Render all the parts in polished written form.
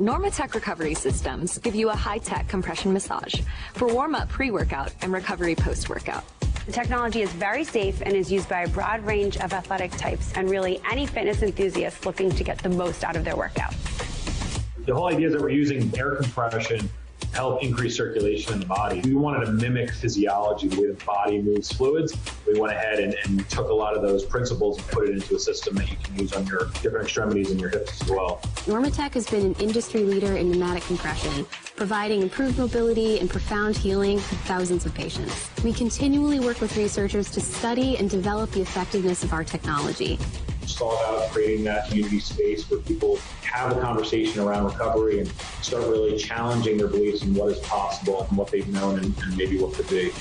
Normatec recovery systems give you a high-tech compression massage for warm-up pre-workout and recovery post-workout. The technology is very safe and is used by a broad range of athletic types and really any fitness enthusiast looking to get the most out of their workout. The whole idea is that we're using air compression to help increase circulation in the body. We wanted to mimic physiology, the way the body moves fluids. We went ahead and took a lot of those principles and put it into a system that you can use on your different extremities and your hips as well. Normatec has been an industry leader in pneumatic compression, providing improved mobility and profound healing for thousands of patients. We continually work with researchers to study and develop the effectiveness of our technology. It's all about creating that community space where people have a conversation around recovery and start really challenging their beliefs in what is possible and what they've known and maybe what could be.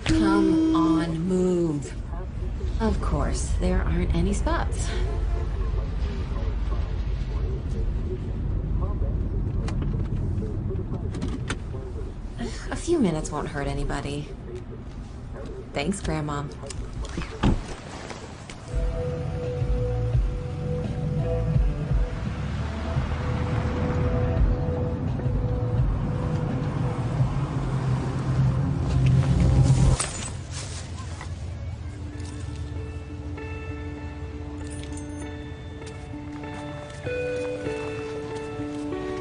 Come on, move. Of course, there aren't any spots. A few minutes won't hurt anybody. Thanks, Grandma.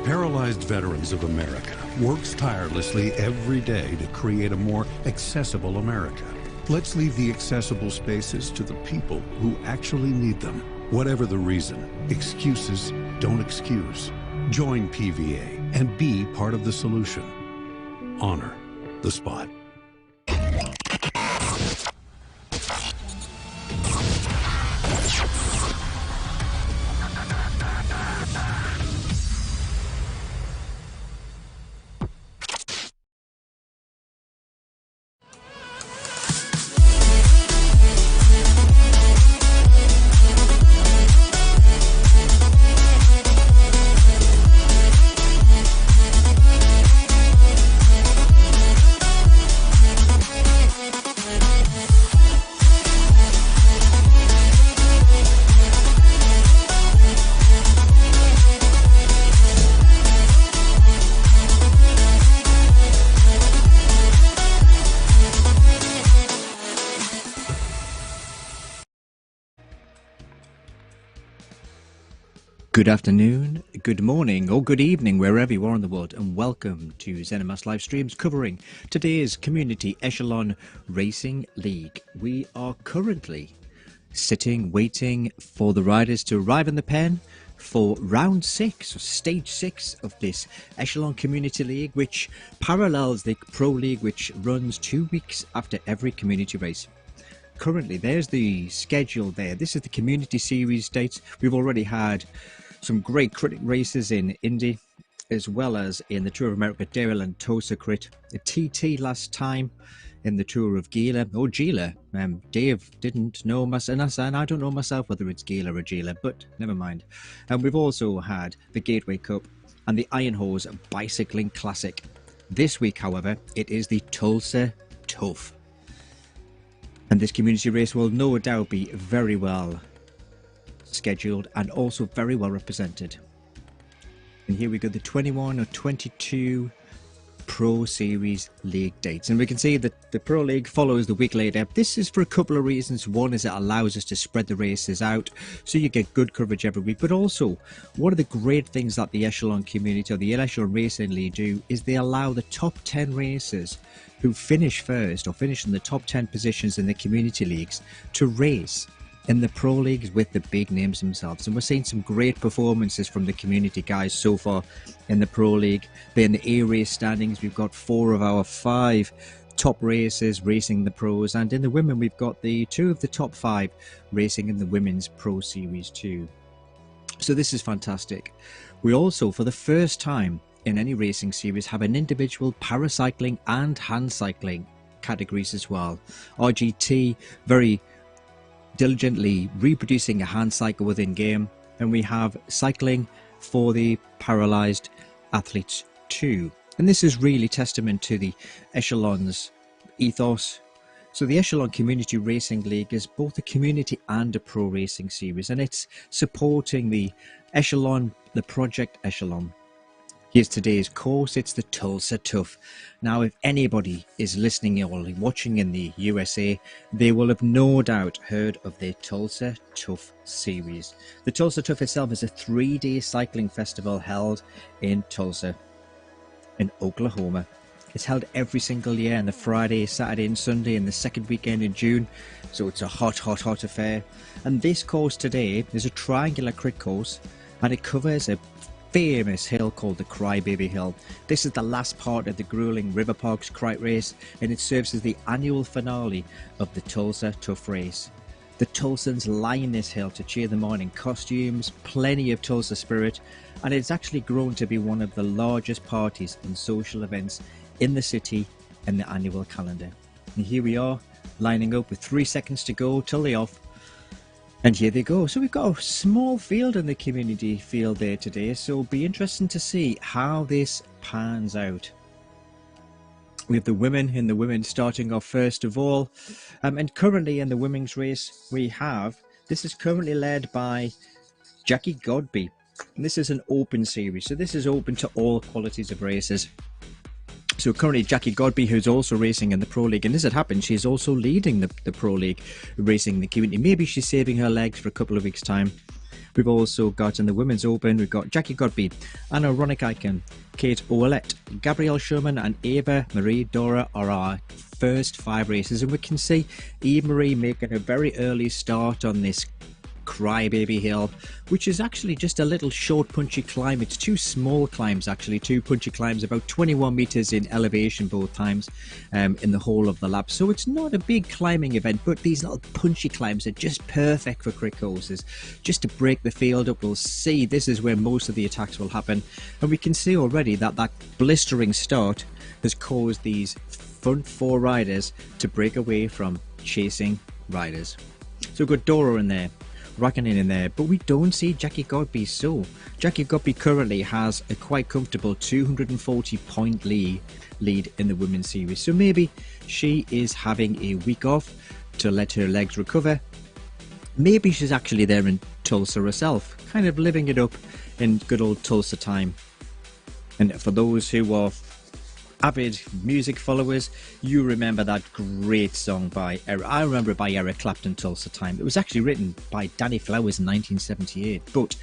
Paralyzed Veterans of America works tirelessly every day to create a more accessible America. Let's leave the accessible spaces to the people who actually need them. Whatever the reason, excuses don't excuse. Join PVA and be part of the solution. Honor the spot. Good afternoon, good morning, or good evening, wherever you are in the world, and welcome to ZeniMass live streams covering today's Community Echelon Racing League. We are currently sitting, waiting for the riders to arrive in the pen for round 6, or stage 6 of this Echelon Community League, which parallels the Pro League, which runs 2 weeks after every community race. Currently, there's the schedule there. This is the Community Series dates. We've already had some great critic races in Indy, as well as in the Tour of America, Daryl and Tulsa crit. A TT last time in the Tour of Gila, or Gila. Dave didn't know myself, and I don't know myself whether it's Gila or Gila, but never mind. And we've also had the Gateway Cup and the Iron Horse Bicycling Classic. This week, however, it is the Tulsa Tough. And this community race will no doubt be very well scheduled and also very well represented. And here we go, the 21 or 22 Pro Series League dates. And we can see that the Pro League follows the week later. This is for a couple of reasons. One is it allows us to spread the races out so you get good coverage every week. But also, one of the great things that the Echelon community or the Echelon Racing League do is they allow the top 10 racers who finish first or finish in the top 10 positions in the community leagues to race in the Pro Leagues with the big names themselves. And we're seeing some great performances from the community guys so far in the Pro League. They're in the A-race standings. We've got 4 of our 5 top racers racing the pros, and in the women we've got the 2 of the top 5 racing in the Women's Pro Series 2. So this is fantastic. We also, for the first time in any racing series, have an individual paracycling and hand cycling categories as well. RGT very diligently reproducing a hand cycle within game, and we have cycling for the paralyzed athletes too. And this is really testament to the Echelon's ethos. So the Echelon Community Racing League is both a community and a pro racing series, and it's supporting the Echelon, the Project Echelon. Here's today's course. It's the Tulsa Tough. Now, if anybody is listening or watching in the USA, they will have no doubt heard of the Tulsa Tough series. The Tulsa Tough itself is a 3-day cycling festival held in Tulsa, in Oklahoma. It's held every single year on the Friday, Saturday and Sunday in the second weekend in June. So it's a hot affair. And this course today is a triangular crit course, and it covers a famous hill called the Crybaby Hill. This is the last part of the grueling River Parks Crite Race, and it serves as the annual finale of the Tulsa Tough Race. The Tulsans line this hill to cheer them on in costumes, plenty of Tulsa spirit, and it's actually grown to be one of the largest parties and social events in the city and the annual calendar. And here we are, lining up with 3 seconds to go till the off. And here they go. So we've got a small field in the community field there today, so it'll be interesting to see how this pans out. We have the women in the women starting off first of all, and currently in the women's race we have, this is currently led by Jackie Godby, and this is an open series, so this is open to all qualities of racers. So currently Jackie Godby, who's also racing in the Pro League, and as it happens, she's also leading the Pro League racing in the community. Maybe she's saving her legs for a couple of weeks' time. We've also got in the Women's Open, we've got Jackie Godby, Anna Ronick-Eichen, Kate Ouellette, Gabrielle Sherman and Eva Marie Dora are our first 5 races. And we can see Eva Marie making a very early start on this Crybaby Hill, which is actually just a little short punchy climb. It's 2 small climbs, actually 2 punchy climbs, about 21 meters in elevation both times in the whole of the lap. So it's not a big climbing event, but these little punchy climbs are just perfect for crit courses, just to break the field up. We'll see this is where most of the attacks will happen, and we can see already that that blistering start has caused these front 4 riders to break away from chasing riders. So we've got Dora in there, Rackanen in there, but we don't see Jackie Godby. So Jackie Godby currently has a quite comfortable 240 point lead in the women's series, so maybe she is having a week off to let her legs recover. Maybe she's actually there in Tulsa herself, kind of living it up in good old Tulsa time. And for those who are avid music followers, you remember that great song by I remember it by Eric Clapton, Tulsa Time. It was actually written by Danny Flowers in 1978, but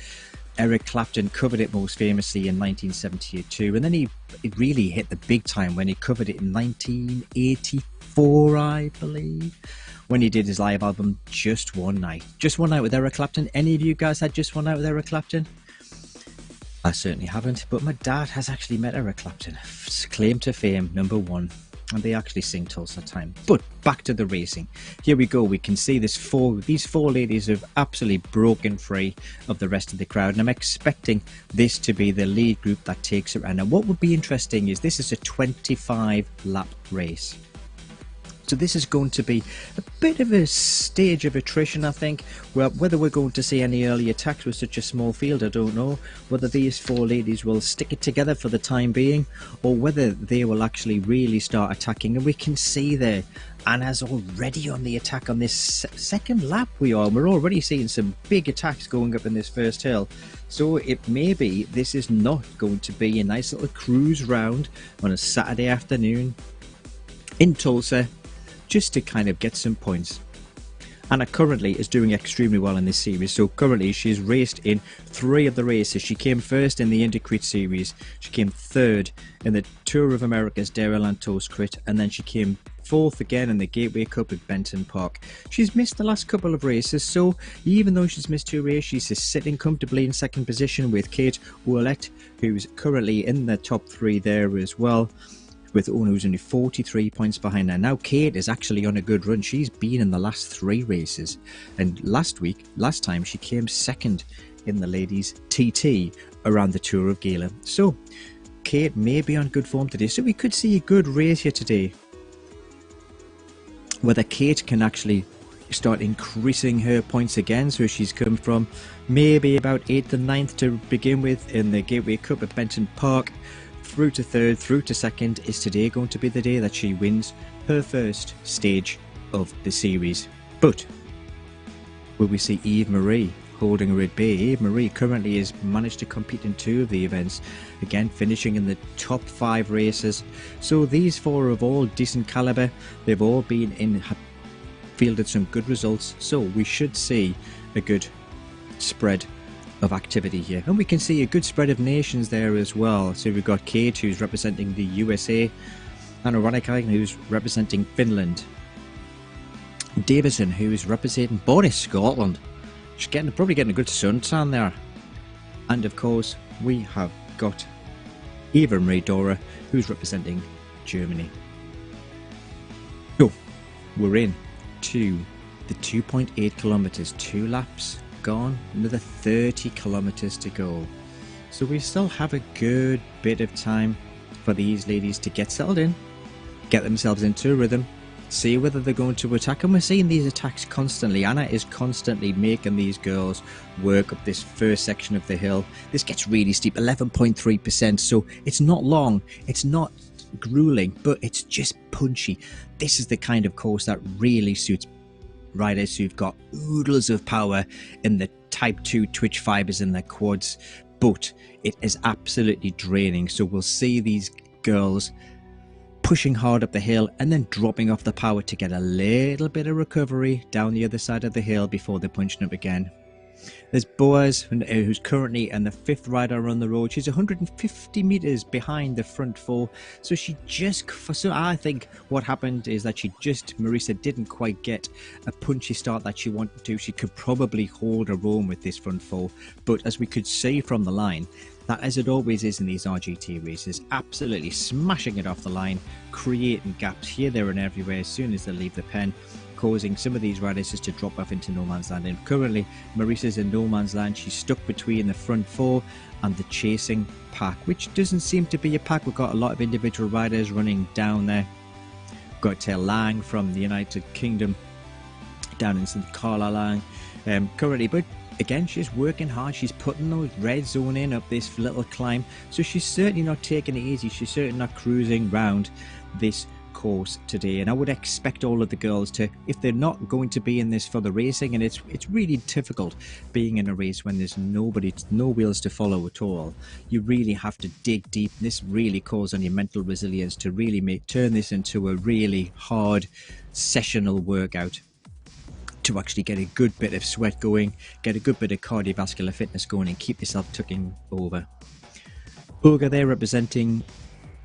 Eric Clapton covered it most famously in 1972, and then he really hit the big time when he covered it in 1984, I believe, when he did his live album Just One Night. Just One Night with Eric Clapton. Any of you guys had Just One Night with Eric Clapton? I certainly haven't, but my dad has actually met Eric Clapton. Claim to fame, #1. And they actually sing Tulsa Time. But back to the racing. Here we go. We can see these four ladies have absolutely broken free of the rest of the crowd, and I'm expecting this to be the lead group that takes it around. Now, what would be interesting is this is a 25-lap race. So this is going to be a bit of a stage of attrition, I think. Well, whether we're going to see any early attacks with such a small field, I don't know. Whether these four ladies will stick it together for the time being, or whether they will actually really start attacking. And we can see there, Anna's already on the attack on this second lap we're already seeing some big attacks going up in this first hill. So it may be this is not going to be a nice little cruise round on a Saturday afternoon in Tulsa, just to kind of get some points. Anna currently is doing extremely well in this series. So currently she's raced in 3 of the races. She came first in the Indy Series, she came 3rd in the Tour of America's Dairyland Toast Crit, and then she came 4th again in the Gateway Cup at Benton Park. She's missed the last couple of races, so even though she's missed 2 races, she's sitting comfortably in 2nd position with Kate Ouellette, who's currently in the top 3 there as well, with Ono, who's only 43 points behind her. Now Kate is actually on a good run. She's been in the last 3 races, and last time she came 2nd in the ladies TT around the Tour of Gala. So Kate may be on good form today, so we could see a good race here today. Whether Kate can actually start increasing her points again, so she's come from maybe about 8th and 9th to begin with in the Gateway Cup at Benton Park, through to 3rd, through to 2nd. Is today going to be the day that she wins her first stage of the series? But will we see Eve Marie holding her at bay? Eve Marie currently has managed to compete in 2 of the events, again finishing in the top 5 races. So these 4 of all decent caliber. They've all been in, fielded some good results, so we should see a good spread of activity here, and we can see a good spread of nations there as well. So we've got Kate, who's representing the USA, Anna Ranikainen, who's representing Finland, Davison, who's representing Boris, Scotland. She's probably getting a good suntan there. And of course we have got Eva Marie Dora, who's representing Germany. So we're in to the 2.8 kilometers, 2 laps gone, another 30 kilometers to go. So we still have a good bit of time for these ladies to get settled in, get themselves into a rhythm, see whether they're going to attack. And we're seeing these attacks constantly. Anna is constantly making these girls work up this first section of the hill. This gets really steep, 11.3%, so it's not long, it's not grueling, but it's just punchy. This is the kind of course that really suits riders who've got oodles of power in the type 2 twitch fibers in their quads, but it is absolutely draining. So we'll see these girls pushing hard up the hill and then dropping off the power to get a little bit of recovery down the other side of the hill before they're punching up again. There's Boaz, who's currently in the 5th rider on the road. She's 150 meters behind the front 4. So I think what happened is that Marisa didn't quite get a punchy start that she wanted to. She could probably hold her own with this front 4. But as we could see from the line, that as it always is in these RGT races, absolutely smashing it off the line, creating gaps here, there and everywhere as soon as they leave the pen, causing some of these riders just to drop off into no man's land. And currently Marisa's in no man's land. She's stuck between the front 4 and the chasing pack, which doesn't seem to be a pack. We've got a lot of individual riders running down there. We've got Taylor Lang from the United Kingdom down in St. Carla Lang currently, but again, she's working hard. She's putting those red zone in up this little climb, so she's certainly not taking it easy. She's certainly not cruising round this course today. And I would expect all of the girls to, if they're not going to be in this for the racing, and it's really difficult being in a race when there's no wheels to follow at all. You really have to dig deep. This really calls on your mental resilience to really turn this into a really hard sessional workout to actually get a good bit of sweat going, get a good bit of cardiovascular fitness going, and keep yourself tucking over. Pulga there representing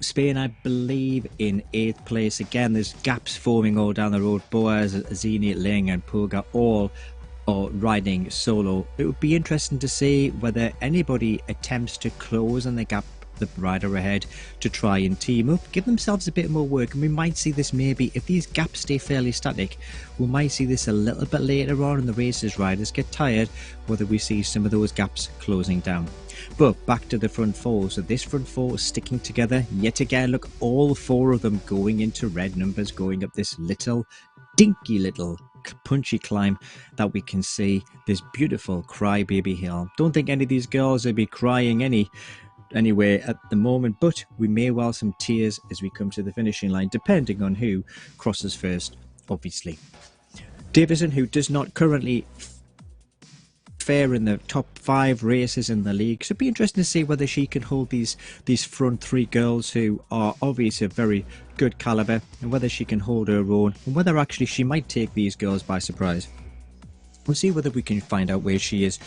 Spain, I believe, in 8th place. Again, there's gaps forming all down the road. Boaz, Azini, Ling and Pulga all are riding solo. It would be interesting to see whether anybody attempts to close on the gap the rider ahead to try and team up, give themselves a bit more work, and we might see this maybe, if these gaps stay fairly static, we might see this a little bit later on in the race as riders get tired, whether we see some of those gaps closing down. But back to the front four, so this front four is sticking together yet again. Look, all 4 of them going into red numbers, going up this little dinky little punchy climb that we can see, this beautiful crybaby hill. Don't think any of these girls will be crying anyway at the moment, but we may well some tears as we come to the finishing line, depending on who crosses first, obviously. Davison, who does not currently fare in the top 5 races in the league, so it'd be interesting to see whether she can hold these front 3 girls who are obviously of very good caliber, and whether she can hold her own, and whether actually she might take these girls by surprise. We'll see whether we can find out where she is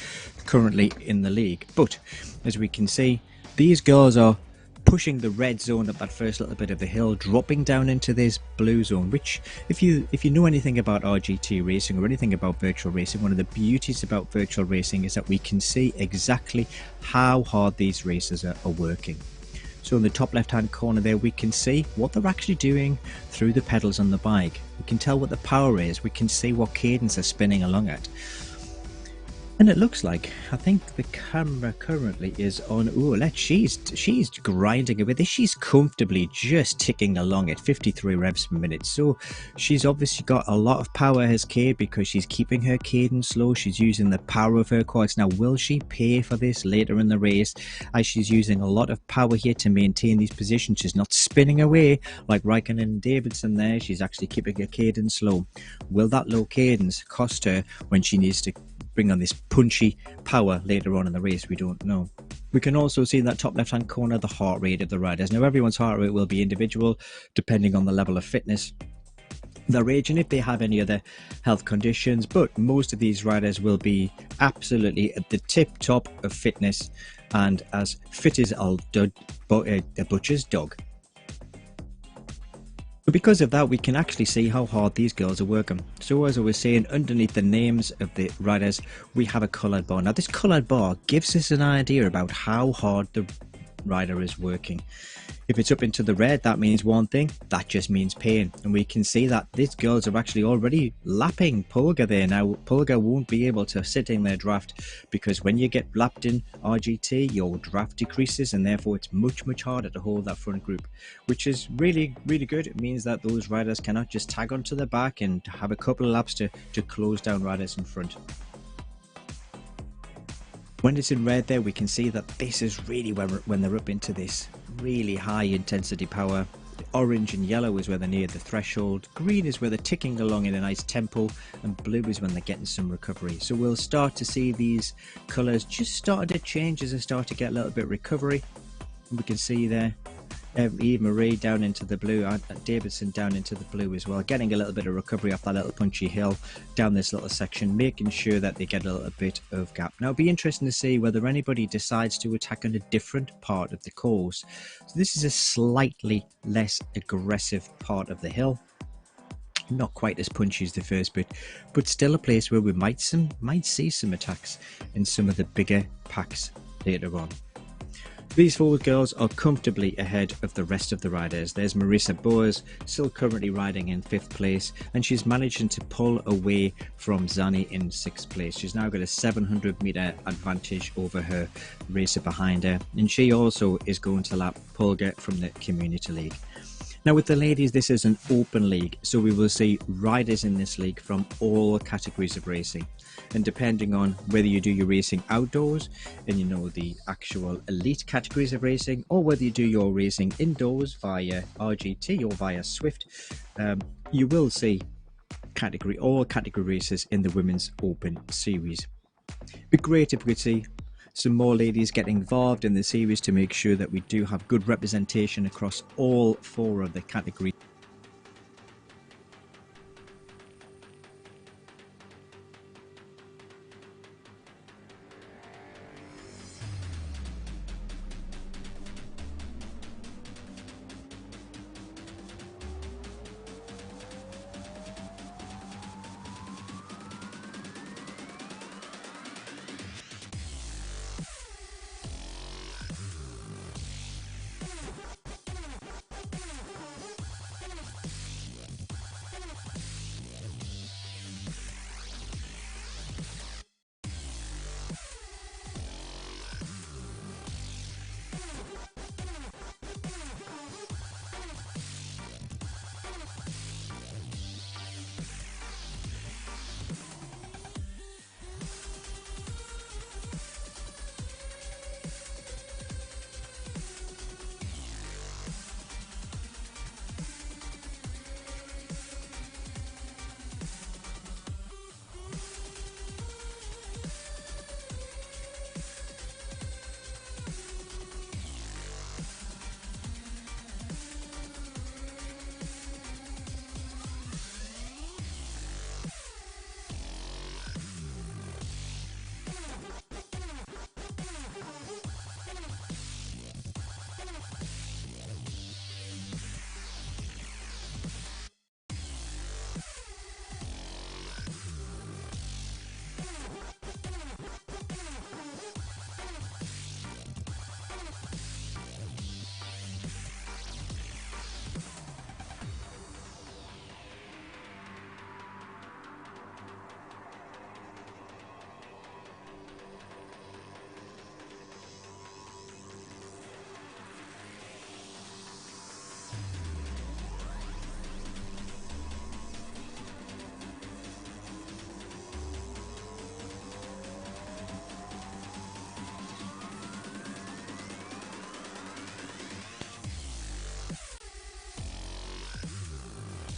currently in the league. But as we can see, these girls are pushing the red zone up that first little bit of the hill, dropping down into this blue zone, which if you know anything about RGT racing or anything about virtual racing, one of the beauties about virtual racing is that we can see exactly how hard these racers are working. So in the top left hand corner there, we can see what they're actually doing through the pedals on the bike. We can tell what the power is, we can see what cadence they're spinning along at. And it looks like, I think the camera currently is on, she's grinding a bit. She's comfortably just ticking along at 53 revs per minute. So she's obviously got a lot of power, has Kate, because she's keeping her cadence low. She's using the power of her quads. Now, will she pay for this later in the race, as she's using a lot of power here to maintain these positions? She's not spinning away like Raikkonen and Davidson there. She's actually keeping her cadence low. Will that low cadence cost her when she needs to bring on this punchy power later on in the race? We don't know. We can also see in that top left hand corner the heart rate of the riders. Now, everyone's heart rate will be individual depending on the level of fitness, their age, and if they have any other health conditions, but most of these riders will be absolutely at the tip top of fitness and as fit as a butcher's dog. But because of that, we can actually see how hard these girls are working. So as I was saying, underneath the names of the riders, we have a coloured bar. Now, this coloured bar gives us an idea about how hard the rider is working. If it's up into the red, that means one thing, that just means pain. And we can see that these girls are actually already lapping Pulga there. Now, Pulga won't be able to sit in their draft, because when you get lapped in RGT, your draft decreases, and therefore it's much harder to hold that front group, which is really good. It means that those riders cannot just tag onto the back and have a couple of laps to close down riders in front. When it's in red there, we can see that this is really when they're up into this really high intensity power. Orange and yellow is where they're near the threshold, green is where they're ticking along in a nice tempo, and blue is when they're getting some recovery. So we'll start to see these colours just starting to change as they start to get a little bit recovery. And we can see there Eve Marie down into the blue, and Davidson down into the blue as well, getting a little bit of recovery off that little punchy hill down this little section, making sure that they get a little bit of gap. Now, it'll be interesting to see whether anybody decides to attack on a different part of the course. So this is a slightly less aggressive part of the hill, not quite as punchy as the first bit, but still a place where we might see some attacks in some of the bigger packs later on. These forward girls are comfortably ahead of the rest of the riders. There's Marisa Boas, still currently riding in 5th place, and she's managing to pull away from Zani in 6th place. She's now got a 700-metre advantage over her racer behind her, and she also is going to lap Pulga from the Community League. Now, with the ladies, this is an open league, so we will see riders in this league from all categories of racing. And depending on whether you do your racing outdoors and you know the actual elite categories of racing, or whether you do your racing indoors via RGT or via Swift, you will see all category races in the Women's Open Series. It'd be great if we could see some more ladies get involved in the series to make sure that we do have good representation across all 4 of the categories.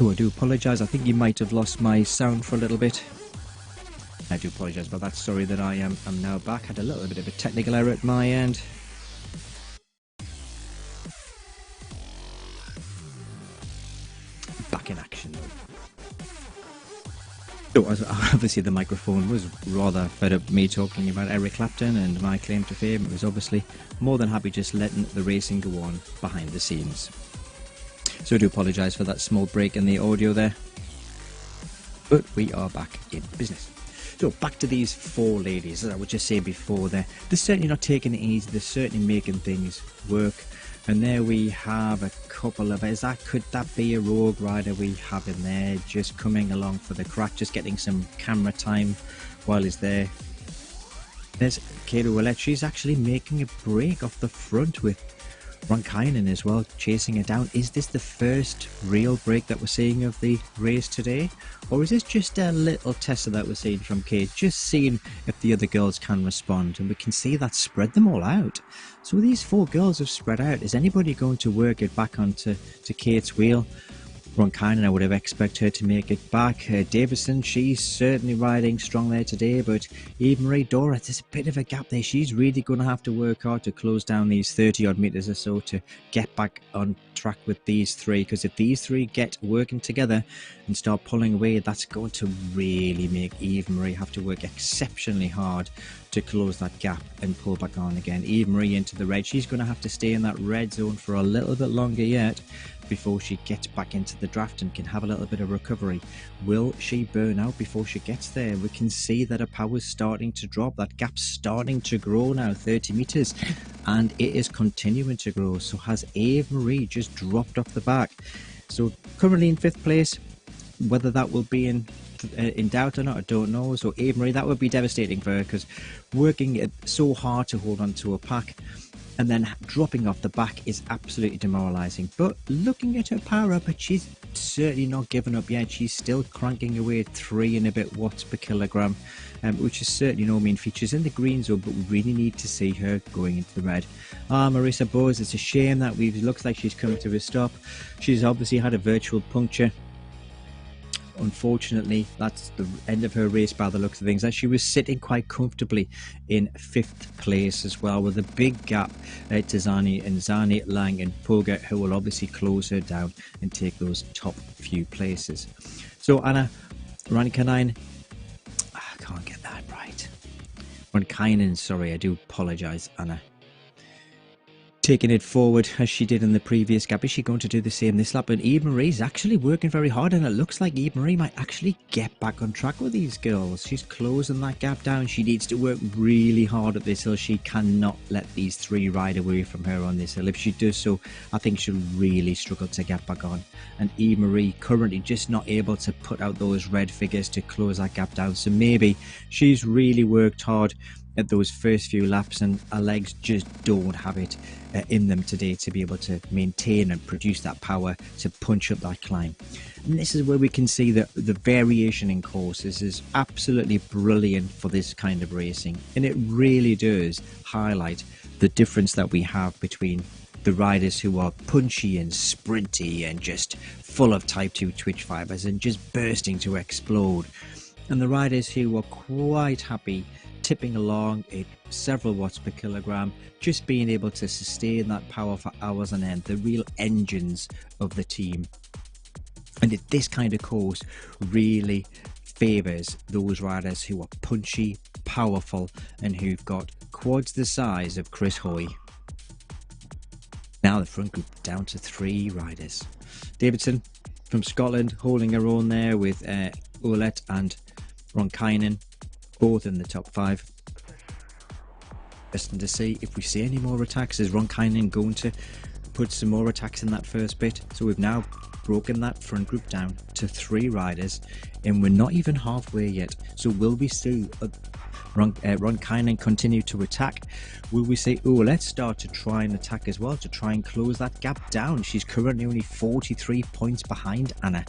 Oh, I do apologise. I think you might have lost my sound for a little bit. I do apologise about that. Sorry that I am now back. Had a little bit of a technical error at my end. Back in action though. So obviously the microphone was rather fed up me talking about Eric Clapton and my claim to fame. It was obviously more than happy just letting the racing go on behind the scenes. So I do apologise for that small break in the audio there. But we are back in business. So back to these four ladies, as I was just saying before, they're certainly not taking it easy, they're certainly making things work. And there we have a couple of, could that be a rogue rider we have in there, just coming along for the crack, just getting some camera time while he's there. There's Kato Ouellette, she's actually making a break off the front with Ronkainen as well, chasing her down. Is this the first real break that we're seeing of the race today? Or is this just a little tester that we're seeing from Kate, just seeing if the other girls can respond? And we can see that spread them all out. So these four girls have spread out. Is anybody going to work it back onto Kate's wheel? Ronkainen, I would have expected her to make it back. Davison, she's certainly riding strong there today, but Eve Marie Dora, there's a bit of a gap there. She's really going to have to work hard to close down these 30 odd meters or so to get back on track with these three, because if these three get working together and start pulling away, that's going to really make Eve Marie have to work exceptionally hard to close that gap and pull back on again. Eve Marie into the red. She's going to have to stay in that red zone for a little bit longer yet before she gets back into the draft and can have a little bit of recovery. Will she burn out before she gets there? We can see that her power's starting to drop. That gap's starting to grow now, 30 meters, and it is continuing to grow. So has Eve Marie just dropped off the back? So currently in 5th place. Whether that will be in doubt or not, I don't know. So Eve Marie, that would be devastating for her, because working so hard to hold on to a pack and then dropping off the back is absolutely demoralizing. But looking at her power up, but she's certainly not given up yet. She's still cranking away at 3 and a bit watts per kilogram, which is certainly no mean features in the green zone, but we really need to see her going into the red. Marissa Bowes, it's a shame that looks like she's coming to a stop. She's obviously had a virtual puncture. Unfortunately, that's the end of her race by the looks of things, as she was sitting quite comfortably in 5th place as well, with a big gap to Zani, Lang and Poga, who will obviously close her down and take those top few places. So Anna Ronkainen, I can't get that right. Ronkainen, sorry, I do apologise, Anna. Taking it forward as she did in the previous gap. Is she going to do the same this lap? And Eve Marie's actually working very hard, and it looks like Eve Marie might actually get back on track with these girls. She's closing that gap down. She needs to work really hard at this hill. She cannot let these three ride away from her on this hill. If she does so, I think she'll really struggle to get back on. And Eve Marie currently just not able to put out those red figures to close that gap down. So maybe she's really worked hard at those first few laps, and her legs just don't have it in them today to be able to maintain and produce that power to punch up that climb. And this is where we can see that the variation in courses is absolutely brilliant for this kind of racing, and it really does highlight the difference that we have between the riders who are punchy and sprinty and just full of type 2 twitch fibers and just bursting to explode, and the riders who are quite happy tipping along at several watts per kilogram, just being able to sustain that power for hours on end, the real engines of the team. And this kind of course really favours those riders who are punchy, powerful, and who've got quads the size of Chris Hoy. Now the front group down to 3 riders. Davidson from Scotland holding her own there with Ouellette and Ronkainen, both in the top 5. Interesting to see if we see any more attacks. Is Ronkainen going to put some more attacks in that first bit? So we've now broken that front group down to 3 riders, and we're not even halfway yet. So will we see Ronkainen continue to attack? Will we see Ouellette start to try and attack as well, to try and close that gap down? She's currently only 43 points behind Anna,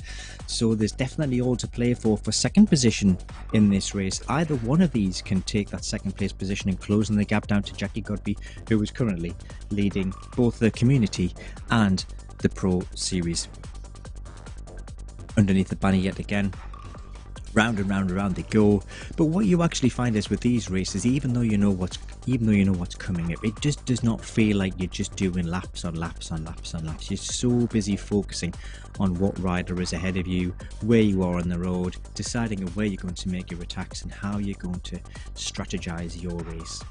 so there's definitely all to play for second position in this race. Either one of these can take that second place position and closing the gap down to Jackie Godby, who is currently leading both the community and the Pro Series. underneath the banner yet again. Round and round and round they go. But what you actually find is with these races, even though you know what's coming up, it just does not feel like you're just doing laps on laps on laps on laps. You're so busy focusing on what rider is ahead of you, where you are on the road, deciding where you're going to make your attacks and how you're going to strategize your race.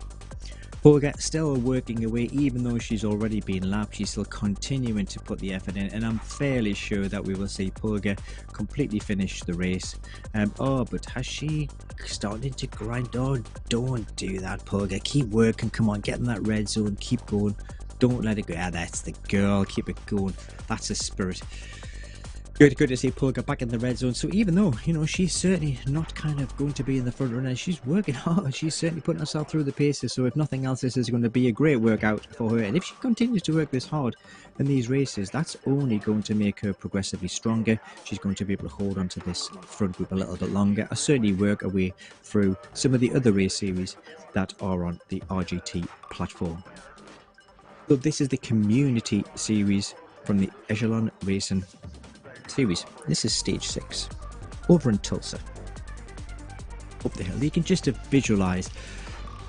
Purga still working away, even though she's already been lapped, she's still continuing to put the effort in, and I'm fairly sure that we will see Purga completely finish the race. But has she started to grind? Oh, don't do that, Purga. Keep working, come on, get in that red zone, keep going. Don't let it go. Ah, that's the girl, keep it going. That's the spirit. Good to see Purga back in the red zone. So even though, you know, she's certainly not kind of going to be in the front runner, she's working hard. She's certainly putting herself through the paces. So if nothing else, this is going to be a great workout for her. And if she continues to work this hard in these races, that's only going to make her progressively stronger. She's going to be able to hold on to this front group a little bit longer. I certainly work her way through some of the other race series that are on the RGT platform. So this is the community series from the Echelon Racing series. This is stage 6 over in Tulsa, up the hill. You can just visualize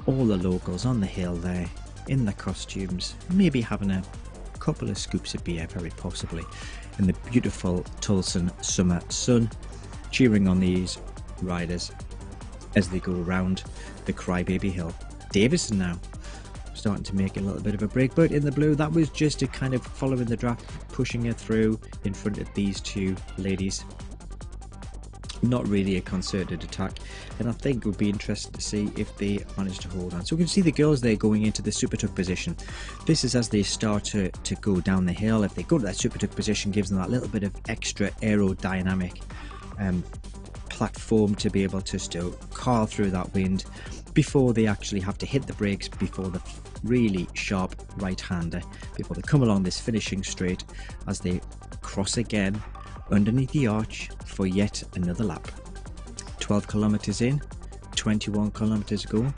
all the locals on the hill there in their costumes, maybe having a couple of scoops of beer, very possibly, in the beautiful Tulsan summer sun, cheering on these riders as they go around the Crybaby Hill. Davison now starting to make a little bit of a break, but in the blue, that was just a kind of following the draft, pushing her through in front of these two ladies. Not really a concerted attack, and I think it would be interesting to see if they manage to hold on. So we can see the girls there going into the super tuck position. This is as they start to go down the hill. If they go to that super tuck position, gives them that little bit of extra aerodynamic platform to be able to still carve through that wind before they actually have to hit the brakes, before the really sharp right-hander, before they come along this finishing straight as they cross again underneath the arch for yet another lap. 12 kilometers in, 21 kilometers go,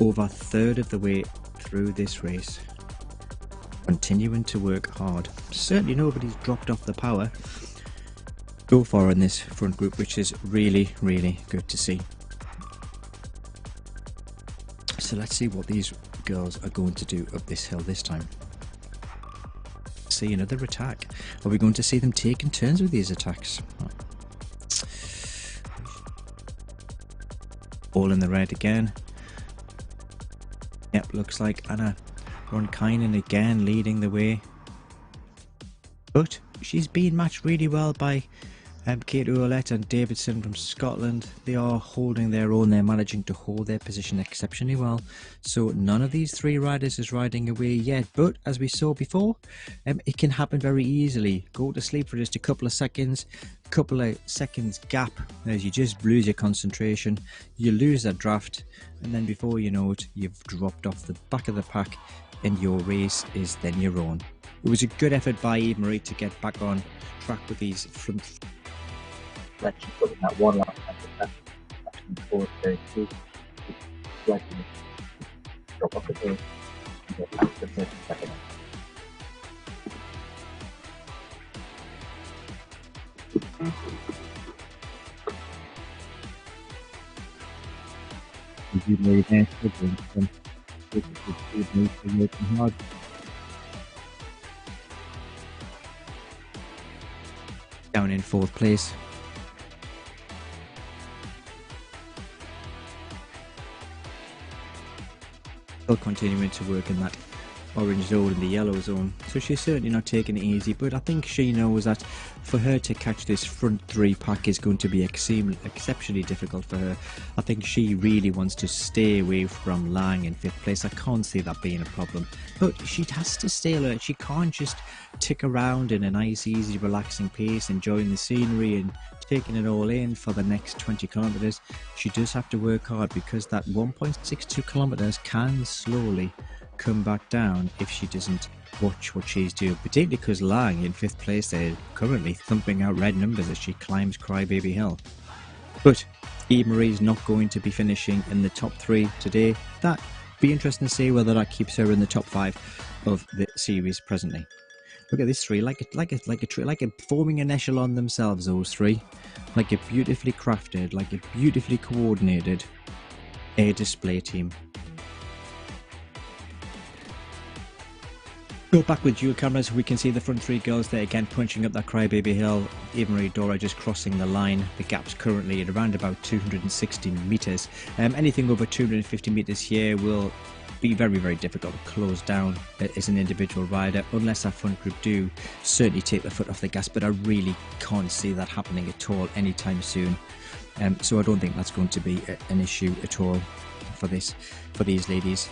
over a third of the way through this race, continuing to work hard. Certainly nobody's dropped off the power so far in this front group, which is really good to see. So let's see what these girls are going to do up this hill this time. See another attack. Are we going to see them taking turns with these attacks? All in the red again. Yep, looks like Anna Ronkainen again leading the way. But she's been matched really well by Kate Ouellette and Davidson from Scotland. They are holding their own. They're managing to hold their position exceptionally well. So none of these three riders is riding away yet. But as we saw before, it can happen very easily. Go to sleep for just a couple of seconds gap as you just lose your concentration. You lose that draft, and then before you know it, you've dropped off the back of the pack and your race is then your own. It was a good effort by Eve Marie to get back on track with these front. Let's just put in that one lap and forward there too. Like drop off the hill and get back to the first second. You really nice and working hard. Down in 4th place. Still continuing to work in that orange zone and the yellow zone, so she's certainly not taking it easy, but I think she knows that for her to catch this front 3 pack is going to be exceptionally difficult for her. I think she really wants to stay away from Lang in 5th place. I can't see that being a problem, but she has to stay alert. She can't just tick around in a nice, easy, relaxing pace, enjoying the scenery and taking it all in for the next 20 kilometers. She does have to work hard, because that 1.62 kilometers can slowly come back down if she doesn't watch what she's doing, particularly because Lang in 5th place there currently thumping out red numbers as she climbs Crybaby Hill. But Eve Marie's not going to be finishing in the top 3 today. That'd be interesting to see whether that keeps her in the top 5 of the series presently. Look at these three, like forming an echelon themselves. Those three, like a beautifully crafted, like a beautifully coordinated air display team. Go back with dual cameras. We can see the front three girls there again punching up that crybaby hill. Eva Marie Dora just crossing the line. The gap's currently at around about 260 meters. Anything over 250 meters here will be very, very difficult to close down as an individual rider, unless our front group do certainly take the foot off the gas, but I really can't see that happening at all anytime soon. So I don't think that's going to be an issue at all for these ladies,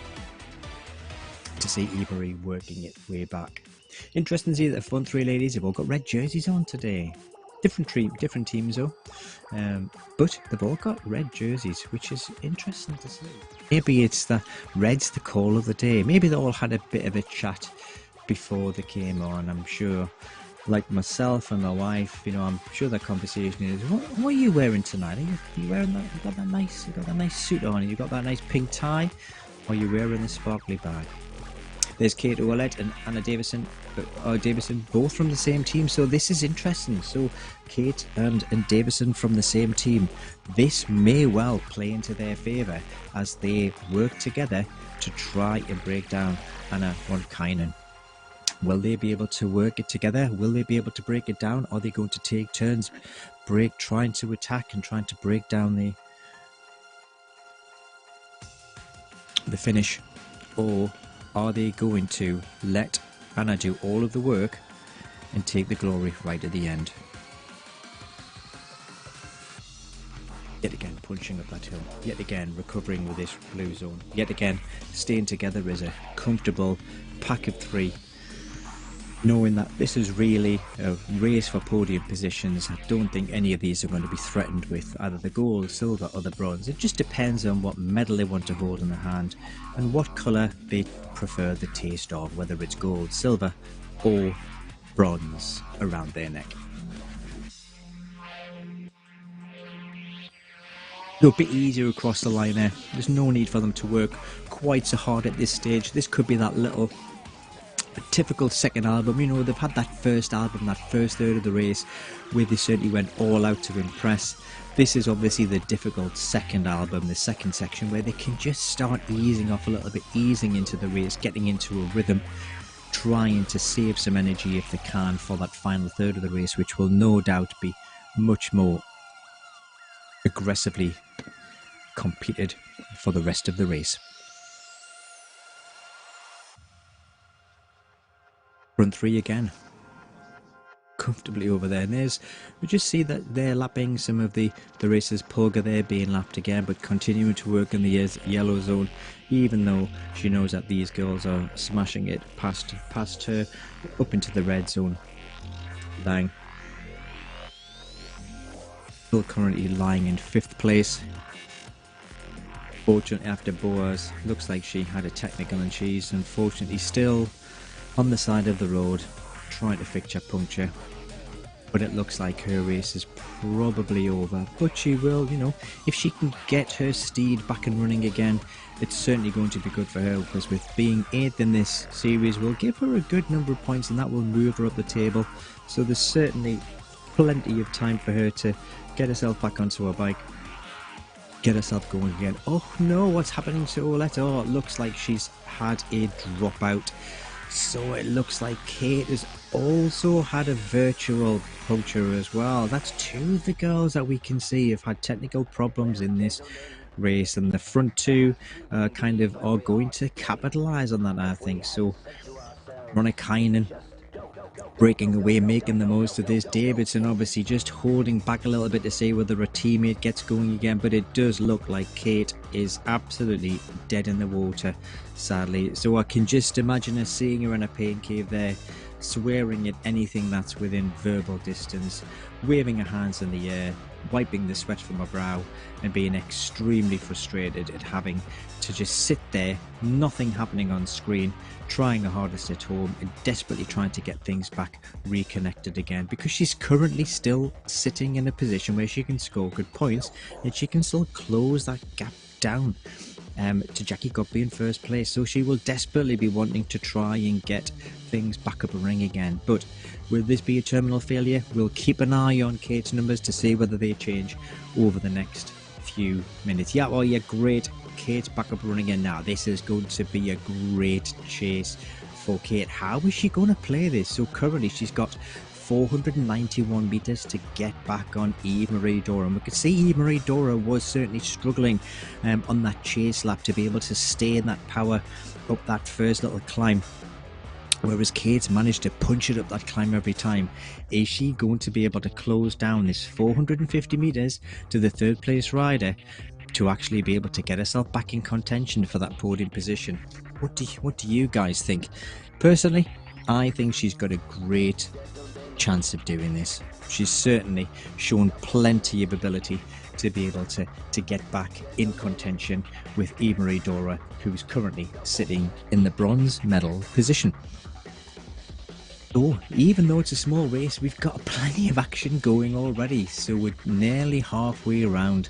to see Ebury working it way back. Interesting to see that the front three ladies have all got red jerseys on today. Different teams though, but they've all got red jerseys, which is interesting to see. Maybe it's the red's the call of the day. Maybe they all had a bit of a chat before they came on. I'm sure, like myself and my wife, you know, I'm sure the conversation is, what are you wearing tonight? Are you wearing that? You got that nice suit on, and you got that nice pink tie, or are you wearing the sparkly bag? There's Kate Ouellette and Anna Davison, both from the same team, so this is interesting. So Kate and Davison from the same team. This may well play into their favour as they work together to try and break down Anna Ronkainen. Will they be able to work it together? Will they be able to break it down? Are they going to take turns trying to attack and trying to break down the finish? Or are they going to let Anna do all of the work and take the glory right at the end? Yet again punching up that hill, yet again recovering with this blue zone, yet again staying together as a comfortable pack of three, knowing that this is really a race for podium positions. I don't think any of these are going to be threatened with either the gold, silver or the bronze. It just depends on what medal they want to hold in their hand and what colour they prefer the taste of, whether it's gold, silver or bronze around their neck. A bit easier across the line there. There's no need for them to work quite so hard at this stage. This could be that little typical second album. You know, they've had that first album, that first third of the race where they certainly went all out to impress. This is obviously the difficult second album, the second section, where they can just start easing off a little bit, easing into the race, getting into a rhythm, trying to save some energy if they can for that final third of the race, which will no doubt be much more aggressively competed for the rest of the race. Front three again, comfortably over there, and we just see that they're lapping some of the racers. Polga there being lapped again, but continuing to work in the yellow zone, even though she knows that these girls are smashing it past her up into the red zone. Lang still currently lying in 5th place. Fortunately, after Boaz, looks like she had a technical and she's unfortunately still on the side of the road trying to fix her puncture, but it looks like her race is probably over. But she will, you know, if she can get her steed back and running again, it's certainly going to be good for her, because with being 8th in this series will give her a good number of points and that will move her up the table. So there's certainly plenty of time for her to get herself back onto her bike, get herself going again. Oh no, what's happening to Ouellette? Oh, it looks like she's had a dropout. So it looks like Kate has also had a virtual puncture as well. That's 2 of the girls that we can see have had technical problems in this race, and the front 2 kind of are going to capitalise on that, I think. So Ronkainen breaking away, making the most of this. Davidson obviously just holding back a little bit to see whether a teammate gets going again, but it does look like Kate is absolutely dead in the water, sadly. So I can just imagine her seeing her in a pain cave there, swearing at anything that's within verbal distance, waving her hands in the air, wiping the sweat from her brow, and being extremely frustrated at having to just sit there, nothing happening on screen, trying her hardest at home and desperately trying to get things back reconnected again, because she's currently still sitting in a position where she can score good points and she can still close that gap down. to Jackie Godby in first place, so she will desperately be wanting to try and get things back up and running again. But will this be a terminal failure? We'll keep an eye on Kate's numbers to see whether they change over the next few minutes. Yeah, well, yeah, great. Kate's back up and running again now. This is going to be a great chase for Kate. How is she going to play this? So currently she's got 491 meters to get back on Eve Marie Dora, and we could see Eve Marie Dora was certainly struggling on that chase lap to be able to stay in that power up that first little climb, whereas Kate's managed to punch it up that climb every time. Is she going to be able to close down this 450 meters to the third place rider to actually be able to get herself back in contention for that podium position? What do you guys think? Personally, I think she's got a great chance of doing this. She's certainly shown plenty of ability to be able to get back in contention with Eve Marie Dora, who's currently sitting in the bronze medal position. So even though it's a small race, we've got plenty of action going already. So we're nearly halfway around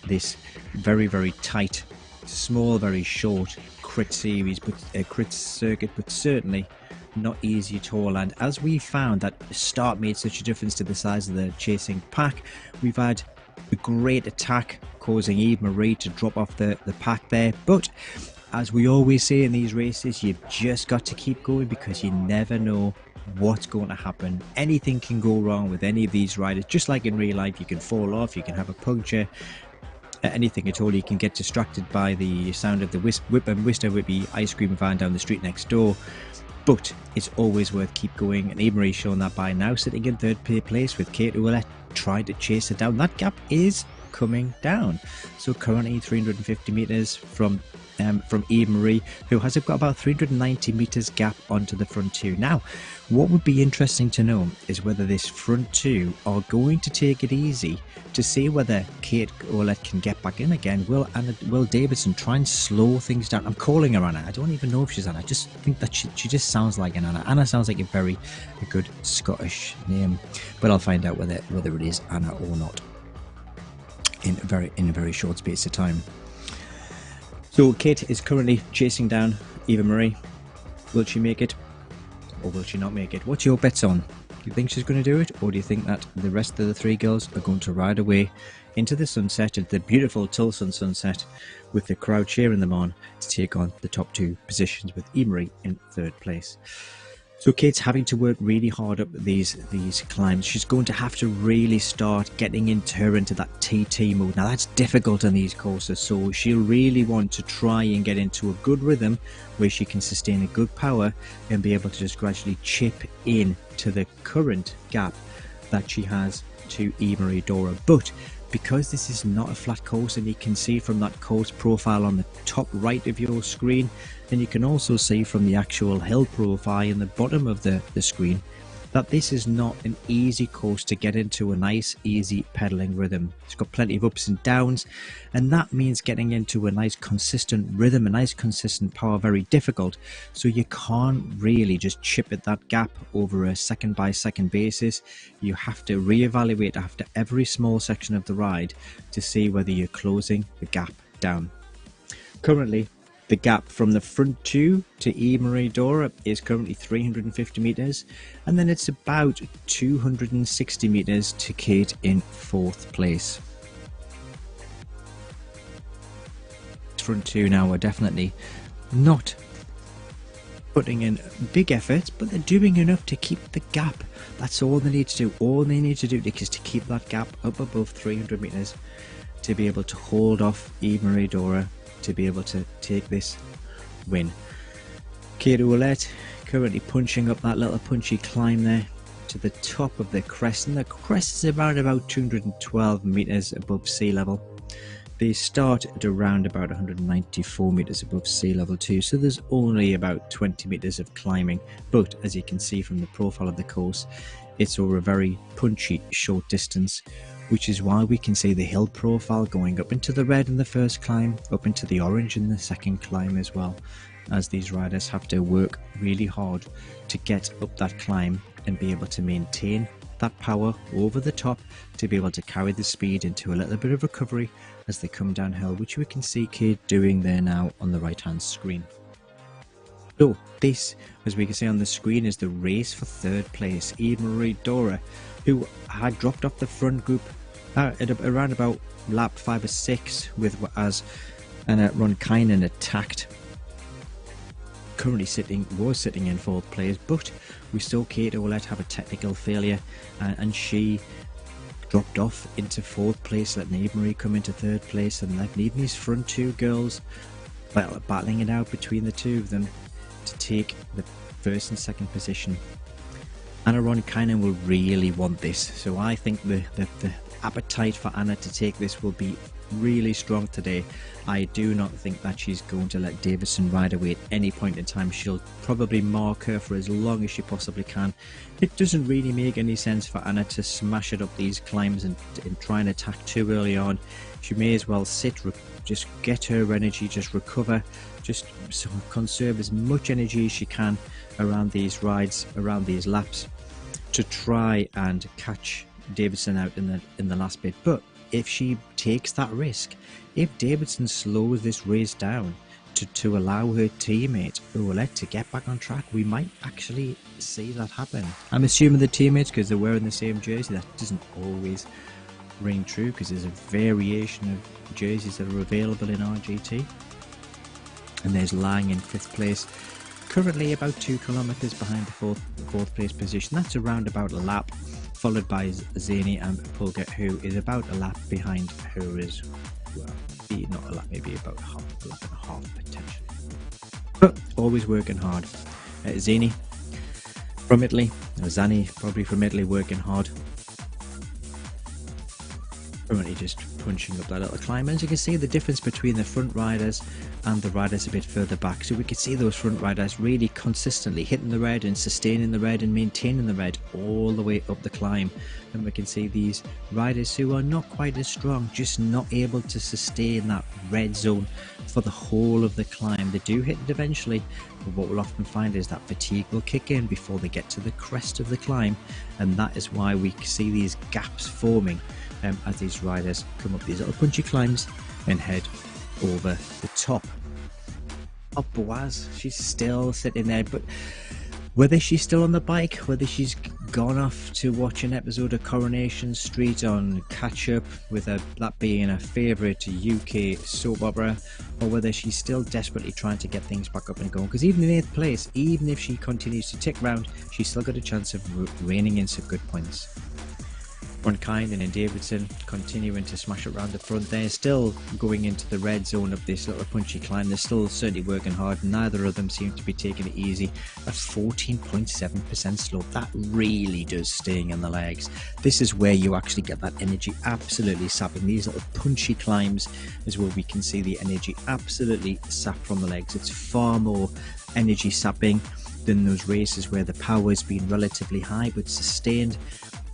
this very, very tight, small, very short crit series, but crit circuit, but certainly not easy at all. And as we found that the start made such a difference to the size of the chasing pack, we've had a great attack causing Eve Marie to drop off the pack there. But as we always say in these races, you've just got to keep going, because you never know what's going to happen. Anything can go wrong with any of these riders. Just like in real life, you can fall off, you can have a puncture, anything at all. You can get distracted by the sound of the whip and whippy ice cream van down the street next door. But it's always worth keep going, and Eve Marie's shown that by now sitting in third place, with Kate Ouellette trying to chase her down. That gap is coming down. So currently 350 meters from Eve Marie, who has got about 390 meters gap onto the front two. Now, what would be interesting to know is whether this front two are going to take it easy to see whether Kate Ouellette can get back in again. Will Davidson try and slow things down? I'm calling her Anna. I don't even know if she's Anna. I just think that she just sounds like an Anna. Anna sounds like a good Scottish name, but I'll find out whether it is Anna or not in a very short space of time. So Kate is currently chasing down Eva Marie. Will she make it, or will she not make it? What's your bets on? Do you think she's going to do it, or do you think that the rest of the three girls are going to ride away into the sunset, into the beautiful Tulsa sunset, with the crowd cheering them on to take on the top two positions, with Eva Marie in third place? So Kate's having to work really hard up these climbs. She's going to have to really start getting into that TT mode. Now that's difficult on these courses, so she'll really want to try and get into a good rhythm where she can sustain a good power and be able to just gradually chip in to the current gap that she has to Eve Marie Dora. But because this is not a flat course, and you can see from that course profile on the top right of your screen, and you can also see from the actual hill profile in the bottom of the screen, that this is not an easy course to get into a nice easy pedaling rhythm. It's got plenty of ups and downs, and that means getting into a nice consistent rhythm, a nice consistent power, very difficult. So you can't really just chip at that gap over a second by second basis. You have to reevaluate after every small section of the ride to see whether you're closing the gap down. Currently, the gap from the front two to Eve Marie Dora is currently 350 meters, and then it's about 260 meters to Kate in fourth place. Front two now are definitely not putting in big efforts, but they're doing enough to keep the gap. That's all they need to do. All they need to do is to keep that gap up above 300 meters to be able to hold off Eve Marie Dora, to be able to take this win. Kate Ouellette currently punching up that little punchy climb there to the top of the crest, and the crest is around about 212 meters above sea level. They start at around about 194 meters above sea level too, so there's only about 20 meters of climbing, but as you can see from the profile of the course, it's over a very punchy short distance, which is why we can see the hill profile going up into the red in the first climb, up into the orange in the second climb as well, as these riders have to work really hard to get up that climb and be able to maintain that power over the top to be able to carry the speed into a little bit of recovery as they come downhill, which we can see Kate doing there now on the right hand screen. So this, as we can see on the screen, is the race for third place. Eva Marie Dora, who had dropped off the front group at around about lap 5 or 6 as Anna Ronkainen attacked. Currently was sitting in 4th place, but we saw Kate Ouellette have a technical failure, and she dropped off into 4th place, letting Eva Marie come into 3rd place, and leaving these front 2 girls battling it out between the 2 of them to take the 1st and 2nd position. Anna Ronkainen will really want this, so I think the appetite for Anna to take this will be really strong today. I do not think that she's going to let Davidson ride away at any point in time. She'll probably mark her for as long as she possibly can. It doesn't really make any sense for Anna to smash it up these climbs and try and attack too early on. She may as well sit, just get her energy, just recover, just conserve as much energy as she can around these rides, around these laps, to try and catch Davidson out in the last bit. But if she takes that risk, if Davidson slows this race down to allow her teammate Ouellette to get back on track, we might actually see that happen. I'm assuming the teammates, because they're wearing the same jersey, that doesn't always ring true, because there's a variation of jerseys that are available in RGT. And there's Lang in 5th place, currently about 2 kilometers behind the fourth place position. That's around about a lap, followed by Zany and Pulga, who is about a lap behind her as well. Maybe not a lap, maybe about a lap and a half potentially. But always working hard. Zany from Italy, Zany probably from Italy, working hard. Currently just punching up that little climb. As you can see, the difference between the front riders and the riders a bit further back. So we can see those front riders really consistently hitting the red and sustaining the red and maintaining the red all the way up the climb. And we can see these riders who are not quite as strong, just not able to sustain that red zone for the whole of the climb. They do hit it eventually, but what we'll often find is that fatigue will kick in before they get to the crest of the climb, and that is why we see these gaps forming as these riders come up these little punchy climbs and head over the top. Oh, Boaz, she's still sitting there, but whether she's still on the bike, whether she's gone off to watch an episode of Coronation Street on catch up, with that being a favourite UK soap opera, or whether she's still desperately trying to get things back up and going, because even in 8th place, even if she continues to tick round, she's still got a chance of reining in some good points. Ronkainen and Davidson continuing to smash it around the front. They're still going into the red zone of this little punchy climb. They're still certainly working hard. Neither of them seem to be taking it easy. A 14.7% slope, that really does sting in the legs. This is where you actually get that energy absolutely sapping. These little punchy climbs is where we can see the energy absolutely sap from the legs. It's far more energy sapping than those races where the power has been relatively high but sustained.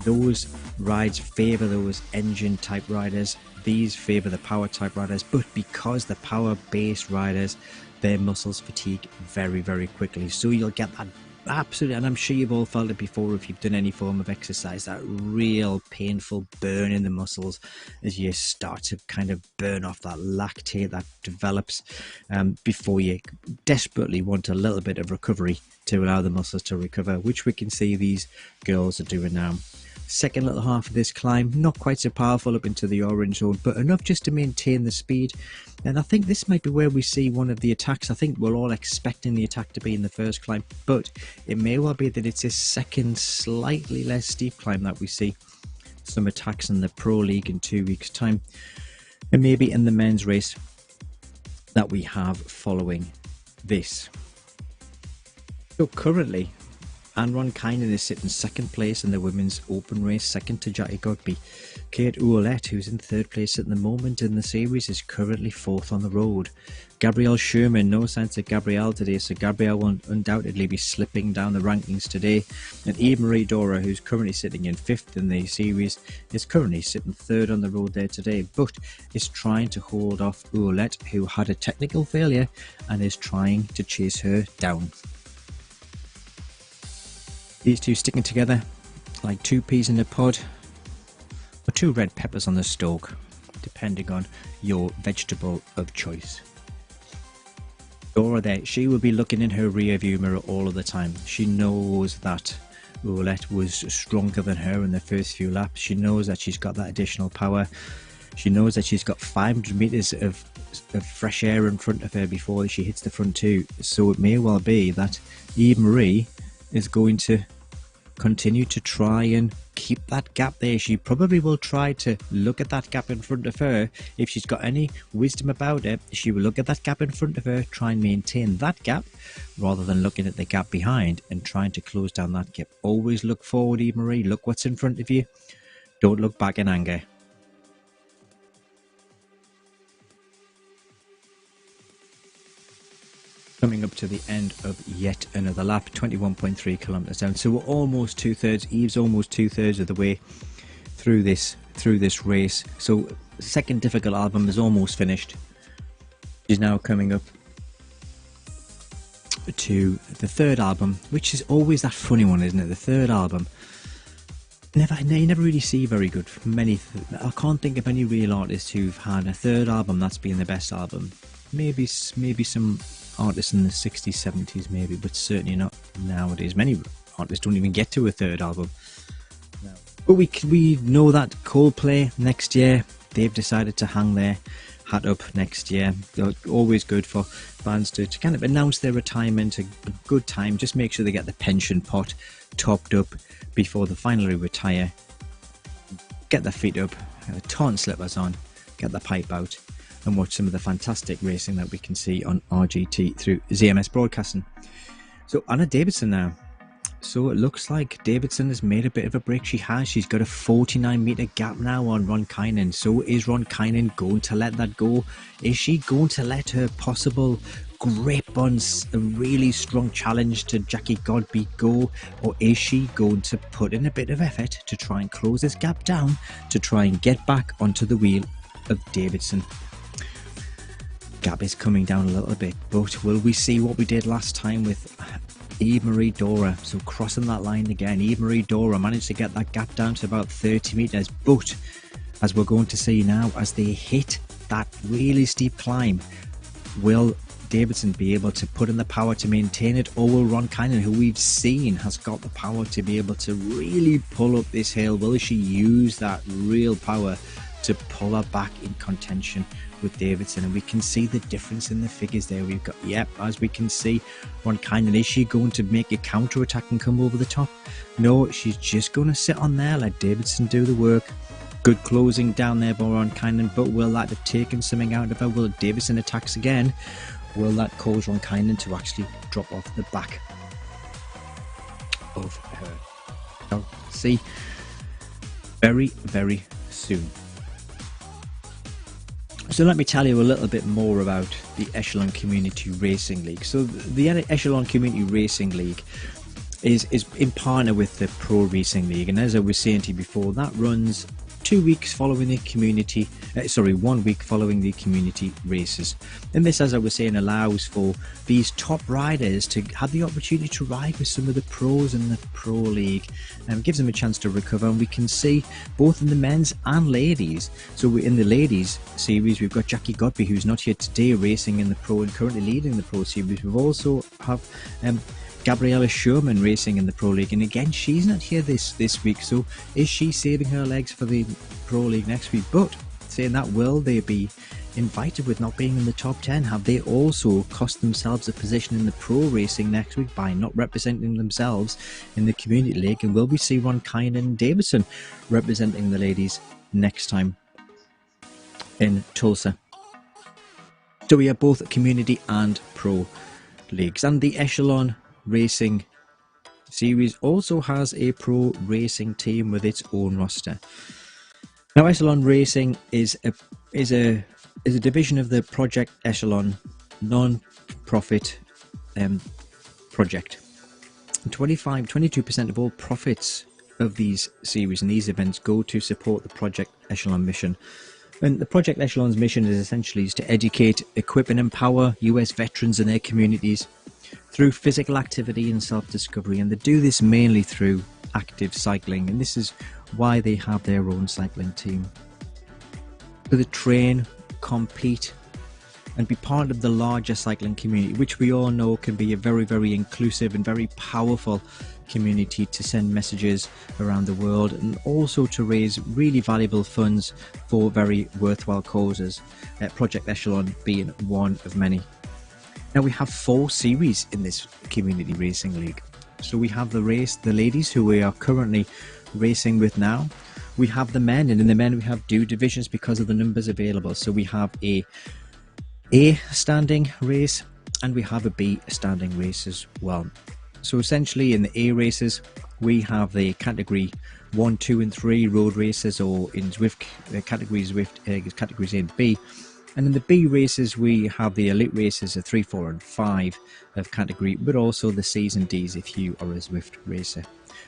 Those rides favour those engine type riders, these favour the power type riders, but because the power based riders, their muscles fatigue very, very quickly. So you'll get that absolutely, and I'm sure you've all felt it before if you've done any form of exercise, that real painful burn in the muscles as you start to kind of burn off that lactate that develops before you desperately want a little bit of recovery to allow the muscles to recover, which we can see these girls are doing now. Second little half of this climb, not quite so powerful up into the orange zone, but enough just to maintain the speed. And I think this might be where we see one of the attacks. I think we're all expecting the attack to be in the first climb, but it may well be that it's a second, slightly less steep climb that we see some attacks in the Pro League in 2 weeks' time, and maybe in the men's race that we have following this. So currently, Anne Ronkainen is sitting 2nd place in the women's open race, second to Jackie Godby. Kate Ouellette, who's in 3rd place at the moment in the series, is currently 4th on the road. Gabrielle Sherman, no signs of Gabrielle today, so Gabrielle will undoubtedly be slipping down the rankings today. And Eva Marie Dora, who's currently sitting in 5th in the series, is currently sitting 3rd on the road there today, but is trying to hold off Ouellette, who had a technical failure and is trying to chase her down. These two sticking together like 2 peas in a pod or 2 red peppers on the stalk, depending on your vegetable of choice. Dora there, she will be looking in her rear view mirror all of the time. She knows that Roulette was stronger than her in the first few laps. She knows that she's got that additional power. She knows that she's got 500 meters of fresh air in front of her before she hits the front 2. So it may well be that Eve Marie is going to continue to try and keep that gap there. She probably will try to look at that gap in front of her. If she's got any wisdom about it, she will look at that gap in front of her, try and maintain that gap rather than looking at the gap behind and trying to close down that gap. Always look forward, Eve Marie. Look what's in front of you. Don't look back in anger. Coming up to the end of yet another lap, 21.3 kilometers down. So we're almost 2/3. Eve's almost 2/3 of the way through this race. So second difficult album is almost finished. She's now coming up to the third album, which is always that funny one, isn't it? The third album. You never really see very good. I can't think of any real artists who've had a third album that's been the best album. Maybe some artists in the 60s, 70s maybe, but certainly not nowadays. Many artists don't even get to a third album. No. But we know that Coldplay next year, they've decided to hang their hat up next year. They're always good for bands to kind of announce their retirement, a good time. Just make sure they get the pension pot topped up before they finally retire. Get their feet up, torn slippers on, get the pipe out, and watch some of the fantastic racing that we can see on RGT through ZMS Broadcasting. So Anna Davidson now. So it looks like Davidson has made a bit of a break. She's got a 49-meter gap now on Ron Kynan. So is Ron Kynan going to let that go? Is she going to let her possible grip on a really strong challenge to Jackie Godby go? Or is she going to put in a bit of effort to try and close this gap down, to try and get back onto the wheel of Davidson? Gap is coming down a little bit, but will we see what we did last time with Eve Marie Dora? So crossing that line again, Eve Marie Dora managed to get that gap down to about 30 meters, but as we're going to see now, as they hit that really steep climb, will Davidson be able to put in the power to maintain it, or will Ron Kynan, who we've seen has got the power to be able to really pull up this hill, will she use that real power to pull her back in contention with Davidson? And we can see the difference in the figures there. We've got, as we can see, Ron Kynan, is she going to make a counter attack and come over the top? No, she's just going to sit on there, let Davidson do the work. Good closing down there by Ron Kynan, but will that have taken something out of her? Will Davidson attacks again? Will that cause Ron Kynan to actually drop off the back of her? I'll see very, very soon. So let me tell you a little bit more about the Echelon Community Racing League. So the Echelon Community Racing League is in partner with the Pro Racing League, and as I was saying to you before, that runs 2 weeks following the community, 1 week following the community races. And this, as I was saying, allows for these top riders to have the opportunity to ride with some of the pros in the Pro League, and gives them a chance to recover. And we can see both in the men's and ladies. So in the ladies series, we've got Jackie Godby, who's not here today, racing in the Pro and currently leading the Pro series. We've also have Gabriella Sherman racing in the Pro League, and again, she's not here this week. So is she saving her legs for the Pro League next week? But saying that, will they be invited with not being in the top 10? Have they also cost themselves a position in the Pro Racing next week by not representing themselves in the Community League? And will we see Ron Kynan and Davidson representing the ladies next time in Tulsa? So we have both Community and Pro Leagues, and the Echelon Racing Series also has a Pro Racing team with its own roster. Now, Echelon Racing is a division of the Project Echelon non-profit project. 22% of all profits of these series and these events go to support the Project Echelon mission. And the Project Echelon's mission is essentially to educate, equip and empower US veterans and their communities through physical activity and self-discovery, and they do this mainly through active cycling, and this is why they have their own cycling team. So they train, compete, and be part of the larger cycling community, which we all know can be a very, very inclusive and very powerful community to send messages around the world, and also to raise really valuable funds for very worthwhile causes, Project Echelon being one of many. Now we have 4 series in this community racing league. So we have the ladies who we are currently racing with now. We have the men, and in the men we have 2 divisions because of the numbers available. So we have a standing race and we have a B standing race as well. So essentially in the A races we have the category 1, 2 and 3 road races, or in Zwift categories A and B. And in the B races we have the elite races of 3, 4 and 5 of category, but also the C's and D's if you are a Zwift racer.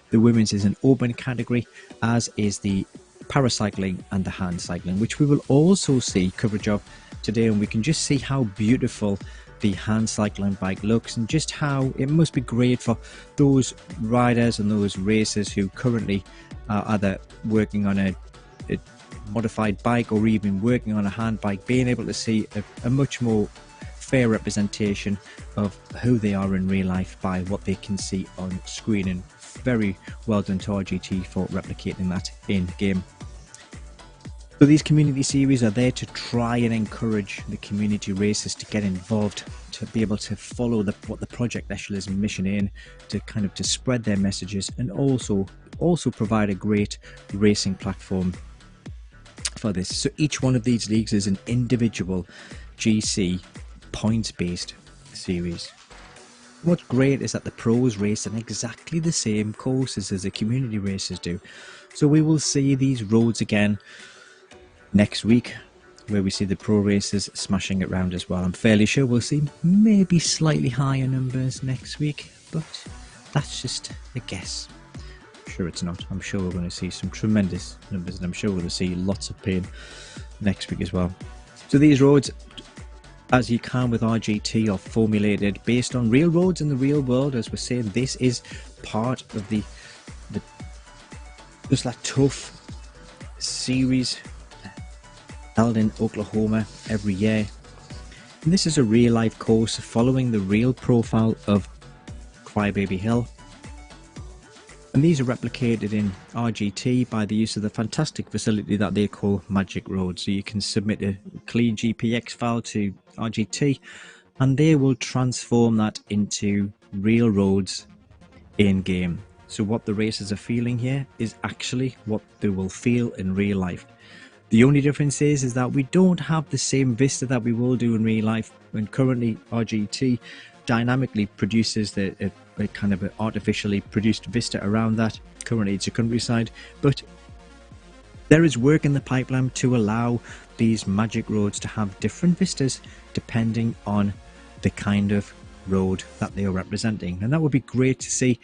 The women's is an open category, as is the paracycling and the hand cycling, which we will also see coverage of today, and we can just see how beautiful the hand cycling bike looks, and just how it must be great for those riders and those racers who currently are either working on a modified bike or even working on a hand bike, being able to see a much more fair representation of who they are in real life by what they can see on screen. And very well done to RGT for replicating that in game. So these community series are there to try and encourage the community racers to get involved, to be able to follow what the Project Echelon's mission in, to spread their messages, and also provide a great racing platform for this. So each one of these leagues is an individual GC points-based series. What's great is that the pros race on exactly the same courses as the community racers do. So we will see these roads again next week, where we see the pro racers smashing it round as well. I'm fairly sure we'll see maybe slightly higher numbers next week, but that's just a guess. I'm sure it's not. I'm sure we're going to see some tremendous numbers, and I'm sure we're going to see lots of pain next week as well. So these roads, as you can with RGT, are formulated based on real roads in the real world. As we're saying, this is part of the just that tough series held in Oklahoma every year. And this is a real life course following the real profile of Crybaby Hill. And these are replicated in RGT by the use of the fantastic facility that they call Magic Road. So you can submit a clean GPX file to RGT and they will transform that into real roads in game. So what the racers are feeling here is actually what they will feel in real life. The only difference is that we don't have the same vista that we will do in real life, when currently RGT dynamically produces a kind of an artificially produced vista around that. Currently it's a countryside, but there is work in the pipeline to allow these magic roads to have different vistas depending on the kind of road that they are representing. And that would be great to see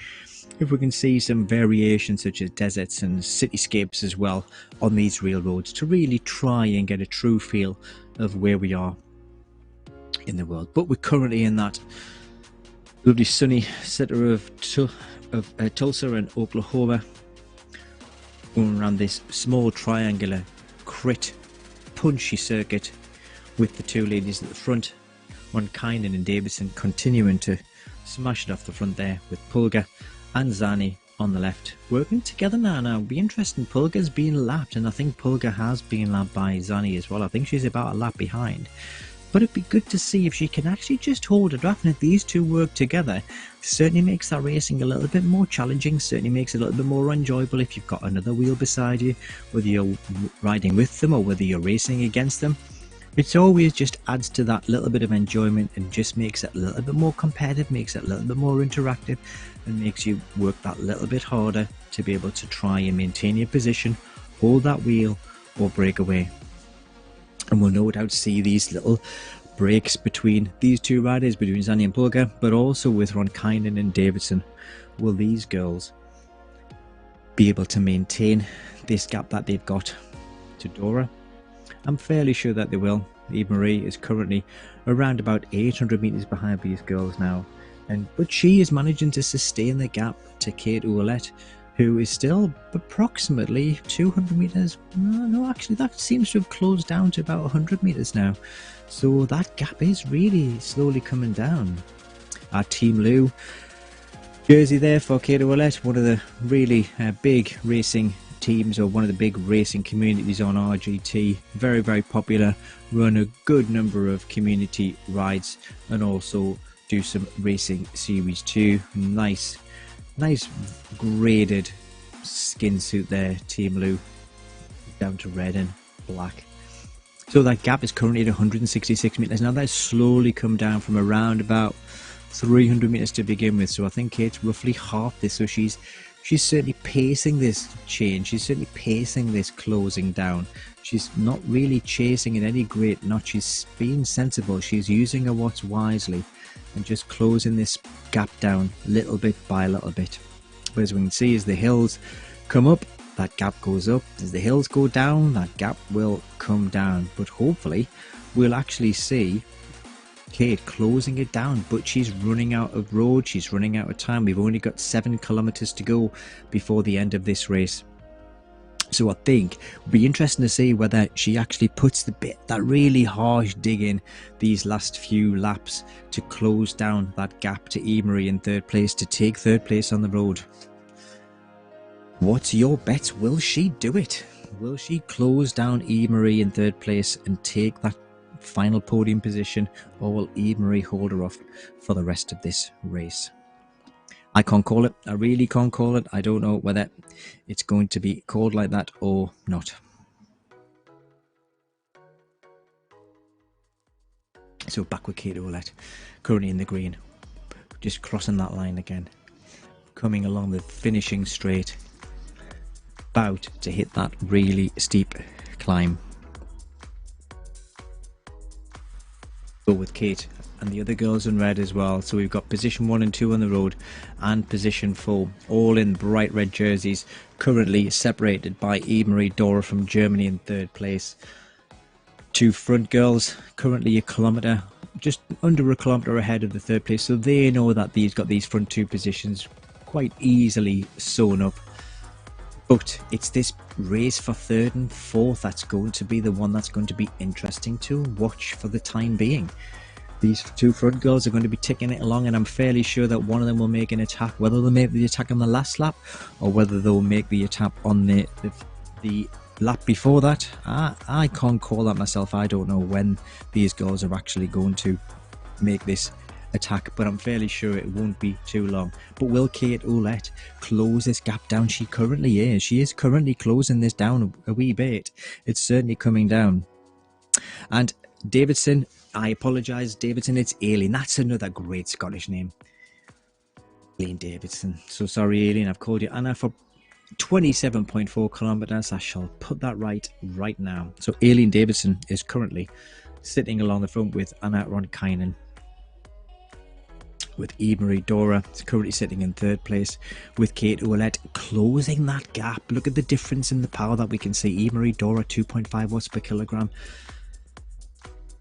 if we can see some variations such as deserts and cityscapes as well on these real roads, to really try and get a true feel of where we are in the world. But we're currently in that lovely sunny center of Tulsa and Oklahoma, going around this small triangular crit punchy circuit with the 2 ladies at the front, Ron Kynan and Davidson continuing to smash it off the front there, with Pulga and Zani on the left working together now. Now it'll be interesting, Pulga's being lapped, and I think Pulga has been lapped by Zani as well. I think she's about a lap behind, but it'd be good to see if she can actually just hold a draft. And if these two work together, certainly makes that racing a little bit more challenging, certainly makes it a little bit more enjoyable if you've got another wheel beside you, whether you're riding with them or whether you're racing against them. It's always just adds to that little bit of enjoyment and just makes it a little bit more competitive, makes it a little bit more interactive, and makes you work that little bit harder to be able to try and maintain your position, hold that wheel or break away. And we'll no doubt see these little breaks between these two riders, between Zani and Pulga, but also with Ron Kynan and Davidson. Will these girls be able to maintain this gap that they've got to Dora? I'm fairly sure that they will. Eve Marie is currently around about 800 meters behind these girls now, but she is managing to sustain the gap to Kate Ouellette, who is still approximately 200 meters. No, actually, that seems to have closed down to about 100 meters now. So that gap is really slowly coming down. Our Team Lou jersey there for Kato Ouellette, one of the really big racing teams, or one of the big racing communities on RGT. Very, very popular. Run a good number of community rides and also do some racing series too. Nice graded skin suit there, Team Lou, down to red and black. So that gap is currently at 166 meters. Now that's slowly come down from around about 300 meters to begin with. So I think Kate's roughly half this. So she's certainly pacing this change. She's certainly pacing this closing down. She's not really chasing in any great notch. She's being sensible. She's using her watts wisely and just closing this gap down little bit by little bit. But as we can see, as the hills come up, that gap goes up. As the hills go down, that gap will come down. But hopefully we'll actually see Kate closing it down, but she's running out of road, she's running out of time. We've only got 7 kilometers to go before the end of this race. So I think it'll be interesting to see whether she actually puts that really harsh dig in these last few laps to close down that gap to Emery in third place, to take third place on the road. What's your bet? Will she do it? Will she close down Emery in third place and take that final podium position, or will Emery hold her off for the rest of this race? I can't call it. I really can't call it. I don't know whether it's going to be called like that or not. So back with Kato Ouellette, currently in the green, just crossing that line again, coming along the finishing straight, about to hit that really steep climb. But with Kate and the other girls in red as well. So we've got position 1 and 2 on the road and position 4, all in bright red jerseys, currently separated by Eve-Marie Dora from Germany in third place. 2 front girls currently just under a kilometre ahead of the third place, so they know that these front 2 positions quite easily sewn up. But it's this race for 3rd and 4th that's going to be the one that's going to be interesting to watch for the time being. These 2 front girls are going to be ticking it along, and I'm fairly sure that one of them will make an attack. Whether they'll make the attack on the last lap or whether they'll make the attack on the lap before that, I can't call that myself. I don't know when these girls are actually going to make this attack, but I'm fairly sure it won't be too long. But will Kate Ouellette close this gap down? She currently is. She is currently closing this down a wee bit. It's certainly coming down. And Davidson, I apologise, Davidson, it's Aileen. That's another great Scottish name. Aileen Davidson. So sorry, Aileen, I've called you Anna for 27.4 kilometres. I shall put that right now. So Aileen Davidson is currently sitting along the front with Anna Ronkainen. With Eve-Marie Dora is currently sitting in third place, with Kate Ouellette closing that gap. Look at the difference in the power that we can see. Eve-Marie Dora 2.5 watts per kilogram.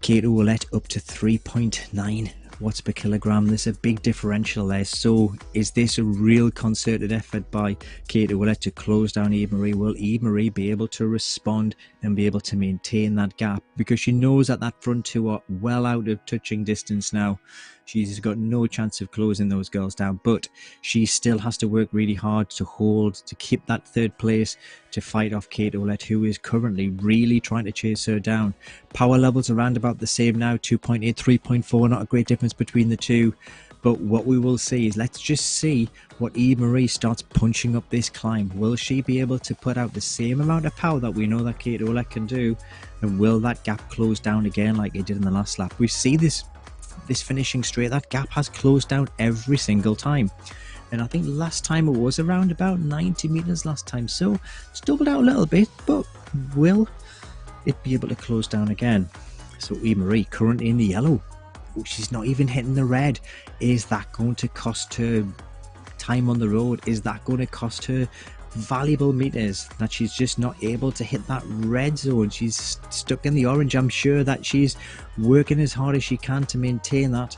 Kate Ouellette up to 3.9 watts per kilogram. There's a big differential there. So is this a real concerted effort by Kate Ouellette to close down Eve-Marie? Will Eve-Marie be able to respond and be able to maintain that gap? Because she knows that front 2 are well out of touching distance now. She's got no chance of closing those girls down, but she still has to work really hard to keep that third place, to fight off Kate Ouellette, who is currently really trying to chase her down. Power levels around about the same now, 2.8, 3.4, not a great difference between the two. But what we will see is, let's just see what Eve-Marie starts punching up this climb. Will she be able to put out the same amount of power that we know that Kate Ouellette can do? And will that gap close down again like it did in the last lap? We see this finishing straight, that gap has closed down every single time. And I think last time it was around about 90 meters last time. So it's doubled out a little bit, but will it be able to close down again? So Eve-Marie currently in the yellow. Oh, she's not even hitting the red. Is that going to cost her time on the road? Is that going to cost her valuable meters that she's just not able to hit that red zone. She's stuck in the orange. I'm sure that she's working as hard as she can to maintain that.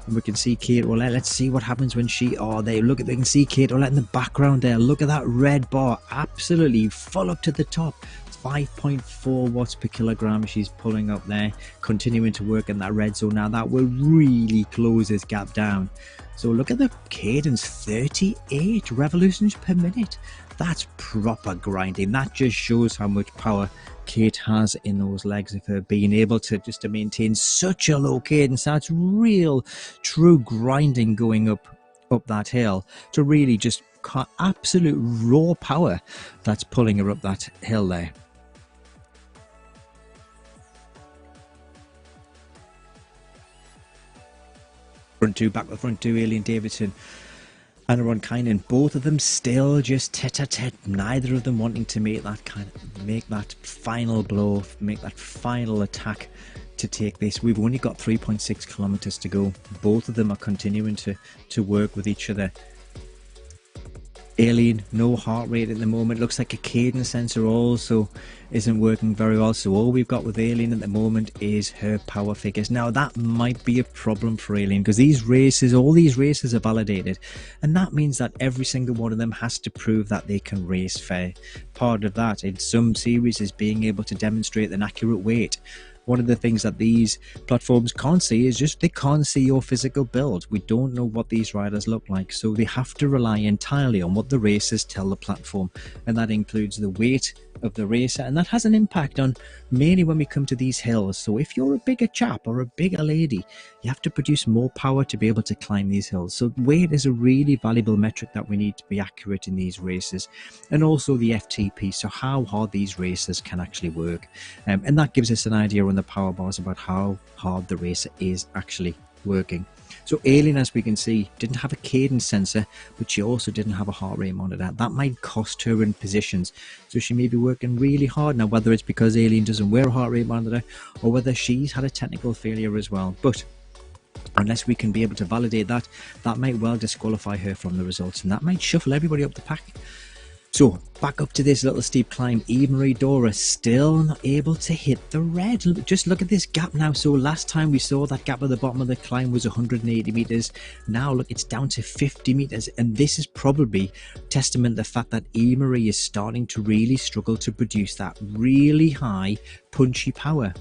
And we can see Kate Roulette. Let's see what happens when she... Oh, they can see Kate Roulette in the background there. Look at that red bar, absolutely full up to the top. 5.4 watts per kilogram she's pulling up there, continuing to work in that red zone. Now that will really close this gap down. So look at the cadence, 38 revolutions per minute. That's proper grinding. That just shows how much power Kate has in those legs of her, being able to maintain such a low cadence. That's real, true grinding going up that hill to really just absolute raw power that's pulling her up that hill there. Front two, back to the front two, Aileen Davidson and Aaron Kynan, both of them still just tete-a-tete, neither of them wanting to make that final blow, make that final attack to take this. We've only got 3.6 kilometers to go. Both of them are continuing to work with each other. Aileen, no heart rate at the moment. Looks like a cadence sensor also isn't working very well. So all we've got with Aileen at the moment is her power figures. Now that might be a problem for Aileen because all these races are validated. And that means that every single one of them has to prove that they can race fair. Part of that in some series is being able to demonstrate an accurate weight. One of the things that these platforms can't see is just they can't see your physical build. We don't know what these riders look like, so they have to rely entirely on what the racers tell the platform, and that includes the weight of the racer, and that has an impact on mainly when we come to these hills. So if you're a bigger chap or a bigger lady, you have to produce more power to be able to climb these hills. So weight is a really valuable metric that we need to be accurate in these races, and also the FTP, so how hard these races can actually work, and that gives us an idea on the power bars about how hard the racer is actually working. So Aileen, as we can see, didn't have a cadence sensor, but she also didn't have a heart rate monitor. That might cost her in positions. So she may be working really hard now, whether it's because Aileen doesn't wear a heart rate monitor or whether she's had a technical failure as well. But unless we can be able to validate that, that might well disqualify her from the results, and that might shuffle everybody up the pack. So back up to this little steep climb. Eva Marie Dora still not able to hit the red. Just look at this gap now. So last time we saw that gap at the bottom of the climb was 180 meters. Now look, it's down to 50 meters, and this is probably testament to the fact that Eva Marie is starting to really struggle to produce that really high punchy power.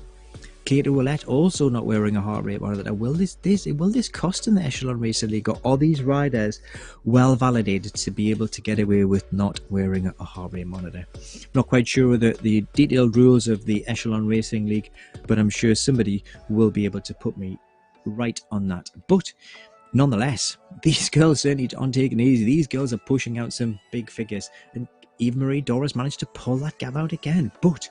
Kate Roulette also not wearing a heart rate monitor. Will this cost in the Echelon Racer League, or are these riders well validated to be able to get away with not wearing a heart rate monitor? I'm not quite sure the detailed rules of the Echelon Racing League, but I'm sure somebody will be able to put me right on that. But nonetheless, these girls certainly aren't taking it easy. These girls are pushing out some big figures, and Eva Marie Dora's managed to pull that gap out again. But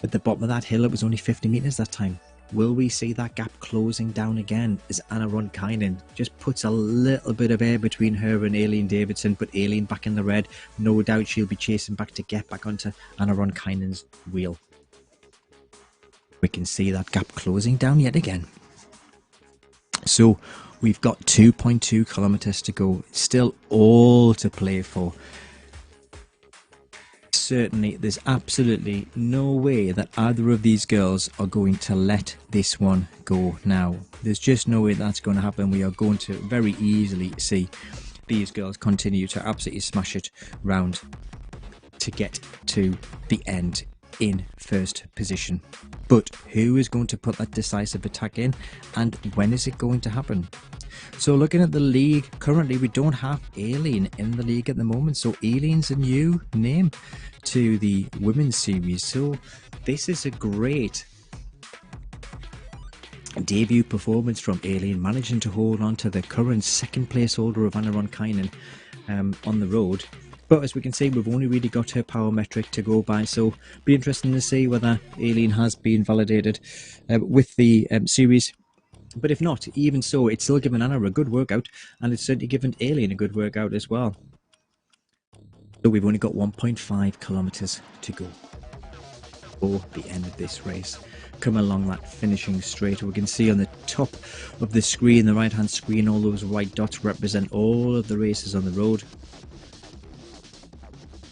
at the bottom of that hill, it was only 50 meters that time. Will we see that gap closing down again as Anna Ronkainen just puts a little bit of air between her and Aileen Davidson, but Aileen back in the red. No doubt she'll be chasing back to get back onto Anna Ronkainen's wheel. We can see that gap closing down yet again. So we've got 2.2 kilometers to go. It's still all to play for. Certainly, there's absolutely no way that either of these girls are going to let this one go now. There's just no way that's going to happen. We are going to very easily see these girls continue to absolutely smash it round to get to the end in first position. But who is going to put that decisive attack in, and when is it going to happen? So looking at the league, currently we don't have Aileen in the league at the moment. So Aileen's a new name to the women's series. So this is a great debut performance from Aileen, managing to hold on to the current second place holder of Anna Ronkainen on the road. But as we can see, we've only really got her power metric to go by, so be interesting to see whether Aileen has been validated with the series. But if not, even so, it's still given Anna a good workout, and it's certainly given Aileen a good workout as well. So we've only got 1.5 kilometers to go for the end of this race. Come along that finishing straight. We can see on the top of the screen, the right hand screen, all those white dots represent all of the races on the road.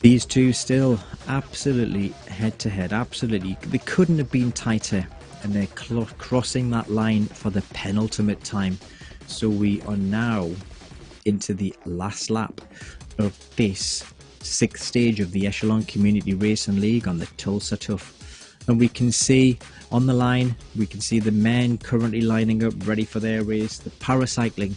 These two still absolutely head to head, absolutely. They couldn't have been tighter, and they're crossing that line for the penultimate time. So we are now into the last lap of this 6th stage of the Echelon Community Racing League on the Tulsa Tough. And we can see on the line, we can see the men currently lining up ready for their race. The paracycling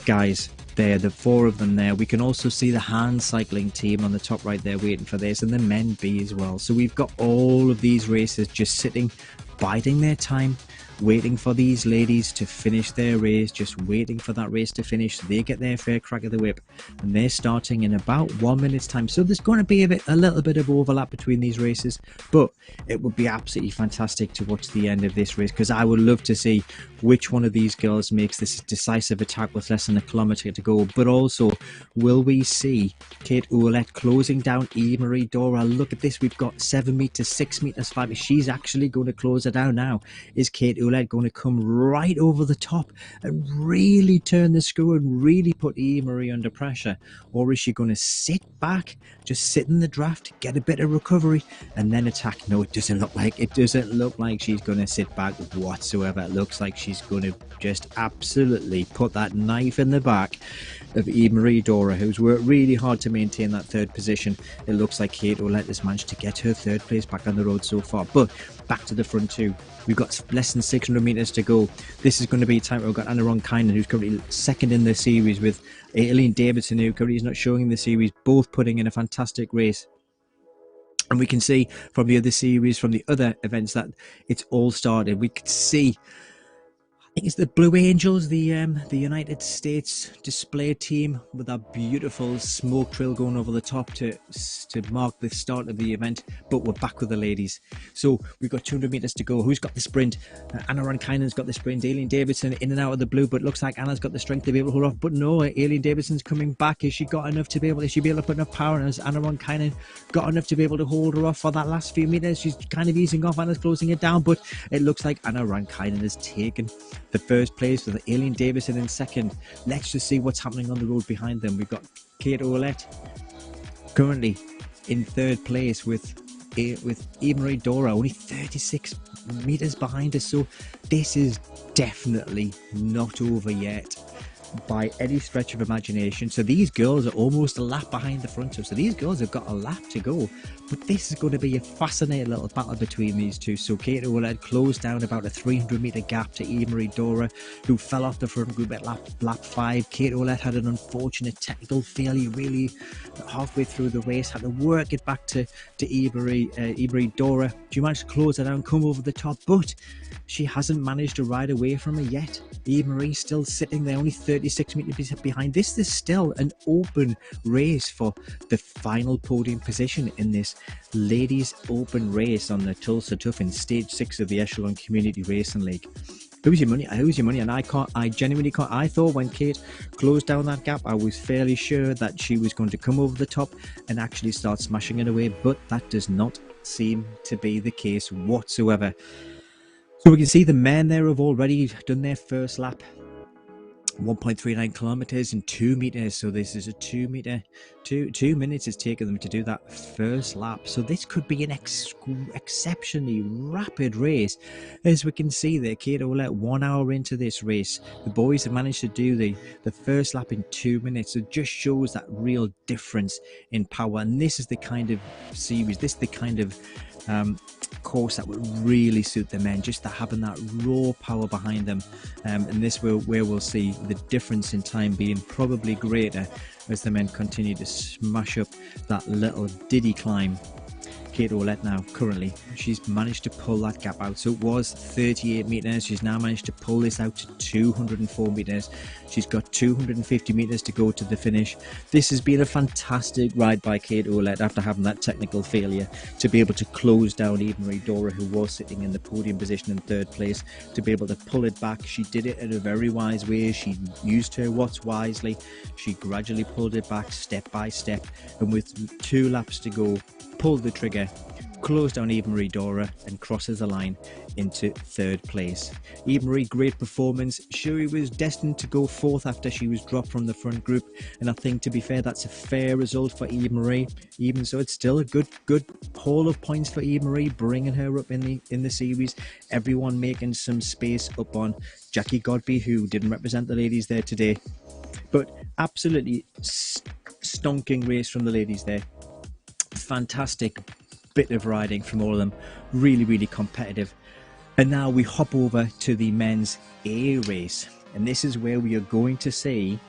guys there, the 4 of them there. We can also see the hand cycling team on the top right there waiting for this, and the men B as well. So we've got all of these racers just sitting, biding their time, waiting for these ladies to finish their race, just waiting for that race to finish so they get their fair crack of the whip. And they're starting in about 1 minute's time, so there's going to be a little bit of overlap between these races, but it would be absolutely fantastic to watch the end of this race, because I would love to see which one of these girls makes this decisive attack with less than a kilometre to go. But also, will we see Kate Ouellette closing down Eve-Marie Dora? Look at this, we've got 7 metres, 6 metres, 5 metres. She's actually going to close it down now. Is Kate Ouellette going to come right over the top and really turn the screw and really put Eve-Marie under pressure? Or is she going to sit back, just sit in the draft, get a bit of recovery, and then attack? No, it doesn't look like she's going to sit back whatsoever. It looks like she's going to just absolutely put that knife in the back of Eve-Marie Dora, who's worked really hard to maintain that 3rd position. It looks like Kate Ouellette has managed to get her 3rd place back on the road so far. But back to the front two, we've got less than 600 metres to go. This is going to be time. We've got Anna Ronkainen, who's currently 2nd in the series, with Aileen Davidson, who currently is not showing in the series, both putting in a fantastic race. And we can see from the other series, from the other events, that it's all started. We could see, I think it's the Blue Angels, the United States display team, with that beautiful smoke trail going over the top to mark the start of the event. But we're back with the ladies. So we've got 200 metres to go. Who's got the sprint? Anna Ronkainen's got the sprint. Aileen Davidson in and out of the blue, but looks like Anna's got the strength to be able to hold off. But no, Aileen Davidson's coming back. Is she got enough to be able? Is she be able to put enough power in? Has Anna Ronkainen got enough to be able to hold her off for that last few metres? She's kind of easing off. Anna's closing it down, but it looks like Anna Ronkainen has taken the 1st place with Aileen Davidson in 2nd. Let's just see what's happening on the road behind them. We've got Kate Ouellette currently in 3rd place with Eve-Marie Dora only 36 metres behind us. So this is definitely not over yet by any stretch of imagination. So these girls are almost a lap behind the front of. So these girls have got a lap to go. But this is going to be a fascinating little battle between these two. So Kate Ouellette closed down about a 300-metre gap to Eve-Marie Dora, who fell off the front group at lap 5. Kate Ouellette had an unfortunate technical failure really halfway through the race, had to work it back to Eve-Marie Dora. She managed to close it down, come over the top, but she hasn't managed to ride away from her yet. Eve-Marie still sitting there, only 36 metres behind. This is still an open race for the final podium position in this ladies open race on the Tulsa Tough in stage 6 of the Echelon Community Racing League. Who's your money? Who's your money? And I genuinely can't. I thought when Kate closed down that gap, I was fairly sure that she was going to come over the top and actually start smashing it away, but that does not seem to be the case whatsoever. So we can see the men there have already done their 1st lap, 1.39 kilometers in 2 meters. So this is a 2 minutes it's taken them to do that 1st lap. So this could be an exceptionally rapid race. As we can see there, Kate Ouellette 1 hour into this race, the boys have managed to do the 1st lap in 2 minutes. It just shows that real difference in power. And this is the kind of series, this is the kind of course that would really suit the men, just having that raw power behind them. And this where we'll see the difference in time being probably greater as the men continue to smash up that little diddy climb. Kate Ouellette now currently, she's managed to pull that gap out. So it was 38 metres, she's now managed to pull this out to 204 metres. She's got 250 metres to go to the finish. This has been a fantastic ride by Kate Ouellette after having that technical failure, to be able to close down Eve-Marie Dora, who was sitting in the podium position in 3rd place, to be able to pull it back. She did it in a very wise way. She used her watts wisely. She gradually pulled it back step by step, and with 2 laps to go, pulled the trigger, closed down Eva Marie Dora and crosses the line into 3rd place. Eva Marie, great performance. She was destined to go 4th after she was dropped from the front group, and I think, to be fair, that's a fair result for Eva Marie. Even so, it's still a good haul of points for Eva Marie, bringing her up in the series. Everyone making some space up on Jackie Godby, who didn't represent the ladies there today, but absolutely stonking race from the ladies there. Fantastic bit of riding from all of them, really competitive. And now we hop over to the men's A race, and this is where we are going to see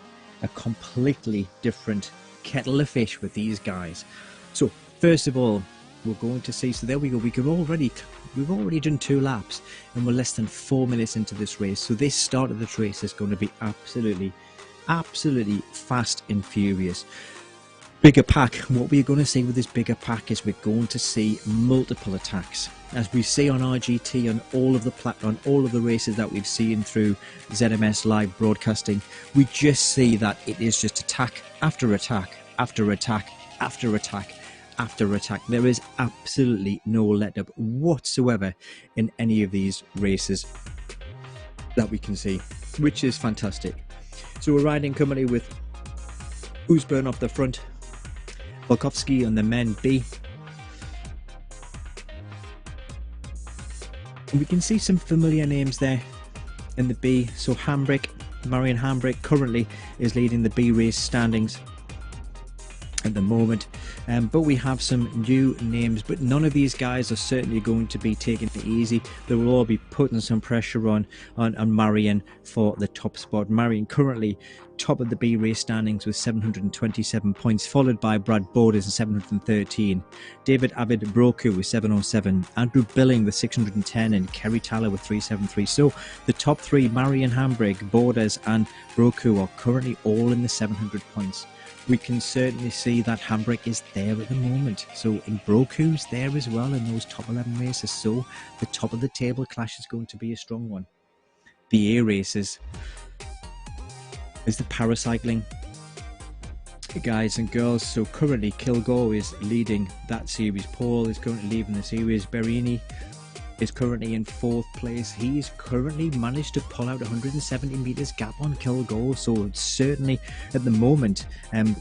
a completely different kettle of fish with these guys. So first of all, we're going to see, so there we go, we've already done 2 laps and we're less than 4 minutes into this race. So this start of the race is going to be absolutely fast and furious. Bigger pack. What we're going to see with this bigger pack is we're going to see multiple attacks, as we see on RGT, on all of the races that we've seen through ZMS live broadcasting. We just see that it is just attack after attack after attack after attack after attack. There is absolutely no let up whatsoever in any of these races that we can see, which is fantastic. So we're riding currently with Usburn off the front, Volkovsky on the men B. And we can see some familiar names there in the B. So Hambrick, Marion Hambrick currently is leading the B race standings at the moment, but we have some new names, but none of these guys are certainly going to be taking it easy. They will all be putting some pressure on Marion for the top spot. Marion currently top of the B race standings with 727 points, followed by Brad Borders with 713, David Avid Broku with 707, Andrew Billing with 610, and Kerry Tyler with 373. So the top 3, Marion Hambrick, Borders and Broku, are currently all in the 700 points. We can certainly see that Hambrick is there at the moment. So, and Broku's there as well in those top 11 races. So the top of the table clash is going to be a strong one. The A races is the paracycling guys and girls. So currently Kilgore is leading that series. Paul is currently leaving the series. Berini is currently in 4th place. He's currently managed to pull out 170 meters gap on Kilgore, so it's certainly at the moment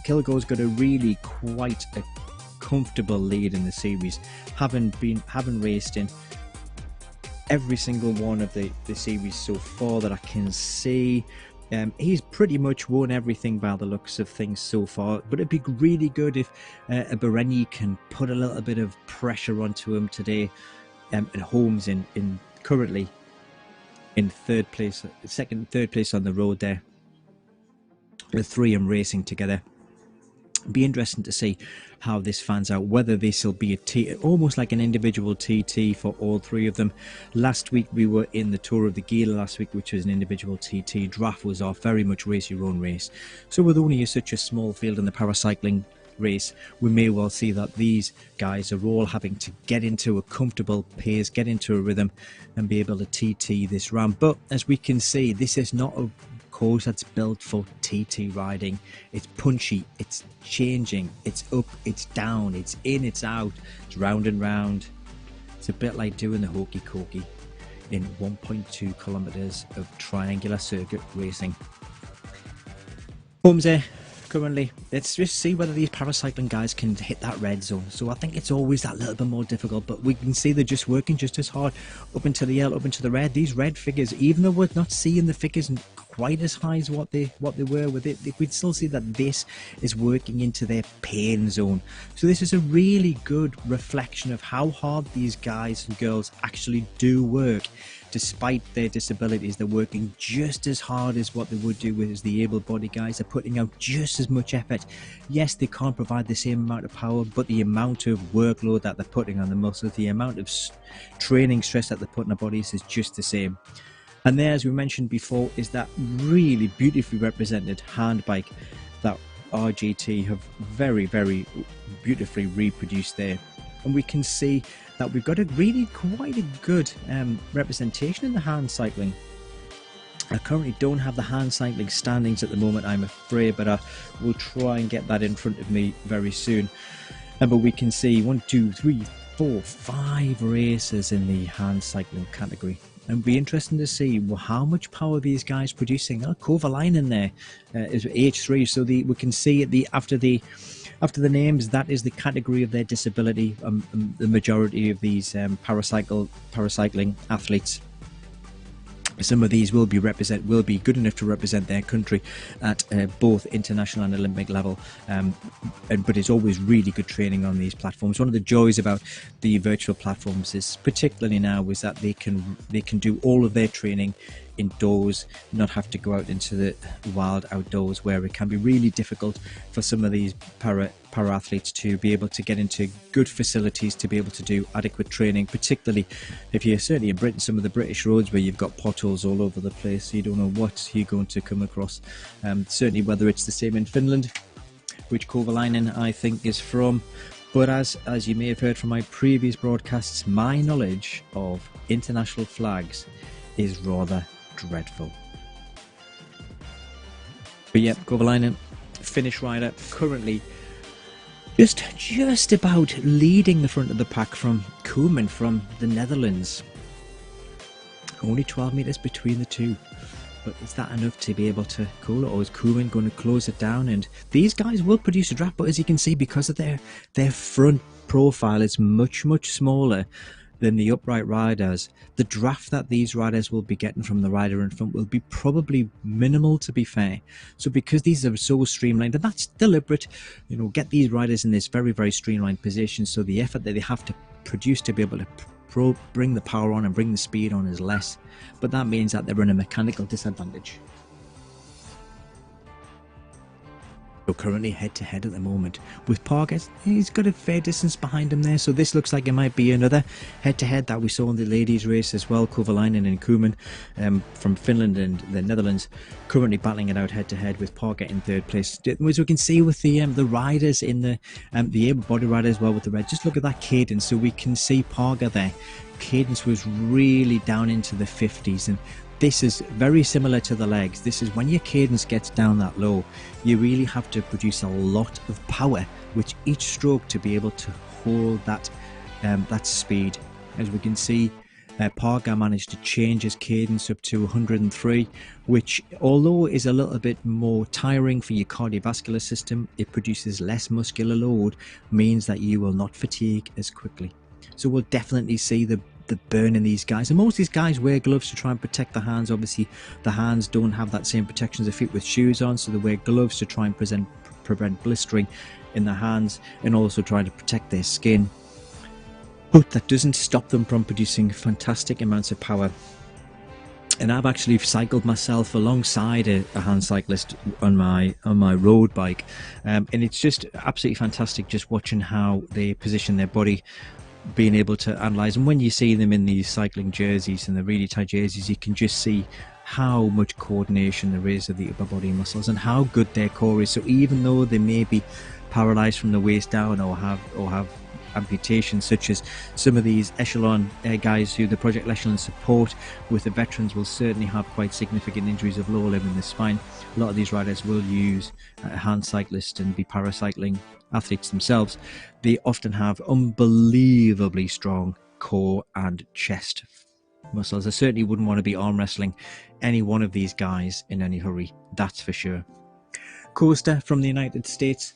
Kilgore's got a really quite a comfortable lead in the series, having raced in every single one of the series so far that I can see. He's pretty much won everything by the looks of things so far, but it'd be really good if Bereni can put a little bit of pressure onto him today. And Holmes in currently in 3rd place, third place on the road there. The 3 of them racing together. Be interesting to see how this fans out, whether this will be almost like an individual TT for all 3 of them. Last week we were in the Tour of the Gila last week, which was an individual TT. Draft was off, very much race your own race. So with only such a small field in the paracycling race, we may well see that these guys are all having to get into a comfortable pace, get into a rhythm and be able to TT this round. But as we can see, this is not a course that's built for TT riding. It's punchy, it's changing, it's up, it's down, it's in, it's out, it's round and round. It's a bit like doing the hokey cokey in 1.2 kilometers of triangular circuit racing. Holmes there currently. Let's just see whether these paracycling guys can hit that red zone. So I think it's always that little bit more difficult, but we can see they're just working just as hard up into the yellow, up into the red. These red figures, even though we're not seeing the figures quite as high as what they were with it, we'd still see that this is working into their pain zone. So this is a really good reflection of how hard these guys and girls actually do work. Despite their disabilities, they're working just as hard as what they would do as the able-bodied guys. They're putting out just as much effort. Yes, they can't provide the same amount of power, but the amount of workload that they're putting on the muscles, the amount of training stress that they're putting on their bodies is just the same. And there, as we mentioned before, is that really beautifully represented hand bike that RGT have very, very beautifully reproduced there. And we can see that we've got a really quite a good representation in the hand cycling. I currently don't have the hand cycling standings at the moment, I'm afraid, but I will try and get that in front of me very soon. But we can see 1, 2, 3, 4, 5 races in the hand cycling category. And it'll be interesting to see how much power these guys producing. Oh, Kovalainen there is H3, so we can see after the names, that is the category of their disability. The majority of these paracycling athletes. Some of these will be good enough to represent their country at both international and Olympic level, but it's always really good training on these platforms. One of the joys about the virtual platforms is, particularly now, is that they can do all of their training indoors, not have to go out into the wild outdoors, where it can be really difficult for some of these para athletes to be able to get into good facilities to be able to do adequate training, particularly if you're certainly in Britain, some of the British roads where you've got potholes all over the place, so you don't know what you're going to come across. Certainly whether it's the same in Finland, which Kovalainen I think is from. But as you may have heard from my previous broadcasts, my knowledge of international flags is rather dreadful. But yeah, Kovalainen, Finnish rider, currently just about leading the front of the pack from Koeman from the Netherlands. Only 12 metres between the two. But is that enough to be able to call it, or is Koeman going to close it down? And these guys will produce a draft, but as you can see, because of their front profile is much smaller than the upright riders, the draft that these riders will be getting from the rider in front will be probably minimal, to be fair. So because these are so streamlined, and that's deliberate, get these riders in this very streamlined position, so the effort that they have to produce to be able to bring the power on and bring the speed on is less, but that means that they're in a mechanical disadvantage. So currently head-to-head at the moment with Parker. He's got a fair distance behind him there, so this looks like it might be another head-to-head that we saw in the ladies' race as well. Kovalainen and Koeman from Finland and the Netherlands currently battling it out head-to-head with Parker in third place. As we can see with the riders in the able-bodied rider as well with the red, just look at that cadence. So we can see Parker there. Cadence was really down into the 50s, and this is very similar to the legs. This is when your cadence gets down that low, you really have to produce a lot of power with each stroke to be able to hold that speed. As we can see, Parker managed to change his cadence up to 103, which, although is a little bit more tiring for your cardiovascular system, it produces less muscular load, means that you will not fatigue as quickly. So we'll definitely see the burn in these guys, and most of these guys wear gloves to try and protect the hands. Obviously the hands don't have that same protection as the feet with shoes on, so they wear gloves to try and prevent blistering in the hands and also try to protect their skin, but that doesn't stop them from producing fantastic amounts of power. And I've actually cycled myself alongside a hand cyclist on my road bike, and it's just absolutely fantastic just watching how they position their body, being able to analyze. And when you see them in these cycling jerseys and the really tight jerseys, you can just see how much coordination there is of the upper body muscles and how good their core is. So even though they may be paralyzed from the waist down or have amputations, such as some of these Echelon guys who the Project Echelon support with the veterans will certainly have quite significant injuries of lower limb in the spine. A lot of these riders will use a hand cyclist and be paracycling athletes themselves. They often have unbelievably strong core and chest muscles. I certainly wouldn't want to be arm wrestling any one of these guys in any hurry, that's for sure. Costa from the United States,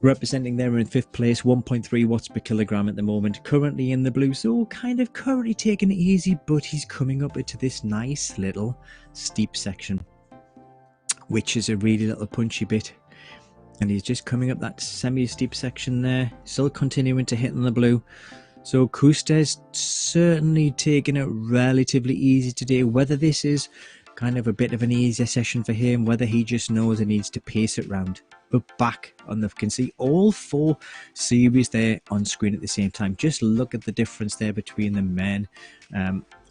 representing there in 5th place, 1.3 watts per kilogram at the moment, currently in the blue, so currently taking it easy, but he's coming up into this nice little steep section, which is a really little punchy bit, and he's just coming up that semi-steep section there, still continuing to hit on the blue. So Kusta's certainly taking it relatively easy today. Whether this is kind of a bit of an easier session for him, whether he just knows he needs to pace it round. But back on the, can see all 4 series there on screen at the same time. Just look at the difference there between the men.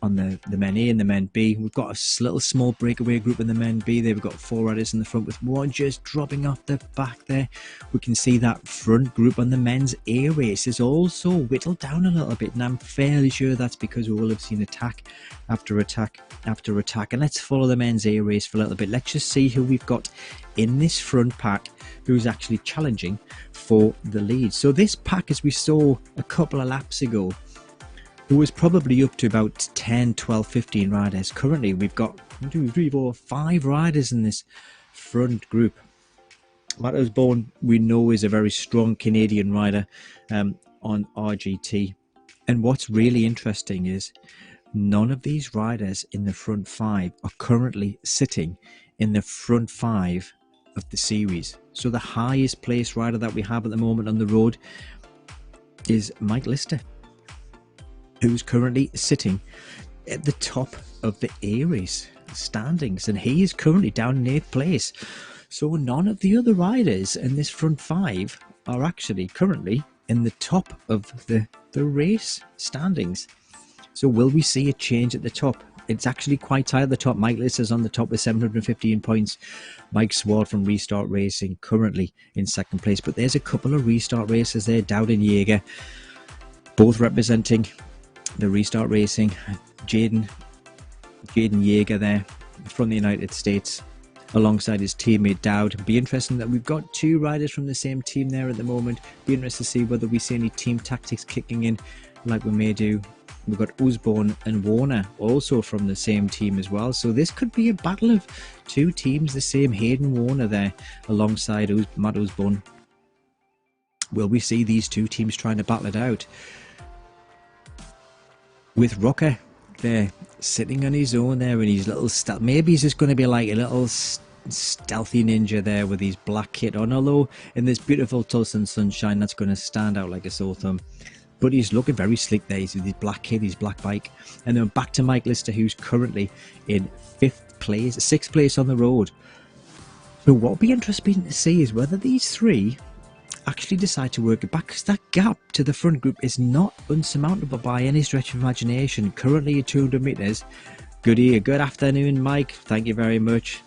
on the men A and the men B. We've got a little small breakaway group in the men B. They've got 4 riders in the front with one just dropping off the back there. We can see that front group on the men's A race is also whittled down a little bit, and I'm fairly sure that's because we will have seen attack after attack after attack. And let's follow the men's A race for a little bit. Let's just see who we've got in this front pack who's actually challenging for the lead. So this pack, as we saw a couple of laps ago, who was probably up to about 10, 12, 15 riders. Currently, we've got 1, 2, 3, 4, 5 riders in this front group. Matt Osborne, we know, is a very strong Canadian rider on RGT. And what's really interesting is none of these riders in the front 5 are currently sitting in the front 5 of the series. So the highest placed rider that we have at the moment on the road is Mike Lister, who's currently sitting at the top of the A race standings, and he is currently down in 8th place. So none of the other riders in this front 5 are actually currently in the top of the race standings. So will we see a change at the top? It's actually quite tight at the top. Mike Lister's on the top with 715 points. Mike Sward from Restart Racing currently in 2nd place, but there's a couple of Restart races there, Dowd and Jaeger, both representing the Restart Racing. Jaden Jaeger there from the United States alongside his teammate Dowd. It'd be interesting that we've got 2 riders from the same team there at the moment. Be interested to see whether we see any team tactics kicking in like we may do. We've got Osborne and Warner also from the same team as well. So this could be a battle of 2 teams, the same. Hayden Warner there alongside Matt Osborne. Will we see these 2 teams trying to battle it out? With Rocker there sitting on his own there in his little stealth. Maybe he's just going to be like a little stealthy ninja there with his black kit on. Although in this beautiful Tulsa sunshine, that's going to stand out like a sore thumb. But he's looking very slick there. He's with his black kit, his black bike. And then back to Mike Lister, who's currently in 6th place on the road. So what will be interesting to see is whether these 3 actually decide to work it back, because that gap to the front group is not unsurmountable by any stretch of imagination. Currently at 200 meters. Good afternoon, Mike. Thank you very much.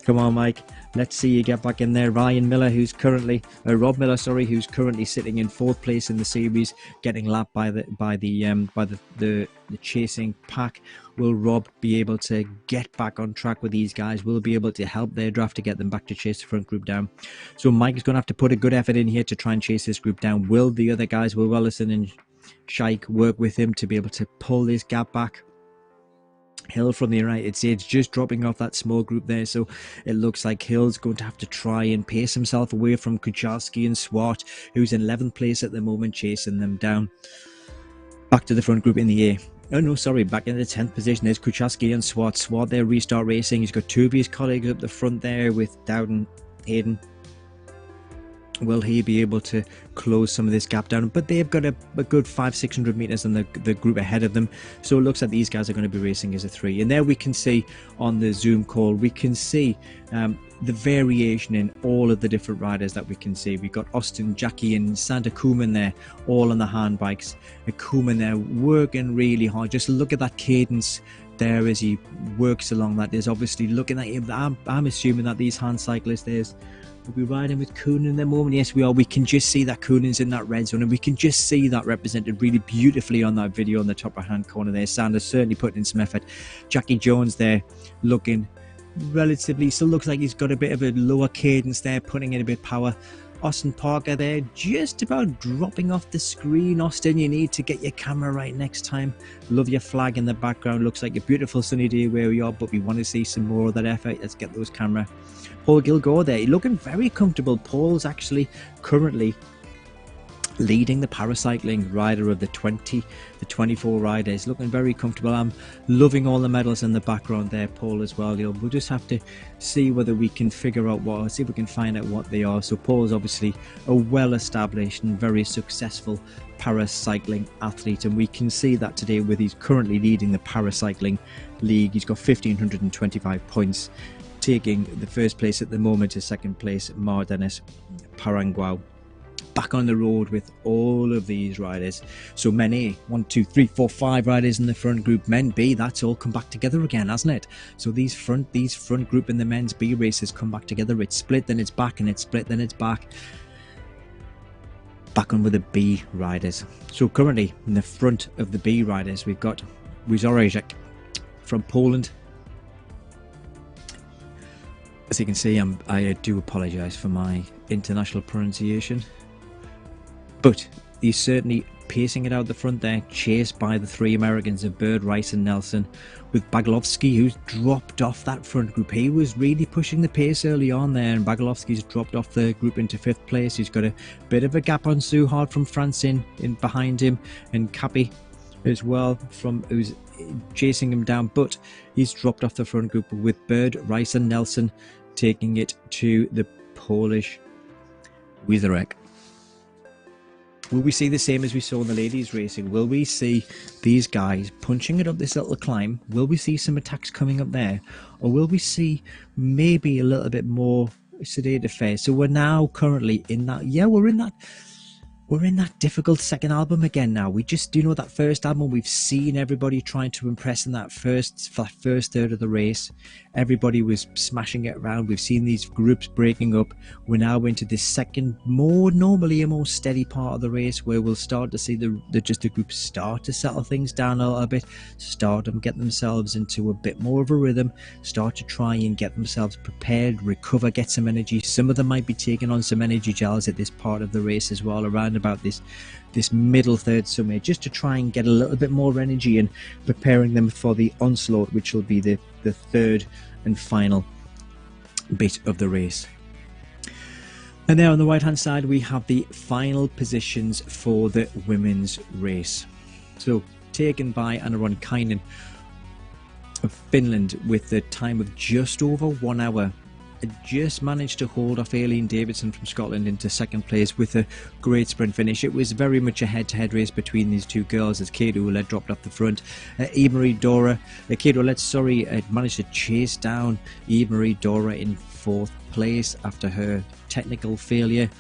Come on, Mike. Let's see you get back in there. Ryan Miller, who's currently Rob Miller, sorry, who's currently sitting in 4th place in the series, getting lapped by the chasing pack. Will Rob be able to get back on track with these guys? Will be able to help their draft to get them back to chase the front group down? So Mike is going to have to put a good effort in here to try and chase this group down. Will the other guys, will Wellison and Shaik, work with him to be able to pull this gap back? Hill from the United States just dropping off that small group there, so it looks like Hill's going to have to try and pace himself away from Kucharski and Swart, who's in 11th place at the moment, chasing them down. Back to the front group in the A. Oh no, sorry, back in the 10th position. There's Kucharski and Swart. Swart there, Restart Racing. He's got 2 of his colleagues up the front there with Dowd and Hayden. Will he be able to close some of this gap down? But they've got a good 500-600 meters on the group ahead of them, so it looks like these guys are going to be racing as a 3. And there we can see on the Zoom call, we can see the variation in all of the different riders that we can see. We've got Austin, Jackie and Santa Kuman there, all on the hand bikes. Kuman there working really hard. Just look at that cadence there as he works along that. There's obviously looking at him. I'm assuming that these hand cyclists, we'll be riding with Coonan in the moment. Yes, we are. We can just see that Coonan's in that red zone, and we can just see that represented really beautifully on that video on the top right-hand corner there. Sanders certainly putting in some effort. Jackie Jones there looking relatively, still looks like he's got a bit of a lower cadence there, putting in a bit of power. Austin Parker there just about dropping off the screen. Austin, you need to get your camera right next time. Love your flag in the background. Looks like a beautiful sunny day where we are, but we want to see some more of that effort. Let's get those camera. Paul Gilgore there, looking very comfortable. Paul's actually currently leading the paracycling rider of the 24 riders, looking very comfortable. I'm loving all the medals in the background there, Paul, as well. We'll just have to see whether we can figure out see if we can find out what they are. So Paul is obviously a well-established and very successful paracycling athlete, and we can see that today with he's currently leading the paracycling league. He's got 1,525 points, taking the first place at the moment to second place Mar Dennis Paranguao. back on the road with all of these riders. So men A, 1, 2, 3, 4, 5 riders in the front group. Men B, that's all come back together again, hasn't it? So these front group in the men's B races come back together. It's split, then it's back, and it's split, then it's back. Back on with the B riders. So currently in the front of the B riders, we've got Wizorajek from Poland. As you can see, I do apologise for my international pronunciation, but he's certainly pacing it out the front there, chased by the 3 Americans of Bird, Rice and Nelson, with Baglovsky, who's dropped off that front group. He was really pushing the pace early on there, and Baglovsky's dropped off the group into 5th place. He's got a bit of a gap on Suhard from France in behind him, and Kapi as well from who's chasing him down, but he's dropped off the front group with Bird, Rice and Nelson taking it to the Polish Wizorek. Will we see the same as we saw in the ladies racing? Will we see these guys punching it up this little climb? Will we see some attacks coming up there? Or will we see maybe a little bit more sedate affair? So we're now currently in that, we're in that difficult second album again now. We just, you know, that first album, we've seen everybody trying to impress in that first third of the race. Everybody was smashing it around. We've seen these groups breaking up. We're now into this second, normally a more steady part of the race, where we'll start to see the groups start to settle things down a little bit, start to get themselves into a bit more of a rhythm, start to try and get themselves prepared, recover, get some energy. Some of them might be taking on some energy gels at this part of the race as well, around about this middle third somewhere, just to try and get a little bit more energy and preparing them for the onslaught, which will be the third and final bit of the race. And there on the right hand side we have the final positions for the women's race, so taken by Anna Ronkainen of Finland with the time of just over 1 hour. Just managed to hold off Aileen Davidson from Scotland into 2nd place with a great sprint finish. It was very much a head-to-head race between these two girls, as Kate Ouellette dropped off the front. Eve-Marie Dora, Kate Ouellette, managed to chase down Eve-Marie Dora in 4th place after her technical failure.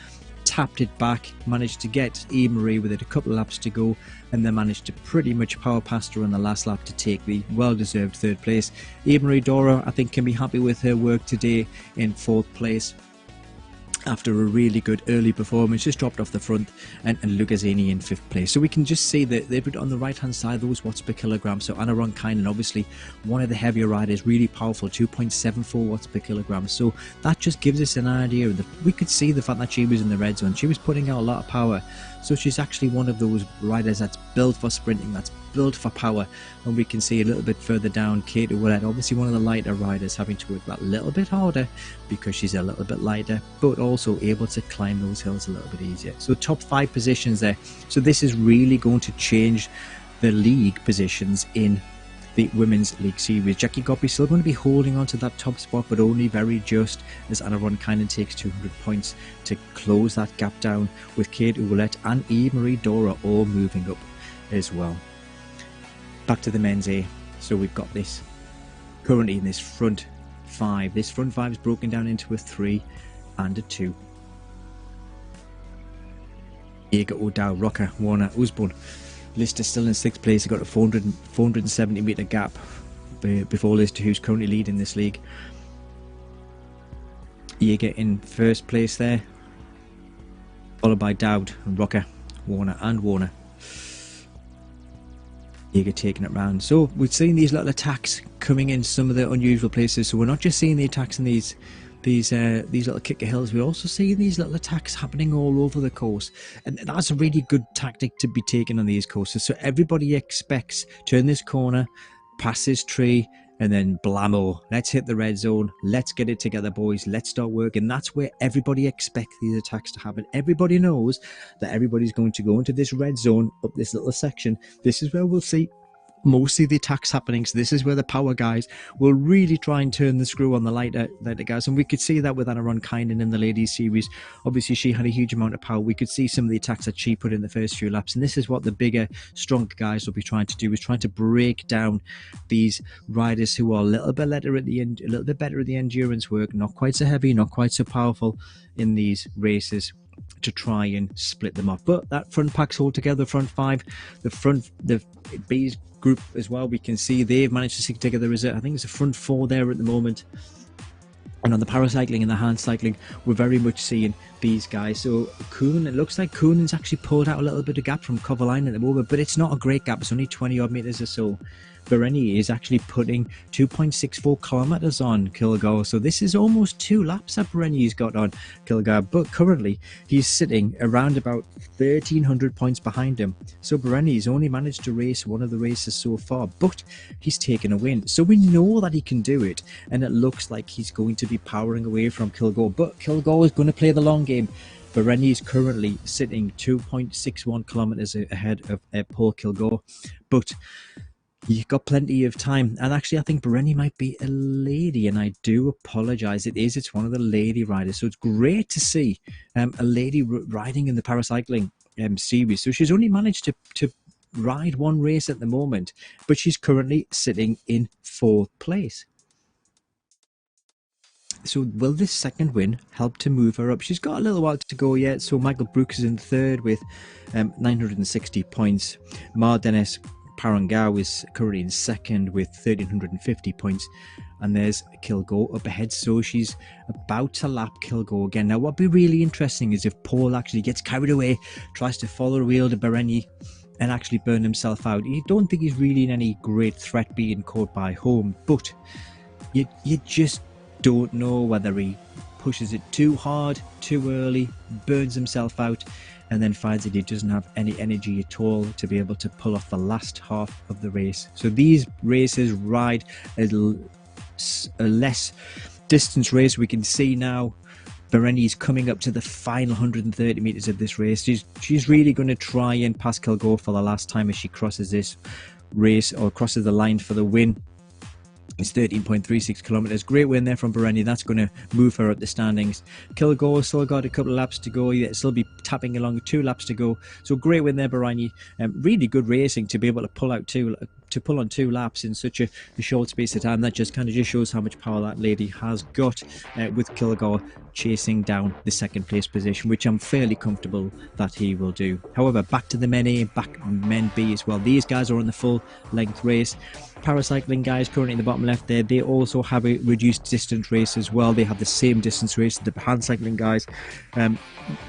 Tapped it back, managed to get Eve-Marie with it a couple of laps to go, and then managed to pretty much power past her on the last lap to take the well-deserved 3rd place. Eve-Marie Dora, I think, can be happy with her work today in 4th place after a really good early performance. Just dropped off the front, and Lugazini in 5th place. So we can just see that they've put on the right hand side those watts per kilogram. So Anna Ronkainen, obviously one of the heavier riders, really powerful, 2.74 watts per kilogram. So that just gives us an idea of we could see the fact that she was in the red zone. She was putting out a lot of power. So she's actually one of those riders that's built for sprinting, that's built for power. And we can see a little bit further down Kate Ouellette, obviously one of the lighter riders, having to work that little bit harder because she's a little bit lighter, but also able to climb those hills a little bit easier. So top 5 positions there. So this is really going to change the league positions in the Women's League Series. Jackie Goppy still going to be holding on to that top spot, but only very just, as Anna Ronkainen takes 200 points to close that gap down, with Kate Ouellette and Eve-Marie Dora all moving up as well. Back to the men's A. So we've got this currently in this front 5. This front 5 is broken down into a 3 and a 2. Jaeger, O'Dow, Rocker, Warner, Usborn. Lister still in 6th place. He got a 470 metre gap before Lister, who's currently leading this league. Jaeger in 1st place there, followed by Dowd and Rocker, Warner and Warner. Jaeger taking it round. So we've seen these little attacks coming in some of the unusual places. So we're not just seeing the attacks in these little kicker hills, we're also seeing these little attacks happening all over the course, and that's a really good tactic to be taken on these courses. So everybody expects turn this corner, pass this tree, and then blammo, let's hit the red zone, let's get it together boys, let's start working. That's where everybody expects these attacks to happen. Everybody knows that everybody's going to go into this red zone up this little section. This is where we'll see mostly the attacks happening. So this is where the power guys will really try and turn the screw on the lighter guys, and we could see that with Anna Ronkainen in the ladies series. Obviously she had a huge amount of power. We could see some of the attacks that she put in the first few laps, and this is what the bigger, stronger guys will be trying to do, is trying to break down these riders who are a little bit better at the endurance work, not quite so heavy, not quite so powerful in these races. to try and split them off. But that front pack's all together, the front five, the B's group as well, we can see they've managed to stick together as I think it's a front four there at the moment. And on the paracycling and the hand cycling, we're very much seeing these guys. So Kuhn, it looks like Kuhn's actually pulled out a little bit of gap from Kovalainen at the moment, but it's not a great gap. It's only 20 odd meters or so. Bereni is actually putting 2.64 kilometers on Kilgore. So this is almost 2 laps that Bereni's got on Kilgore. But currently he's sitting around about 1,300 points behind him. So Bereni's only managed to race one of the races so far, but he's taken a win. So we know that he can do it. And it looks like he's going to be powering away from Kilgore. But Kilgore is going to play the long game. Bereni is currently sitting 2.61 kilometers ahead of Paul Kilgore. But you've got plenty of time. And actually, I think Bereni might be a lady, and I do apologise. It's one of the lady riders. So it's great to see a lady riding in the paracycling series. So she's only managed to ride one race at the moment, but she's currently sitting in 4th place. So will this second win help to move her up? She's got a little while to go yet. So Michael Brooks is in 3rd with 960 points. Dennis Parangau is currently in 2nd with 1,350 points. And there's Kilgore up ahead. So she's about to lap Kilgore again. Now, what'd be really interesting is if Paul actually gets carried away, tries to follow the wheel to Bereni and actually burn himself out. You don't think he's really in any great threat being caught by home. But you just don't know whether he pushes it too hard, too early, burns himself out, and then finds that he doesn't have any energy at all to be able to pull off the last half of the race. So these races ride a less distance race. We can see now Bereni's coming up to the final 130 meters of this race. She's really going to try and pass Kilgore for the last time as she crosses this race, or crosses the line for the win. It's 13.36 kilometers. Great win there from Bereni. That's going to move her up the standings. Kilgore still got a couple of laps to go. Yeah, still be tapping along, 2 laps to go. So great win there, Bereni. Really good racing to be able to pull on 2 laps in such a short space of time. That just shows how much power that lady has got, with Kilgore chasing down the 2nd place position, which I'm fairly comfortable that he will do. However, back to the men A, back men B as well. These guys are on the full length race. Paracycling guys currently in the bottom left there, they also have a reduced distance race as well. They have the same distance race as the hand cycling guys,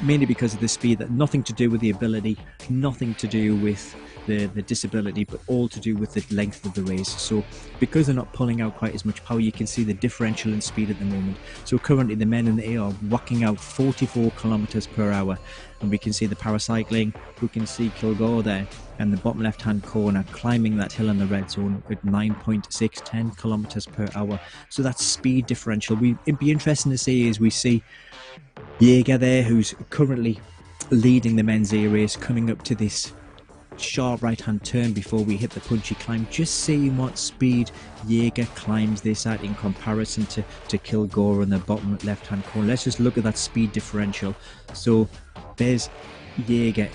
mainly because of the speed. That nothing to do with the ability, nothing to do with the disability, but all to do with the length of the race. So because they're not pulling out quite as much power, you can see the differential in speed at the moment. So currently the men in the A are rocking out 44 kilometers per hour, and we can see the paracycling, we can see Kilgore there, and the bottom left hand corner climbing that hill in the red zone at 9.610 kilometers per hour. So that's speed differential. It'd be interesting to see as we see Jaeger there, who's currently leading the men's A race, coming up to this sharp right hand turn before we hit the punchy climb, just seeing what speed Jaeger climbs this at in comparison to Kilgore in the bottom left hand corner. Let's just look at that speed differential. So there's Jaeger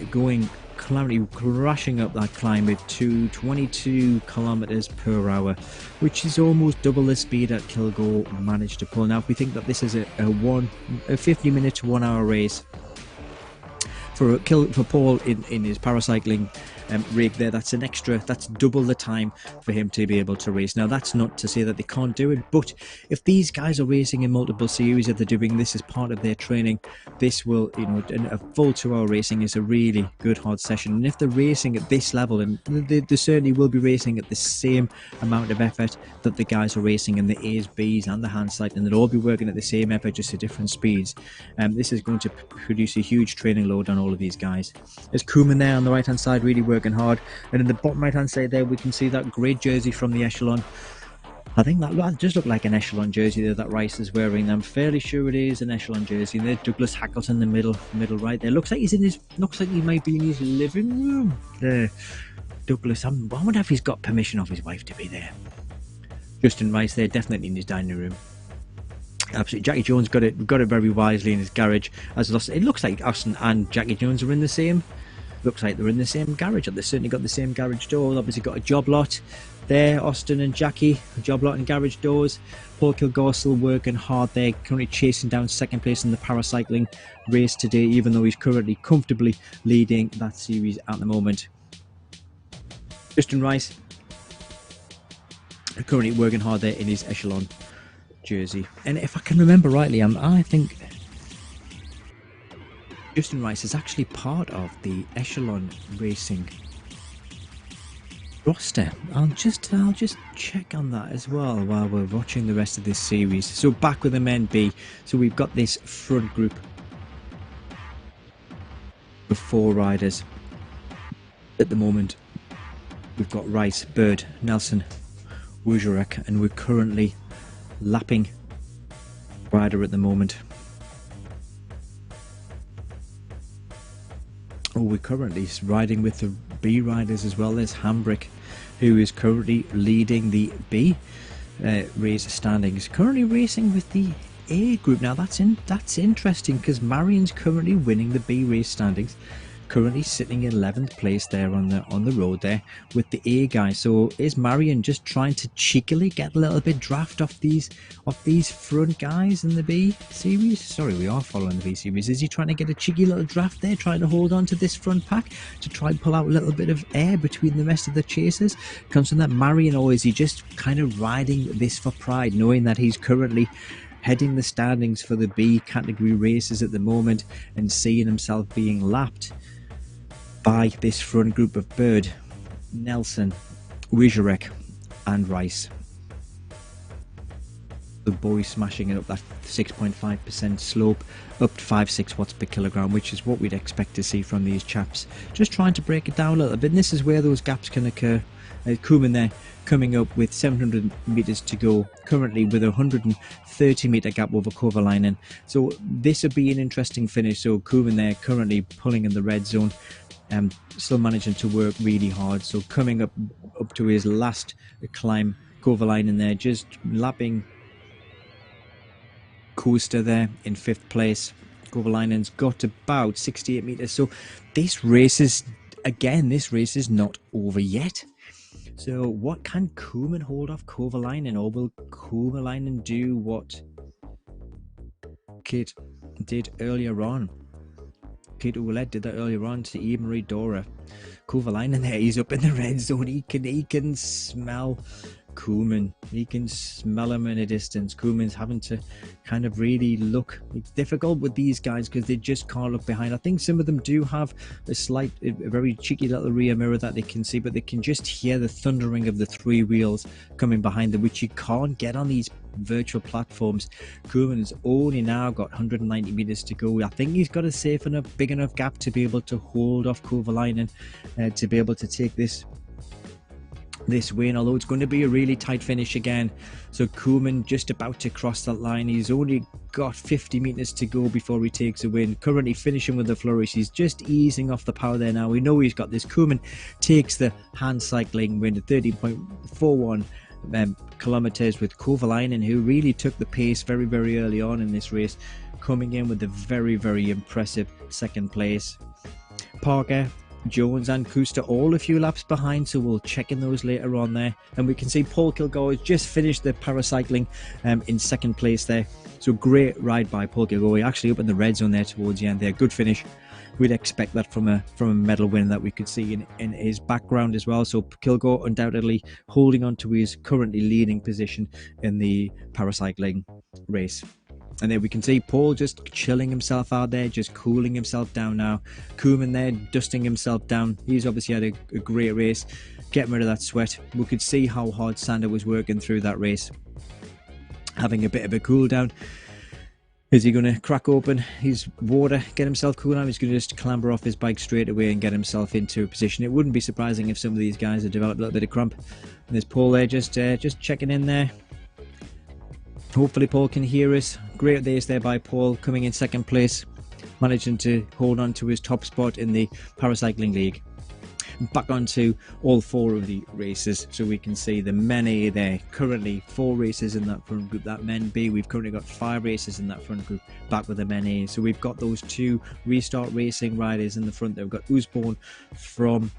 crashing up that climb at 22 kilometers per hour, which is almost double the speed that Kilgore managed to pull. Now if we think that this is a 50 minute to 1 hour race for Paul in his paracycling rig there, that's double the time for him to be able to race. Now that's not to say that they can't do it, but if these guys are racing in multiple series, if they're doing this as part of their training, this will, a full 2 hour racing is a really good hard session. And if they're racing at this level, and they certainly will be racing at the same amount of effort that the guys are racing in the A's, B's and the hand cycling, they'll all be working at the same effort, just at different speeds. This is going to produce a huge training load on all of these guys. There's Koeman there on the right hand side, really working hard, and in the bottom right hand side there we can see that great jersey from the Echelon. I think that just looked like an Echelon jersey there that Rice is wearing. I'm fairly sure it is an Echelon jersey. And there Douglas Hackleton in the middle right there. Looks like he might be in his living room there. Douglas, I wonder if he's got permission of his wife to be there. Justin Rice there, definitely in his dining room. Absolutely, Jackie Jones got it very wisely in his garage. It looks like Austin and Jackie Jones are in the same looks like they're in the same garage, or they've certainly got the same garage doors. Obviously got a job lot there, Austin and Jackie, job lot and garage doors. Paul Kilgore still working hard there, currently chasing down second place in the paracycling race today, even though he's currently comfortably leading that series at the moment. Justin Rice currently working hard there in his Echelon jersey. And if I can remember rightly, I think Justin Rice is actually part of the Echelon Racing roster. I'll just check on that as well while we're watching the rest of this series. So back with the men B. So we've got this front group of 4 riders at the moment. We've got Rice, Bird, Nelson, Wujurek, and we're currently lapping rider at the moment. Oh, we're currently riding with the B riders as well. There's Hambrick, who is currently leading the B race standings. Currently racing with the A group. Now that's interesting, because Marion's currently winning the B race standings. Currently sitting in 11th place there on the road there with the A guys. So is Marion just trying to cheekily get a little bit draft off these front guys in the B series? Sorry, we are following the B series. Is he trying to get a cheeky little draft there, trying to hold on to this front pack to try and pull out a little bit of air between the rest of the chasers? Comes from that Marion, or is he just kind of riding this for pride, knowing that he's currently heading the standings for the B category races at the moment and seeing himself being lapped by this front group of Bird, Nelson, Wujurek and Rice. The boys smashing it up that 6.5% slope, up to 5-6 watts per kilogram, which is what we'd expect to see from these chaps. Just trying to break it down a little bit, and this is where those gaps can occur. Koeman there coming up with 700 meters to go, currently with a 130 meter gap over Kovalainen. So this would be an interesting finish. So Koeman there currently pulling in the red zone, still managing to work really hard. So coming up to his last climb, Kovalainen there just lapping Coaster there in 5th place. Kovalainen's got about 68 meters. So this race is not over yet. So what can Koeman hold off Kovalainen, or will Kovalainen do what Kit did earlier on? Kit Ouellet did that earlier on to Eve-Marie Dora. Kovalainen there, he's up in the red zone. He can smell Koeman. He can smell him in a distance. Koeman's having to kind of really look. It's difficult with these guys because they just can't look behind. I think some of them do have a very cheeky little rear mirror that they can see, but they can just hear the thundering of the 3 wheels coming behind them, which you can't get on these virtual platforms. Koeman's only now got 190 meters to go. I think he's got a safe enough, big enough gap to be able to hold off Kovalainen, to be able to take this win, although it's going to be a really tight finish again. So Koeman just about to cross that line. He's only got 50 meters to go before he takes a win. Currently finishing with the flourish. He's just easing off the power there now. We know he's got this. Koeman takes the hand cycling win at 13.41 kilometers, with Kovalainen, who really took the pace very, very early on in this race, coming in with a very, very impressive 2nd place. Parker, Jones and Kuster all a few laps behind, so we'll check in those later on there. And we can see Paul Kilgore has just finished the paracycling in 2nd place there. So great ride by Paul Kilgore, actually up in the red zone there towards the end there. Good finish. We'd expect that from a medal win that we could see in his background as well. So Kilgore undoubtedly holding on to his currently leading position in the paracycling race. And there we can see Paul just chilling himself out there, just cooling himself down now. Koeman there dusting himself down. He's obviously had a great race, getting rid of that sweat. We could see how hard Sander was working through that race, having a bit of a cool down. Is he going to crack open his water, get himself cool down? He's going to just clamber off his bike straight away and get himself into a position. It wouldn't be surprising if some of these guys had developed a little bit of cramp. And there's Paul there just checking in there. Hopefully Paul can hear us. Great race there by Paul, coming in 2nd place, managing to hold on to his top spot in the paracycling league. Back onto all 4 of the races, so we can see the men A there. Currently 4 races in that front group. That men B, we've currently got 5 races in that front group, back with the men A. So we've got those 2 Restart Racing riders in the front there. We've got Usborne from,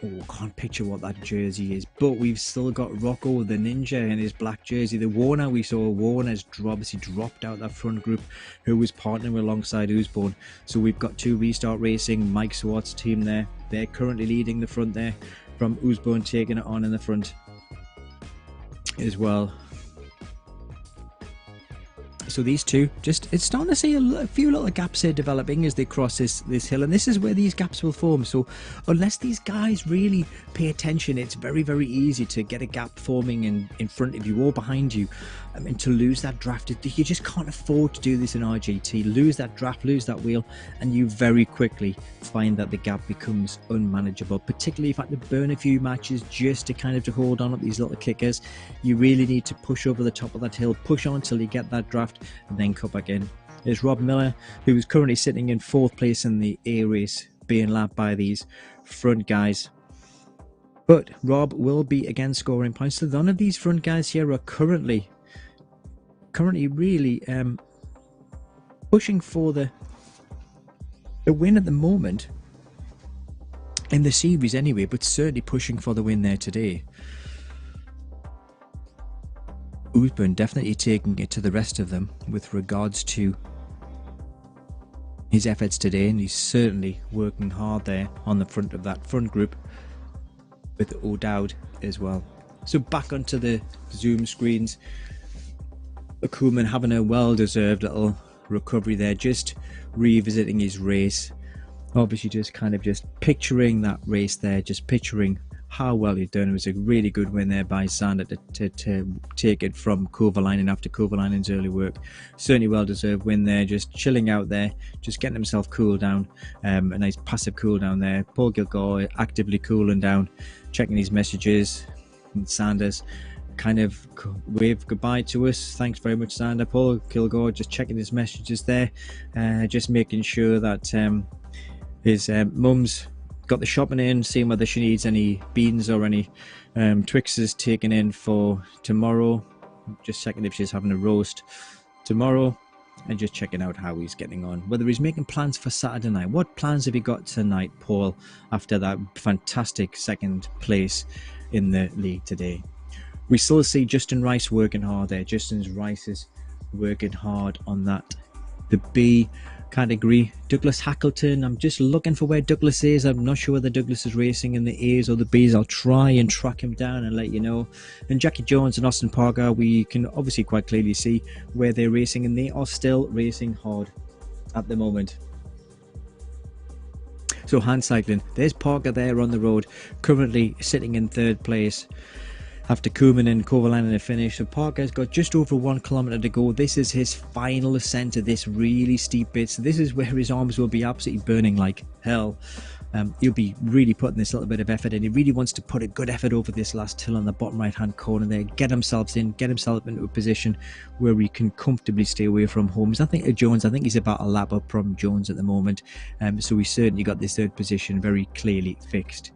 I can't picture what that jersey is, but we've still got Rocco the Ninja in his black jersey. The Warner, we saw Warner's obviously dropped out that front group, who was partnering alongside Usborne. So we've got 2 Restart Racing, Mike Swart's team there. They're currently leading the front there, from Usborne taking it on in the front as well. So these 2, it's starting to see a few little gaps here developing as they cross this hill, and this is where these gaps will form. So unless these guys really pay attention, it's very, very easy to get a gap forming in front of you or behind you, and to lose that draft. You just can't afford to do this in RGT. Lose that draft, lose that wheel, and you very quickly find that the gap becomes unmanageable, particularly if you have to burn a few matches just to kind of to hold on at these little kickers. You really need to push over the top of that hill, push on until you get that draft, and then cut back in. There's Rob Miller, who is currently sitting in 4th place in the A race, being lapped by these front guys. But Rob will be again scoring points. So none of these front guys here are currently really pushing for the win at the moment in the series anyway, but certainly pushing for the win there today. Usborne definitely taking it to the rest of them with regards to his efforts today, and he's certainly working hard there on the front of that front group with O'Dowd as well. So back onto the Zoom screens, Koolman having a well-deserved little recovery there, just revisiting his race, obviously just kind of just picturing that race there, just picturing how well he'd done. It was a really good win there by Sander to take it from Kovalainen after Kovalainen's early work. Certainly well-deserved win there, just chilling out there, just getting himself cooled down, a nice passive cool down there. Paul Kilgore actively cooling down, checking his messages, and Sanders kind of waved goodbye to us. Thanks very much, Sander. Paul Kilgore just checking his messages there, just making sure that his mum's got the shopping in, seeing whether she needs any beans or any Twixes taken in for tomorrow. Just checking if she's having a roast tomorrow, and just checking out how he's getting on, whether he's making plans for Saturday night. What plans have you got tonight, Paul, after that fantastic 2nd place in the league today? We still see Justin Rice working hard there. Justin Rice is working hard on that. The B category, Douglas Hackleton. I'm just looking for where Douglas is. I'm not sure whether Douglas is racing in the A's or the B's. I'll try and track him down and let you know. And Jackie Jones and Austin Parker, we can obviously quite clearly see where they're racing, and they are still racing hard at the moment. So hand cycling, there's Parker there on the road, currently sitting in 3rd place after Koolman and Kovalainen have finished. So Parker's got just over 1 kilometre to go. This is his final ascent to this really steep bit. So this is where his arms will be absolutely burning like hell. He'll be really putting this little bit of effort in. He really wants to put a good effort over this last hill on the bottom right hand corner there, get himself into a position where he can comfortably stay away from Holmes. I think he's about a lap up from Jones at the moment, so he certainly got this 3rd position very clearly fixed.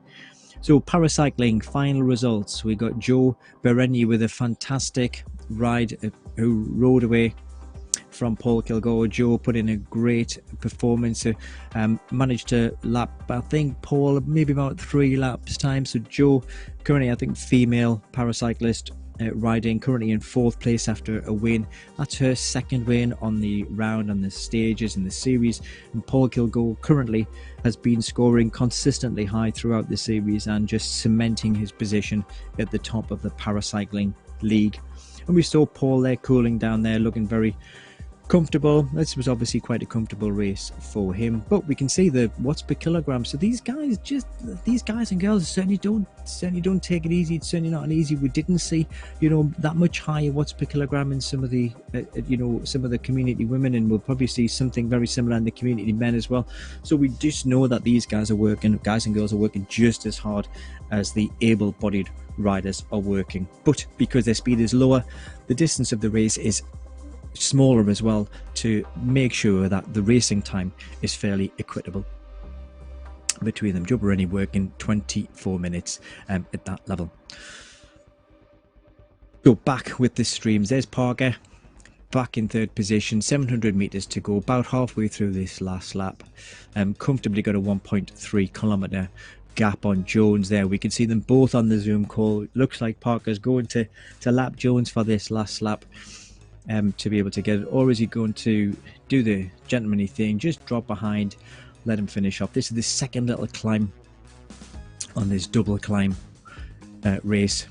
So paracycling final results, we got Joe Bereni with a fantastic ride, who rode away from Paul Kilgore. Joe put in a great performance, managed to lap, I think, Paul maybe about 3 laps time. So Joe, currently I think female paracyclist, riding currently in 4th place after a win. That's her 2nd win on the round, on the stages in the series. And Paul Kilgore currently has been scoring consistently high throughout the series and just cementing his position at the top of the paracycling league. And we saw Paul there cooling down there, looking very comfortable. This was obviously quite a comfortable race for him, but we can see the watts per kilogram. So these guys and girls certainly don't take it easy. It's certainly not an easy. We didn't see that much higher watts per kilogram in some of the some of the community women, and we'll probably see something very similar in the community men as well. So we just know that these guys and girls are working just as hard as the able-bodied riders are working, but because their speed is lower, the distance of the race is smaller as well, to make sure that the racing time is fairly equitable. between them. Job already working 24 minutes at that level. Go back with the streams. There's Parker back in third position, 700 meters to go, about halfway through this last lap. Comfortably got a 1.3 kilometer gap on Jones there. We can see them both on the Zoom call. Looks like Parker's going to lap Jones for this last lap to be able to get it, or is he going to do the gentlemanly thing, just drop behind, let him finish off? This is the second little climb on this double climb race.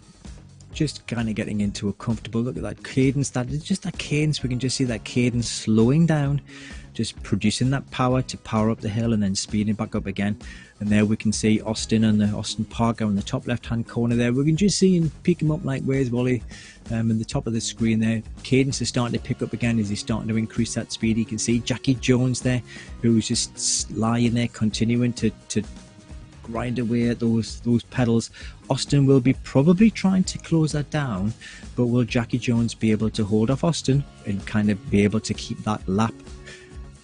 Just kind of getting into a comfortable, look at that cadence, that is just that cadence. We can just see that cadence slowing down, just producing that power to power up the hill and then speeding back up again. And there we can see Austin and the Austin Parker in the top left hand corner there. We can just see him pick him up like Where's Wally in the top of the screen there. Cadence is starting to pick up again as he's starting to increase that speed. You can see Jackie Jones there, who's just lying there continuing to grind away at those pedals. Austin will be probably trying to close that down, but will Jackie Jones be able to hold off Austin and kind of be able to keep that lap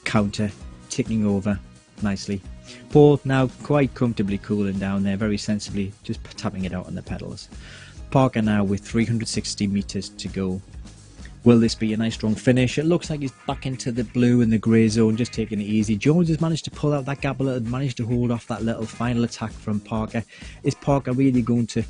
counter ticking over nicely? Paul now quite comfortably cooling down there, very sensibly just tapping it out on the pedals. Parker now with 360 meters to go. Will this be a nice strong finish? It looks like he's back into the blue and the grey zone, just taking it easy. Jones has managed to pull out that gap a little, managed to hold off that little final attack from Parker. Is Parker really going to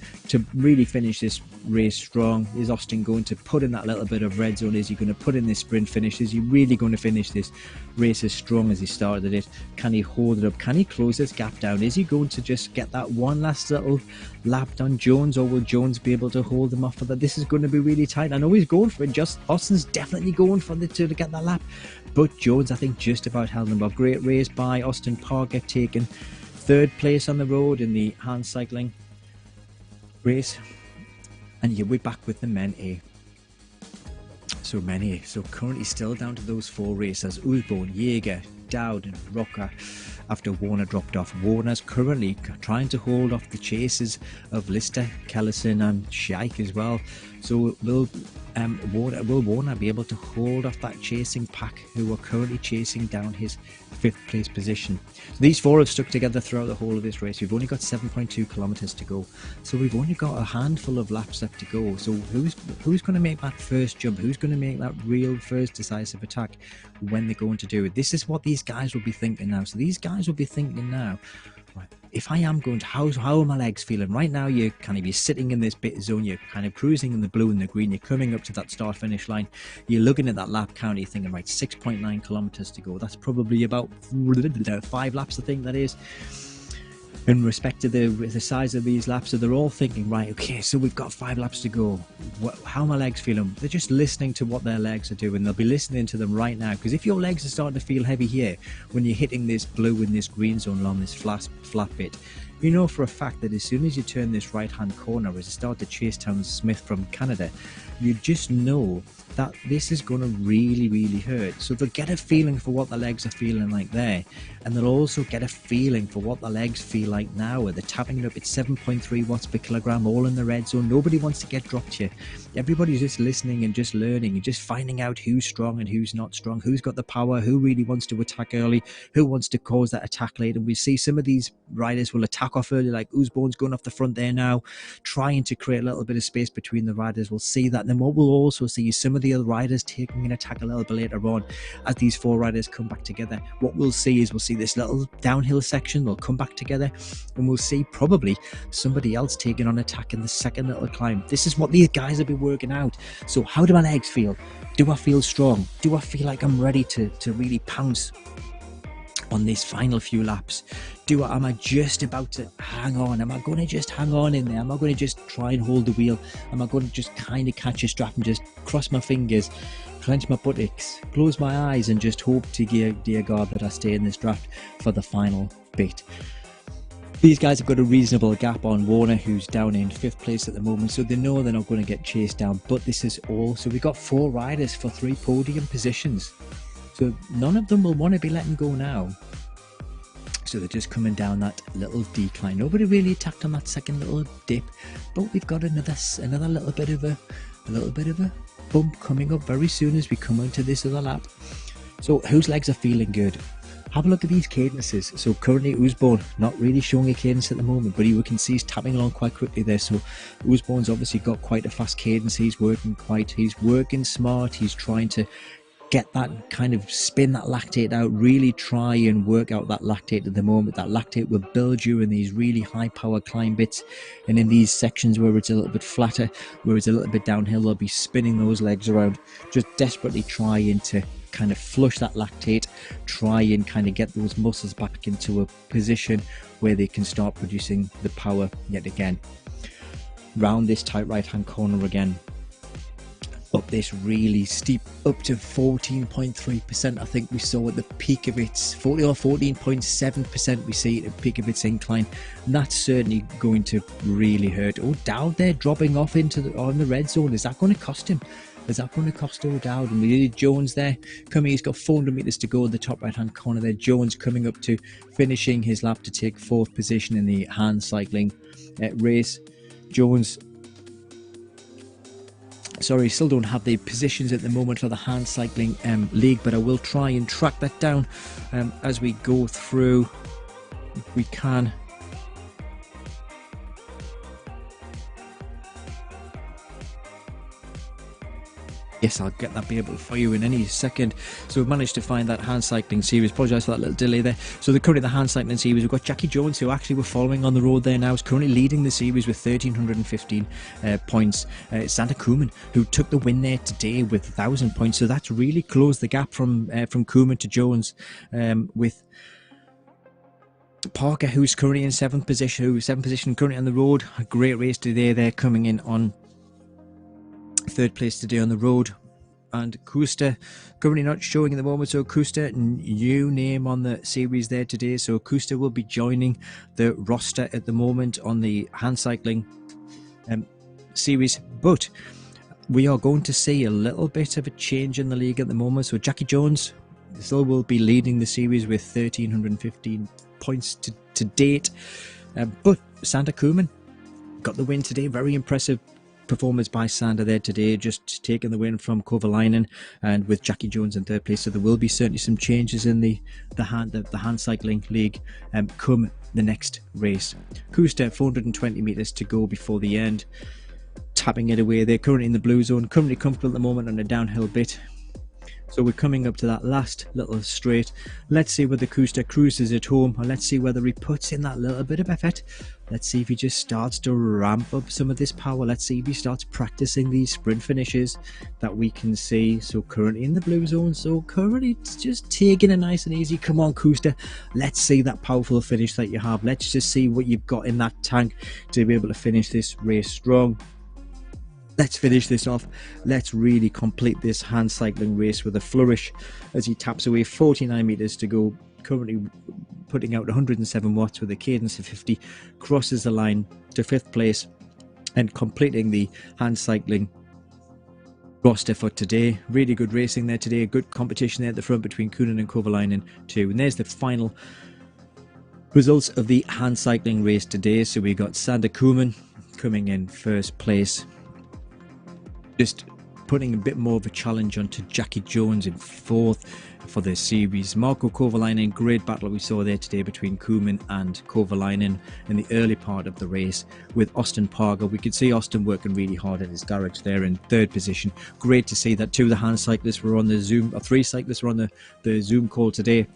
really finish this race strong? Is Austin going to put in that little bit of red zone? Is he going to put in this sprint finish? Is he really going to finish this race as strong as he started it? Can he hold it up? Can he close this gap down? Is he going to just get that one last little lap on Jones, or will Jones be able to hold him off for that? This is going to be really tight. I know he's going for it. Just Austin's definitely going for the to get that lap, but Jones I think just about held him off. Great race by Austin Parker, taking third place on the road in the hand cycling race. And yeah, we're back with the men A. So men A, so currently still down to those four racers: Usborne, Jaeger, Dowd and Rocker, after Warner dropped off. Warner's currently trying to hold off the chases of Lister, Kellison and Shaik as well. So will Warner be able to hold off that chasing pack who are currently chasing down his 5th place position? So these four have stuck together throughout the whole of this race. We've only got 7.2 kilometers to go, so we've only got a handful of laps left to go. So who's going to make that first jump? Who's going to make that real first decisive attack when they're going to do it? This is what these guys will be thinking now. So these guys will be thinking now, right, if I am going to, how are my legs feeling? Right now you're kind of, you're sitting in this bit zone, you're kind of cruising in the blue and the green, you're coming up to that start finish line, you're looking at that lap count, you're thinking, right, 6.9 kilometers to go. That's probably about 5 laps, I think that is, in respect to the size of these laps. So they're all thinking, right, okay, so we've got 5 laps to go. How are my legs feeling? They're just listening to what their legs are doing. They'll be listening to them right now, because if your legs are starting to feel heavy here when you're hitting this blue and this green zone along this flat bit, you know for a fact that as soon as you turn this right hand corner, as you start to chase down Smith from Canada, you just know that this is going to really hurt. So they'll get a feeling for what the legs are feeling like there, and they'll also get a feeling for what the legs feel like now, where they're tapping it up at 7.3 watts per kilogram, all in the red zone. Nobody wants to get dropped here. Everybody's just listening and just learning and just finding out who's strong and who's not strong, who's got the power, who really wants to attack early, who wants to cause that attack late. And we see some of these riders will attack off early, like Usborne's going off the front there now, trying to create a little bit of space between the riders. We'll see that. And then what we'll also see is some of the other riders taking an attack a little bit later on as these 4 riders come back together. What we'll see is we'll see this little downhill section, they'll come back together, and we'll see probably somebody else taking on attack in the second little climb. This is what these guys have been working out. So how do my legs feel? Do I feel strong? Do I feel like I'm ready to really pounce on these final few laps? Am I just about to hang on? Am I going to just hang on in there? Am I going to just try and hold the wheel? Am I going to just kind of catch a strap and just cross my fingers, clench my buttocks, close my eyes, and just hope to dear God that I stay in this draft for the final bit? These guys have got a reasonable gap on Warner, who's down in 5th place at the moment, so they know they're not going to get chased down. But this is all, so we've got 4 riders for 3 podium positions, so none of them will want to be letting go now. So they're just coming down that little decline. Nobody really attacked on that second little dip, but we've got another little bit of a bump coming up very soon as we come into this other lap. So whose legs are feeling good? Have a look at these cadences. So currently Oosborne not really showing a cadence at the moment, but you can see he's tapping along quite quickly there. So Oosborne's obviously got quite a fast cadence. He's working smart. He's trying to get that kind of spin that lactate out, really try and work out that lactate at the moment. That lactate will build you in these really high power climb bits, and in these sections where it's a little bit flatter, where it's a little bit downhill, they'll be spinning those legs around, just desperately trying to kind of flush that lactate, try and kind of get those muscles back into a position where they can start producing the power yet again. Round this tight right hand corner again, up this really steep, up to 14.3%. I think we saw at the peak of its 14.7% we see at the peak of its incline, and that's certainly going to really hurt. Oh, Dowd there dropping off into on the red zone. Is that going to cost him? Is that going to cost O'Dowd? And we did Jones there coming. He's got 400 meters to go in the top right hand corner there. Jones coming up to finishing his lap to take 4th position in the hand cycling race. Jones, sorry, still don't have the positions at the moment for the hand cycling league, but I will try and track that down as we go through if we can. Yes, I'll get that be able for you in any second. So we've managed to find that hand cycling series. Apologise for that little delay there. So currently the hand cycling series, we've got Jackie Jones, who actually we're following on the road there now, is currently leading the series with 1,315 points. Santa Kuman, who took the win there today with 1,000 points. So that's really closed the gap from Kuman to Jones, with Parker, who's currently in 7th position, currently on the road. A great race today there, coming in on 3rd place today on the road. And Kuster currently not showing at the moment, so Kuster, new name on the series there today, so Kuster will be joining the roster at the moment on the hand cycling series. But we are going to see a little bit of a change in the league at the moment. So Jackie Jones still will be leading the series with 1,315 points to date, but Santa Kuman got the win today. Very impressive performance by Sander there today, just taking the win from Kovalainen, and with Jackie Jones in 3rd place. So there will be certainly some changes in the hand cycling league come the next race. Kuster, 420 meters to go before the end, tapping it away. They're currently in the blue zone, currently comfortable at the moment on a downhill bit. So we're coming up to that last little straight. Let's see whether Kuster cruises at home, or let's see whether he puts in that little bit of effort. Let's see if he just starts to ramp up some of this power. Let's see if he starts practicing these sprint finishes that we can see. So currently in the blue zone, so currently just taking it nice and easy. Come on, Kuster, let's see that powerful finish that you have. Let's just see what you've got in that tank to be able to finish this race strong. Let's finish this off. Let's really complete this hand cycling race with a flourish as he taps away. 49 meters to go, currently putting out 107 watts with a cadence of 50, crosses the line to 5th place and completing the hand cycling roster for today. Really good racing there today, a good competition there at the front between Kunin and Kovalainen too. And there's the final results of the hand cycling race today. So we got Sander Kuman coming in 1st place, just putting a bit more of a challenge onto Jackie Jones in 4th for the series. Marko Kovalainen, great battle we saw there today between Kuman and Kovalainen in the early part of the race. With Austin Parker, we could see Austin working really hard in his garage there in 3rd position. Great to see that 2 of the hand cyclists were on the Zoom, or 3 cyclists were on the Zoom call today,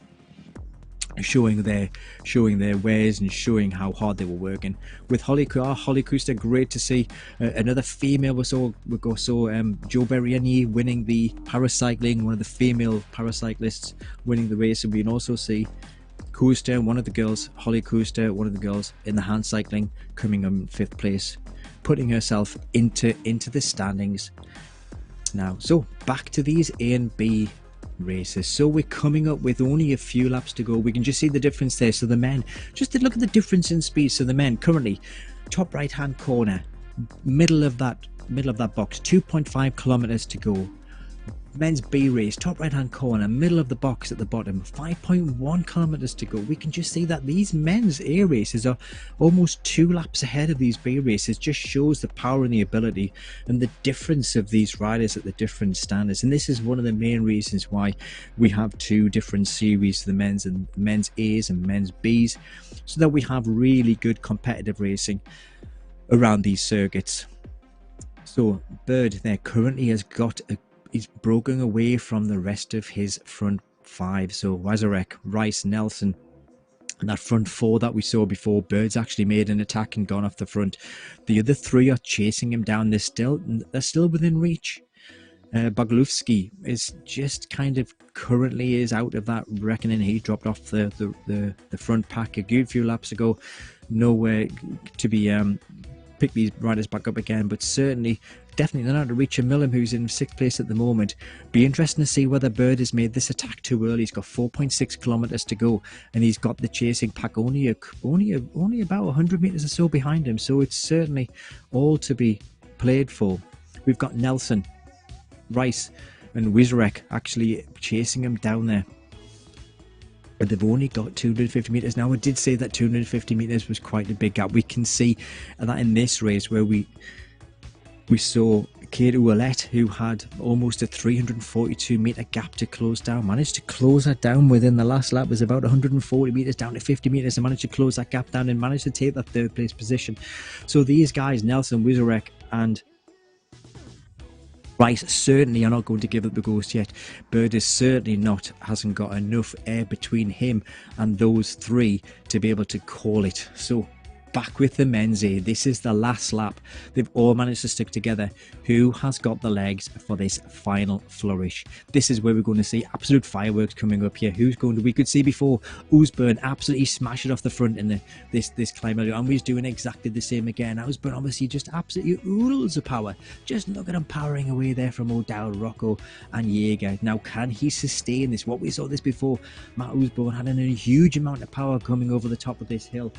showing their wares and showing how hard they were working. With Holly Kuster, great to see another female. We saw Jo Berriani winning the paracycling, one of the female paracyclists winning the race, and we can also see Kuster, one of the girls, Holly Kuster, one of the girls in the hand cycling, coming in 5th place, putting herself into the standings now. So back to these A and B races. So we're coming up with only a few laps to go. We can just see the difference there. So the men, just to look at the difference in speed. So the men currently top right hand corner, middle of that box, 2.5 kilometers to go. men's B race, top right hand corner, middle of the box at the bottom, 5.1 kilometers to go. We can just see that these men's A races are almost 2 laps ahead of these B races. Just shows the power and the ability and the difference of these riders at the different standards. And this is one of the main reasons why we have 2 different series, the men's A's and men's B's, so that we have really good competitive racing around these circuits. So Bird there currently has got he's broken away from the rest of his front 5. So Wazarek, Rice, Nelson, and that front 4 that we saw before, Bird's actually made an attack and gone off the front. The other 3 are chasing him down. They're still within reach. Boglowski is just kind of currently is out of that reckoning. He dropped off the front pack a good few laps ago. Nowhere to be pick these riders back up again, but certainly definitely not to reach a Millum, who's in 6th place at the moment. Be interesting to see whether Bird has made this attack too early. He's got 4.6 kilometers to go, and he's got the chasing pack only about 100 meters or so behind him. So it's certainly all to be played for. We've got Nelson, Rice, and Wizarek actually chasing him down there. But they've only got 250 meters. Now, I did say that 250 meters was quite a big gap. We can see that in this race where we saw Kate Ouellette, who had almost a 342 meter gap to close down, managed to close that down within the last lap. Was about 140 meters down to 50 meters and managed to close that gap down and managed to take that 3rd place position. So these guys, Nelson, Wizarek and Rice, certainly are not going to give up the ghost yet. Bird is certainly hasn't got enough air between him and those 3 to be able to call it. So back with the men's A. This is the last lap. They've all managed to stick together. Who has got the legs for this final flourish? This is where we're going to see absolute fireworks coming up here. We could see before Oosburn absolutely smash it off the front in this climb, and he's doing exactly the same again. Oosburn obviously just absolutely oodles of power. Just look at him powering away there from O'Dowd, Rocco and Jaeger. Now, can he sustain this? What we saw this before, Matt Oosburn had a huge amount of power coming over the top of this hill,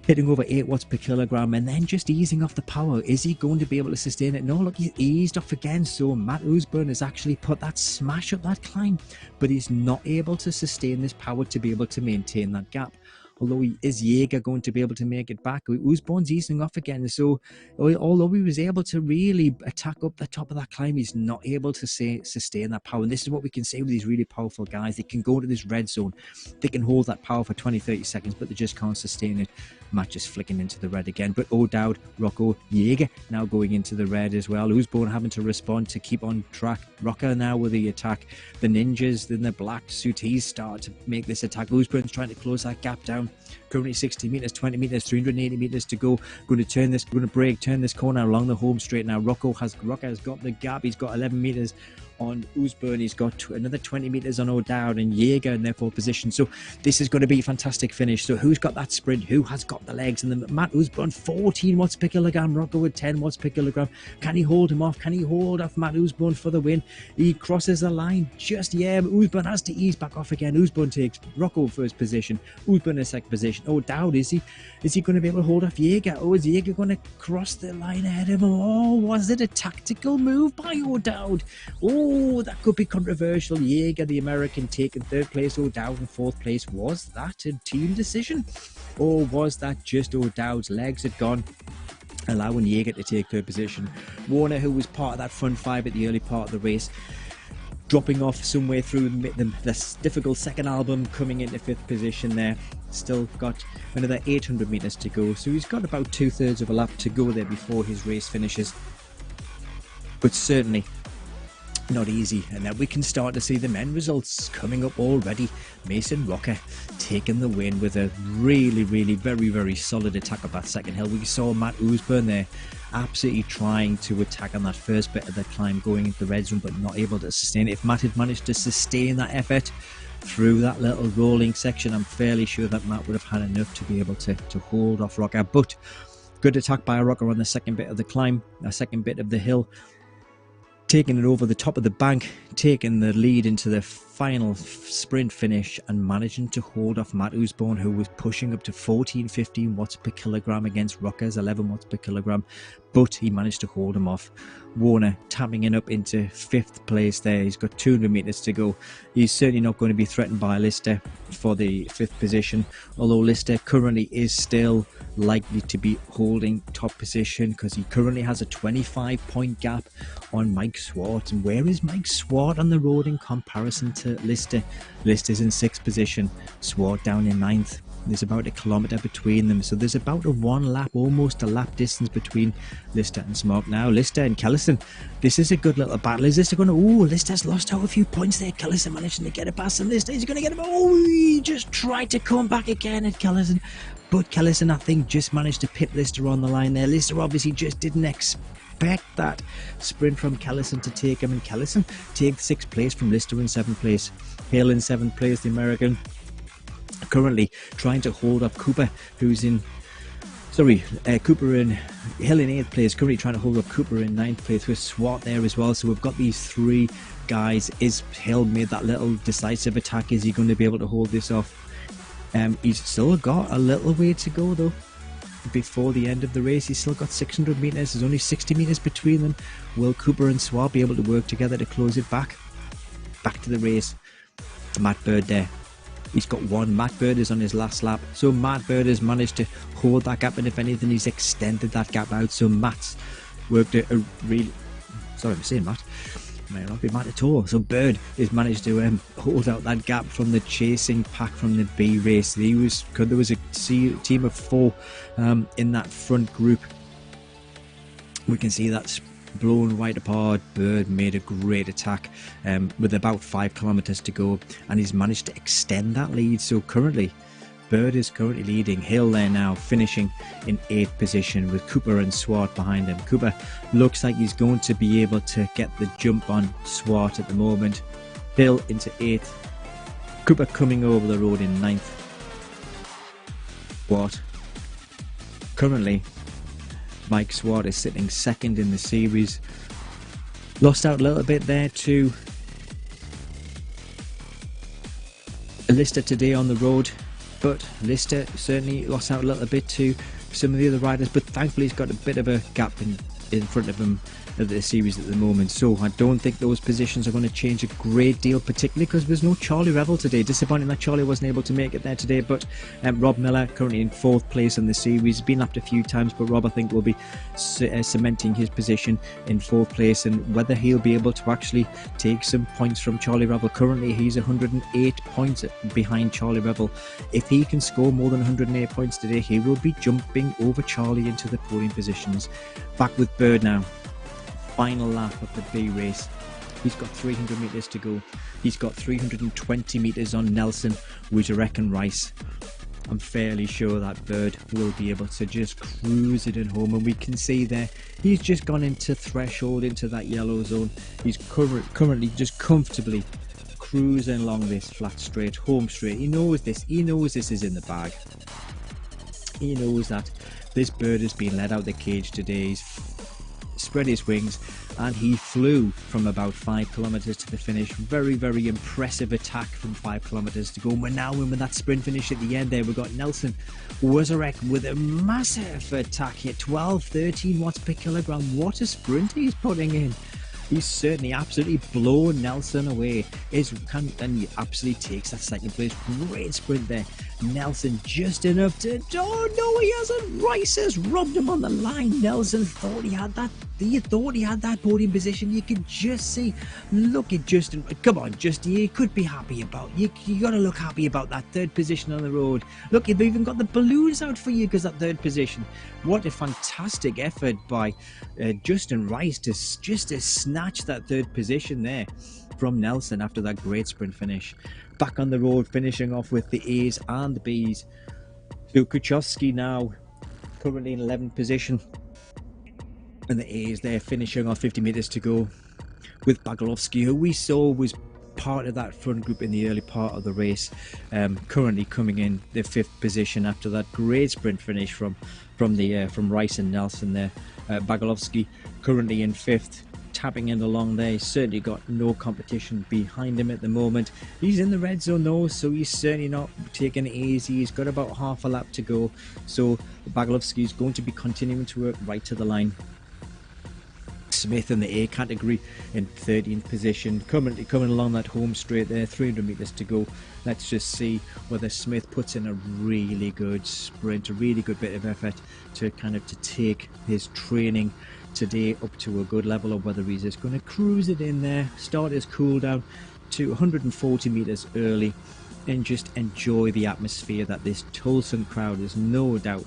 hitting over 8 watts per kilogram and then just easing off the power. Is he going to be able to sustain it? No, look, he's eased off again. So Matt Oosburn has actually put that smash up that climb, but he's not able to sustain this power to be able to maintain that gap. Although is Jaeger going to be able to make it back? Oosborn's easing off again. So although he was able to really attack up the top of that climb, he's not able to sustain that power. And this is what we can say with these really powerful guys. They can go into this red zone. They can hold that power for 20-30 seconds, but they just can't sustain it. Matt just flicking into the red again. But O'Dowd, Rocco, Jaeger now going into the red as well. Oosborn having to respond to keep on track. Rocco now with the attack. The ninjas in the black suities start to make this attack. Oosborn's trying to close that gap down. Currently 60 meters, 20 meters, 380 meters to go. Going to turn this, going to brake, turn this corner along the home straight now. Rocco has got the gap. He's got 11 meters on Oosburn. He's got another 20 meters on O'Dowd and Jaeger in their 4th position. So this is going to be a fantastic finish. So who's got that sprint? Who has got the legs? And then Matt Oosburn, 14 watts per kilogram. Rocco with 10 watts per kilogram. Can he hold him off? Can he hold off Matt Oosburn for the win? He crosses the line. Oosburn has to ease back off again. Oosburn takes Rocco 1st position. Oosburn in 2nd position. O'Dowd, is he going to be able to hold off Jaeger? Or is Jaeger going to cross the line ahead of him? Oh, was it a tactical move by O'Dowd? Oh, that could be controversial. Jaeger, the American, taking 3rd place. O'Dowd in 4th place. Was that a team decision? Or was that just O'Dowd's legs had gone, allowing Jaeger to take 3rd position? Warner, who was part of that front 5 at the early part of the race, dropping off somewhere through the difficult 2nd album, coming into 5th position there. Still got another 800 meters to go. So he's got about 2/3 of a lap to go there before his race finishes. But certainly not easy, and then we can start to see the men results coming up already. Mason Rocker taking the win with a really very, very solid attack up that 2nd hill. We saw Matt Oosburn there absolutely trying to attack on that first bit of the climb going into the red zone, but not able to sustain it. If Matt had managed to sustain that effort through that little rolling section, I'm fairly sure that Matt would have had enough to be able to hold off Rocker. But good attack by Rocker on the 2nd bit of the climb, the 2nd bit of the hill, taking it over the top of the bank, taking the lead into the final sprint finish and managing to hold off Matt Oosborn, who was pushing up to 14-15 watts per kilogram against Rocker's 11 watts per kilogram. but he managed to hold him off. Warner tapping it up into 5th place there. He's got 200 metres to go. He's certainly not going to be threatened by Lister for the 5th position, although Lister currently is still likely to be holding top position because he currently has a 25-point gap on Mike Swart. And where is Mike Swart on the road in comparison to Lister? Lister's in 6th position, Swart down in 9th. There's about a kilometre between them, so there's about a 1 lap, almost a lap distance between Lister and Smoke now. Lister and Kellison, this is a good little battle. Is Lister going to... Oh, Lister's lost out a few points there. Kellison managing to get it past him. Lister is going to get him. Oh, he just tried to come back again at Kellison, but Kellison, I think, just managed to pit Lister on the line there. Lister obviously just didn't expect that sprint from Kellison to take him, and Kellison takes 6th place from Lister in 7th place. Hale in 7th place, the American, currently trying to hold up Cooper, who's in... Cooper in Hill in 8th place, currently trying to hold up Cooper in 9th place with Swart there as well. So we've got these 3 guys. Is Hill made that little decisive attack? Is he going to be able to hold this off? He's still got a little way to go though before the end of the race. He's still got 600 metres. There's only 60 metres between them. Will Cooper and Swart be able to work together to close it back to the race? Matt Bird there, he's got 1. Matt Bird is on his last lap, so Matt Bird has managed to hold that gap, and if anything he's extended that gap out. So Matt's worked a really... Sorry, I'm saying Matt, may not be Matt at all. So Bird has managed to hold out that gap from the chasing pack from the B race. There was a team of 4 in that front group. We can see that's blown right apart. Bird made a great attack with about 5 kilometers to go, and he's managed to extend that lead. So currently Bird is currently leading. Hill there now finishing in 8th position with Cooper and Swart behind him. Cooper looks like he's going to be able to get the jump on Swart at the moment. Hill into 8th, Cooper coming over the road in 9th. Swart currently, Mike Swart is sitting 2nd in the series. Lost out a little bit there to Lister today on the road, but Lister certainly lost out a little bit to some of the other riders, but thankfully he's got a bit of a gap in front of him of the series at the moment. So I don't think those positions are going to change a great deal, particularly because there's no Charlie Revel today. Disappointing that Charlie wasn't able to make it there today, but Rob Miller currently in 4th place in the series. He's been lapped a few times, but Rob I think will be cementing his position in 4th place, and whether he'll be able to actually take some points from Charlie Revel. Currently he's 108 points behind Charlie Revel. If he can score more than 108 points today, he will be jumping over Charlie into the podium positions. Back with Bird now. Final lap of the B race. He's got 300 metres to go. He's got 320 metres on Nelson, Wujurek and Rice. I'm fairly sure that Bird will be able to just cruise it in home, and we can see there he's just gone into threshold, into that yellow zone. He's currently just comfortably cruising along this flat straight, home straight. He knows this is in the bag. He knows that this Bird has been let out the cage today. He's spread his wings and he flew from about 5 kilometers to the finish. Very, very impressive attack from 5 kilometers to go. We're now in with that sprint finish at the end there. We've got Nelson Wuzarek with a massive attack here, 12-13 watts per kilogram. What a sprint he's putting in. He's certainly absolutely blown Nelson away. And he absolutely takes that 2nd place. Great sprint there. Nelson just enough to... Oh no, he hasn't. Rice has rubbed him on the line. Nelson thought he had that. He thought he had that podium position. You could just see. Look at Justin. Come on, Justin. You could be happy about. You got to look happy about that 3rd position on the road. Look, they've even got the balloons out for you because that 3rd position. What a fantastic effort by Justin Rice to snatch that 3rd position there from Nelson after that great sprint finish. Back on the road, finishing off with the A's and the B's. So Kuchowski now currently in 11th position, and the A's there finishing off 50 meters to go with Bagalovsky, who we saw was part of that front group in the early part of the race, currently coming in the 5th position after that great sprint finish from Rice and Nelson there. Bagalovsky currently in 5th, tapping in along there. He's certainly got no competition behind him at the moment. He's in the red zone though, so he's certainly not taking it easy. He's got about half a lap to go, so Bagalovsky is going to be continuing to work right to the line. Smith in the A category in 13th position, currently coming along that home straight there. 300 metres to go. Let's just see whether Smith puts in a really good sprint, a really good bit of effort to take his training today up to a good level, or whether he's just going to cruise it in there, start his cool down to 140 metres early, and just enjoy the atmosphere that this Tulsa crowd is no doubt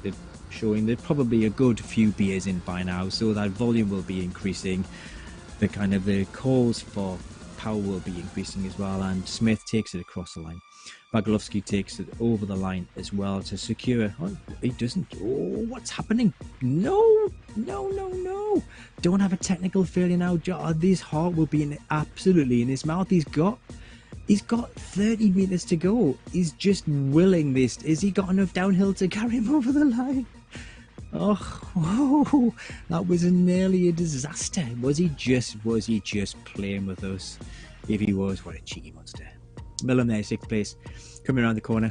showing. There's probably a good few beers in by now, so that volume will be increasing. The calls for power will be increasing as well, and Smith takes it across the line. Bagulowski takes it over the line as well to secure. Oh, he doesn't. Oh, what's happening? No. Don't have a technical failure now. This heart will be absolutely in his mouth. He's got 30 metres to go. He's just willing this. Has he got enough downhill to carry him over the line? Oh, whoa, that was nearly a disaster. Was he just playing with us? If he was, what a cheeky monster. Millen there, 6th place, coming around the corner.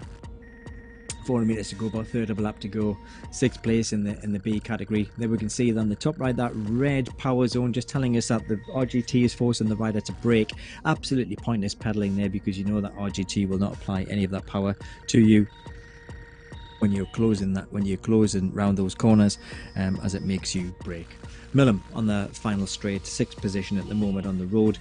400 metres to go, about a third of a lap to go. 6th place in the B category. There we can see on the top right that red power zone, just telling us that the RGT is forcing the rider to brake. Absolutely pointless pedaling there, because you know that RGT will not apply any of that power to you when you're closing round those corners, as it makes you brake. Millen on the final straight, 6th position at the moment on the road,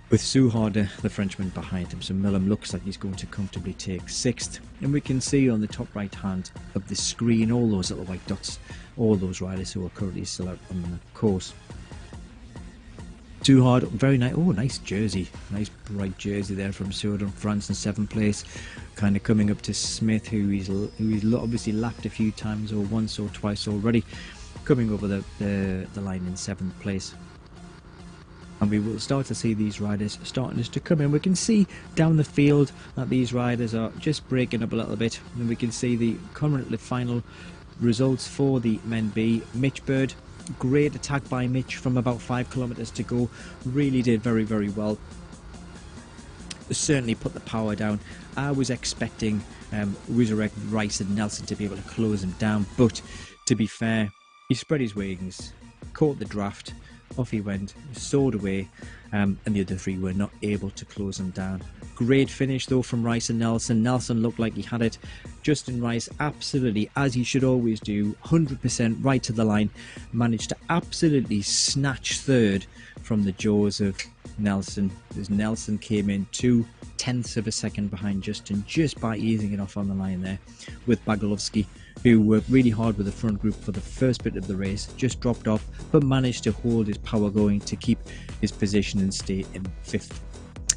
with Suharder, the Frenchman, behind him. So Millen looks like he's going to comfortably take 6th. And we can see on the top right hand of the screen all those little white dots, all those riders who are currently still out on the course. Suharder, very nice. Oh, nice jersey, nice bright jersey there from Suharder, France in 7th place. Kind of coming up to Smith, who he's obviously lapped a few times, or once or twice already, coming over the line in 7th place. And we will start to see these riders starting to come in. We can see down the field that these riders are just breaking up a little bit, and we can see the final results for the men B. Mitch Bird, great attack by Mitch from about 5 kilometers to go, really did very, very well. Certainly put the power down. I was expecting Resurrect, Rice and Nelson to be able to close him down, but to be fair, he spread his wings, caught the draft, off he went, soared away, and the other 3 were not able to close him down. Great finish though from Rice and Nelson. Nelson looked like he had it. Justin Rice, absolutely, as he should always do, 100% right to the line, managed to absolutely snatch 3rd from the jaws of Nelson, as Nelson came in 0.2 of a second behind Justin, just by easing it off on the line there, with Bagulowski, who worked really hard with the front group for the first bit of the race, just dropped off, but managed to hold his power going to keep his position and stay in 5th.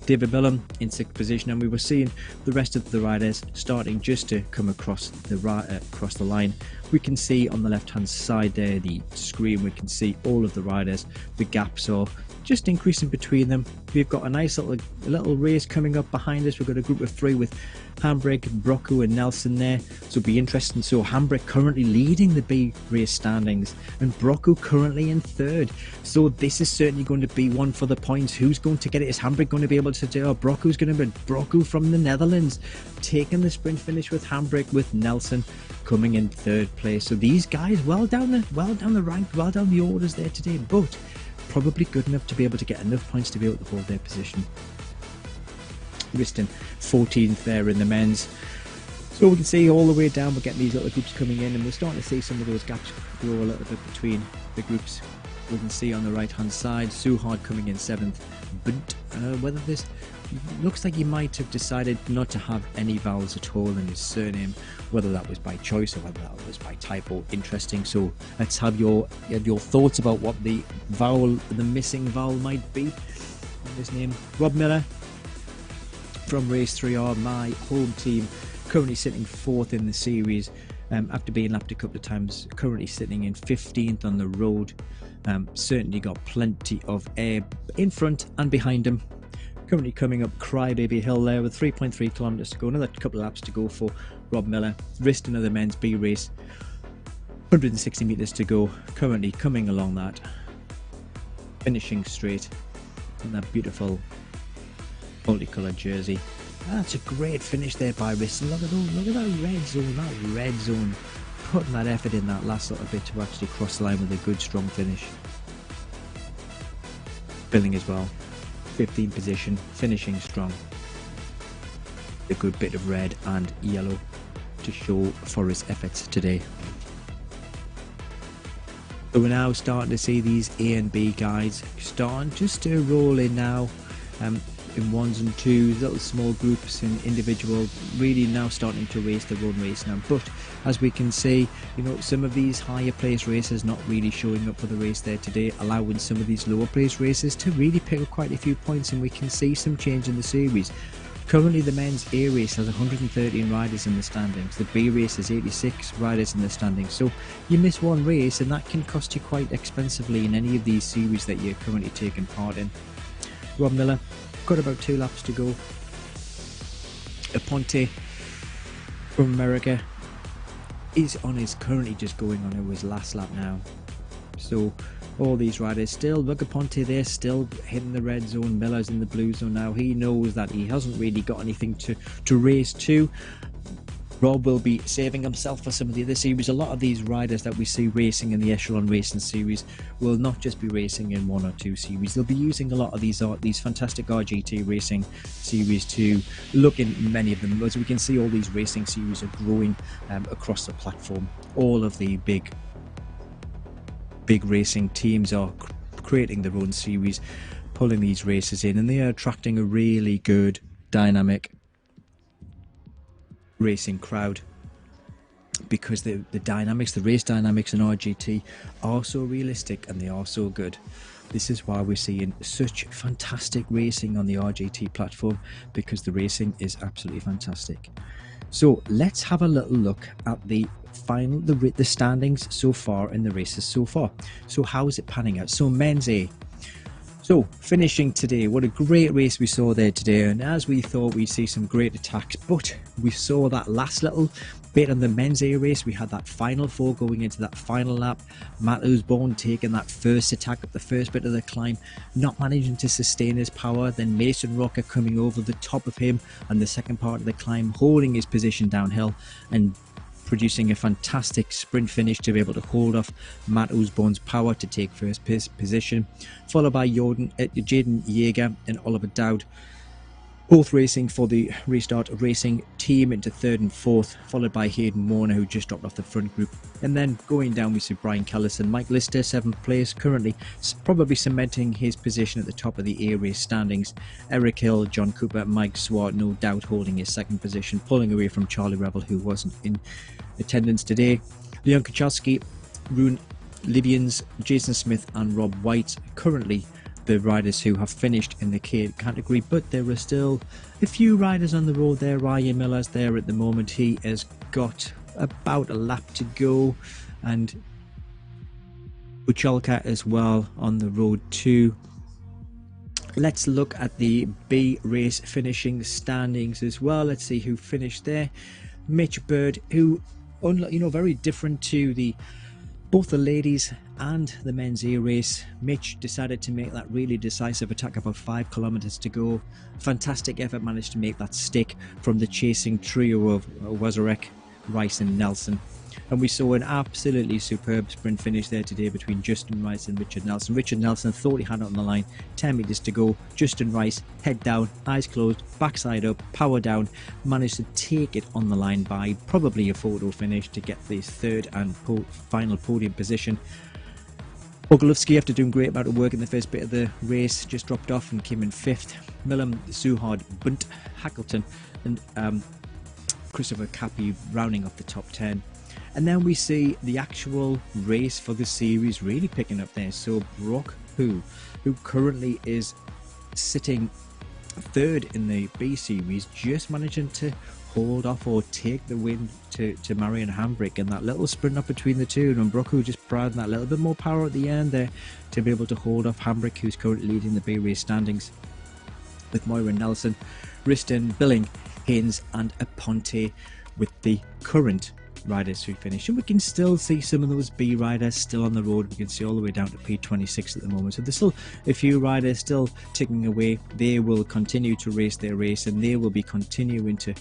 David Millen in 6th position, and we were seeing the rest of the riders starting just to come across the line. We can see on the left hand side there, the screen, we can see all of the riders, the gaps are just increasing between them. We've got a nice little race coming up behind us. We've got a group of 3 with Hambrick, Brocco and Nelson there, so it'll be interesting. So Hambrick currently leading the B race standings, and Brocco currently in 3rd, so this is certainly going to be one for the points. Who's going to get it? Is Hambrick going to be able to do it? Brocco's going to be Brocco from the Netherlands taking the sprint finish with Hambrick, with Nelson coming in 3rd place. So these guys well down the rank, well down the orders there today, but probably good enough to be able to get enough points to be able to hold their position. Riston 14th there in the men's. So we can see all the way down we're getting these little groups coming in, and we're starting to see some of those gaps grow a little bit between the groups. We can see on the right hand side Suhard coming in 7th, but whether this looks like he might have decided not to have any vowels at all in his surname, whether that was by choice or whether that was by typo. Interesting. So let's have your thoughts about what the missing vowel might be in his name. Rob Miller from Race 3R, my home team, currently sitting 4th in the series, after being lapped a couple of times, currently sitting in 15th on the road. Certainly got plenty of air in front and behind him. Currently coming up Crybaby Hill there with 3.3 kilometers to go, another couple of laps to go for Rob Miller. Riston of the men's B race, 160 meters to go, currently coming along that, finishing straight in that beautiful multicolored jersey. That's a great finish there by Riston. Look at that red zone, putting that effort in that last little bit to actually cross the line with a good strong finish. Billing as well, 15th position, finishing strong. A good bit of red and yellow to show for his efforts today. So we're now starting to see these A and B guys starting just to roll in now, in ones and twos, little small groups and individual, really now starting to race their own race now. But as we can see, you know, some of these higher place racers not really showing up for the race there today, allowing some of these lower place racers to really pick up quite a few points, and we can see some change in the series. Currently the men's A race has 113 riders in the standings, the B race has 86 riders in the standings, so you miss one race and that can cost you quite expensively in any of these series that you're currently taking part in. Rob Miller, got about 2 laps to go. Aponte from America is currently just going on his last lap now. So all these riders still, look, Aponte there, still hitting the red zone. Miller's in the blue zone now. He knows that he hasn't really got anything to race to. Rob will be saving himself for some of the other series. A lot of these riders that we see racing in the Echelon Racing series will not just be racing in 1 or 2 series. They'll be using a lot of these fantastic RGT racing series to look in many of them. As we can see, all these racing series are growing across the platform. All of the big racing teams are creating their own series, pulling these races in, and they are attracting a really good, dynamic racing crowd, because the dynamics, the race dynamics in RGT are so realistic and they are so good. This is why we're seeing such fantastic racing on the RGT platform, because the racing is absolutely fantastic. So let's have a little look at the final, the standings so far in the races so far. So how is it panning out? So men's A. So finishing today, what a great race we saw there today, and as we thought we'd see some great attacks, but we saw that last little bit on the men's A race. We had that final 4 going into that final lap. Matt Osborne taking that first attack up the first bit of the climb, not managing to sustain his power. Then Mason Rocker coming over the top of him on the second part of the climb, holding his position downhill and producing a fantastic sprint finish to be able to hold off Matt Osborne's power to take first position, followed by Jaden Yeager and Oliver Dowd, both racing for the Restart Racing team, into 3rd and 4th, followed by Hayden Warner, who just dropped off the front group. And then going down we see Brian Callison, Mike Lister 7th place, currently probably cementing his position at the top of the A race standings. Eric Hill, John Cooper, Mike Swart, no doubt holding his 2nd position, pulling away from Charlie Revel, who wasn't in attendance today. Leon Kucharski, Rune Livians, Jason Smith and Rob White currently the riders who have finished in the K category, but there are still a few riders on the road there. Ryan Miller's there at the moment. He has got about a lap to go, and Uchalka as well on the road too. Let's look at the B race finishing standings as well. Let's see who finished there. Mitch Bird, who, very different to both the ladies and the men's A race. Mitch decided to make that really decisive attack, about 5 kilometers to go. Fantastic effort, managed to make that stick from the chasing trio of Wazarek, Rice and Nelson. And we saw an absolutely superb sprint finish there today between Justin Rice and Richard Nelson. Richard Nelson thought he had it on the line, 10 meters to go. Justin Rice, head down, eyes closed, backside up, power down, managed to take it on the line by probably a photo finish to get the 3rd and final podium position. Ogolowski, after doing a great amount of work in the first bit of the race, just dropped off and came in 5th. Milam, Suhard, Bunt, Hackleton and Christopher Cappy rounding up the top 10. And then we see the actual race for the series really picking up there. So Brock who currently is sitting 3rd in the B series, just managing to hold off or take the win to Marion Hambrick, and that little sprint up between the two, and Brock just providing that little bit more power at the end there to be able to hold off Hambrick, who's currently leading the B race standings, with Moira Nelson, Riston, Billing, Haynes and Aponte with the current riders who finish. And we can still see some of those B riders still on the road. We can see all the way down to P26 at the moment, so there's still a few riders still ticking away. They will continue to race their race, and they will be continuing to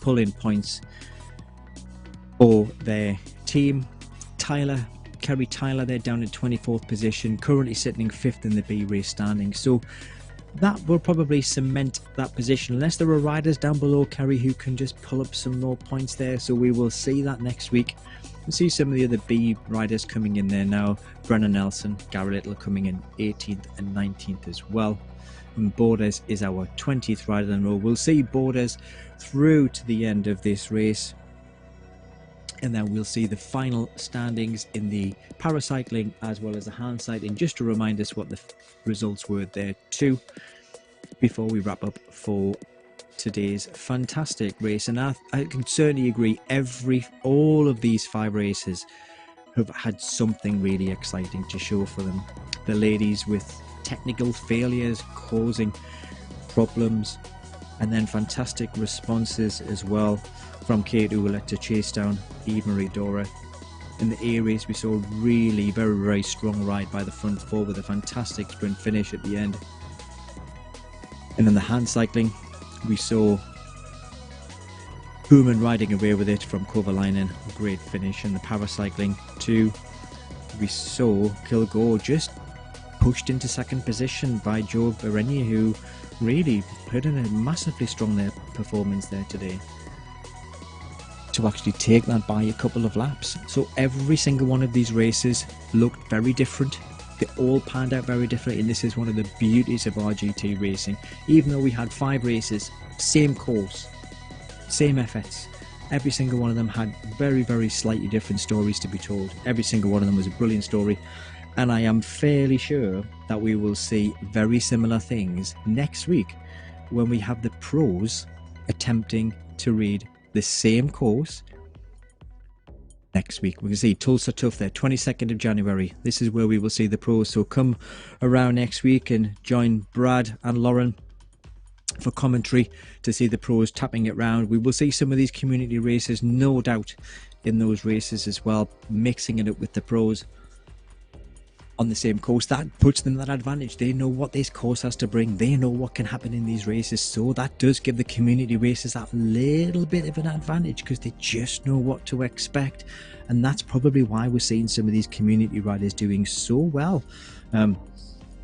pull in points for their team. Tyler Kerry Tyler, they're down in 24th position, currently sitting 5th in the B race standing. So that will probably cement that position, unless there are riders down below Kerry who can just pull up some more points there. So we will see that next week. We'll see some of the other B riders coming in there now. Brennan Nelson, Gary Little coming in 18th and 19th as well. And Borders is our 20th rider in a row. We'll see Borders through to the end of this race. And then we'll see the final standings in the paracycling as well as the hand cycling, just to remind us what the results were there too, before we wrap up for today's fantastic race. And I can certainly agree, all of these 5 races have had something really exciting to show for them. The ladies with technical failures causing problems, and then fantastic responses as well from Kate Ouellette to chase down Eve Marie Dora. In the A race, we saw a really very strong ride by the front 4 with a fantastic sprint finish at the end. And in the hand cycling, we saw Booman riding away with it from Kovalainen, a great finish. In the paracycling too, we saw Kilgore just pushed into 2nd position by Joe Berenier, who really put in a massively strong performance there today to actually take that by a couple of laps. So every single one of these races looked very different. They all panned out very differently, and this is one of the beauties of RGT racing. Even though we had 5 races, same course, same efforts, every single one of them had very slightly different stories to be told. Every single one of them was a brilliant story, and I am fairly sure that we will see very similar things next week when we have the pros attempting to read the same course next week. We can see Tulsa Tough there, 22nd of January. This is where we will see the pros. So come around next week and join Brad and Lauren for commentary to see the pros tapping it round. We will see some of these community races, no doubt, in those races as well, mixing it up with the pros on the same course. That puts them that advantage. They know what this course has to bring. They know what can happen in these races. So that does give the community races that little bit of an advantage, because they just know what to expect. And that's probably why we're seeing some of these community riders doing so well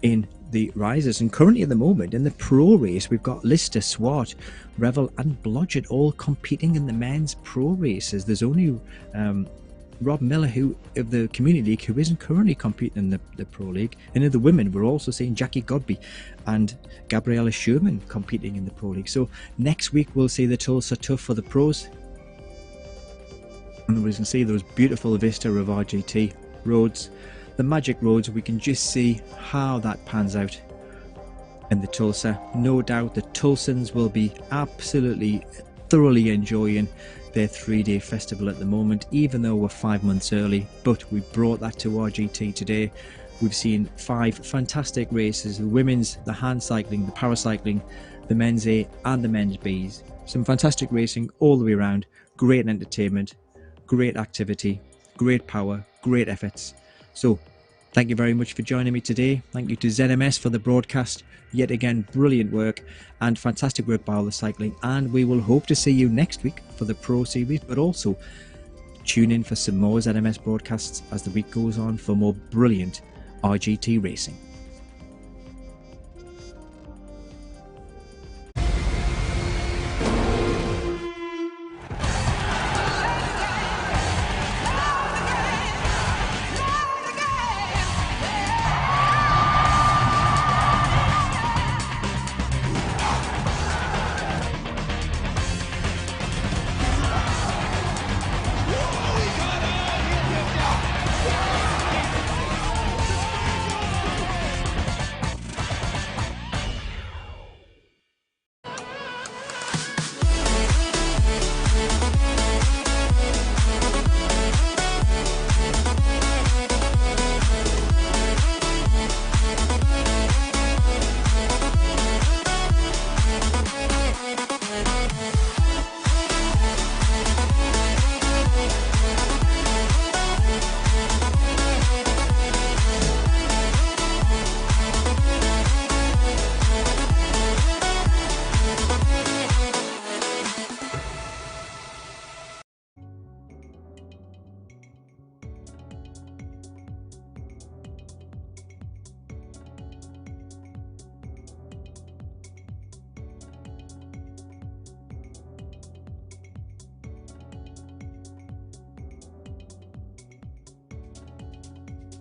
in the risers. And currently at the moment in the pro race, we've got Lister, Swart, Revel and Blodgett all competing in the men's pro races. There's only Rob Miller, who of the Community League, who isn't currently competing in the Pro League. And in the women, we're also seeing Jackie Godby and Gabriella Sherman competing in the Pro League. So next week we'll see the Tulsa Tough for the pros, and we can see those beautiful vista of RGT roads, the magic roads. We can just see how that pans out in the Tulsa. No doubt the Tulsans will be absolutely thoroughly enjoying their 3-day festival at the moment, even though we're 5 months early. But we brought that to RGT today. We've seen 5 fantastic races: the women's, the hand cycling, the paracycling, the men's A and the men's Bs. Some fantastic racing all the way around, great entertainment, great activity, great power, great efforts. So thank you very much for joining me today. Thank you to ZMS for the broadcast. Yet again, brilliant work and fantastic work by all the cycling. And we will hope to see you next week for the Pro Series, but also tune in for some more ZMS broadcasts as the week goes on for more brilliant RGT racing.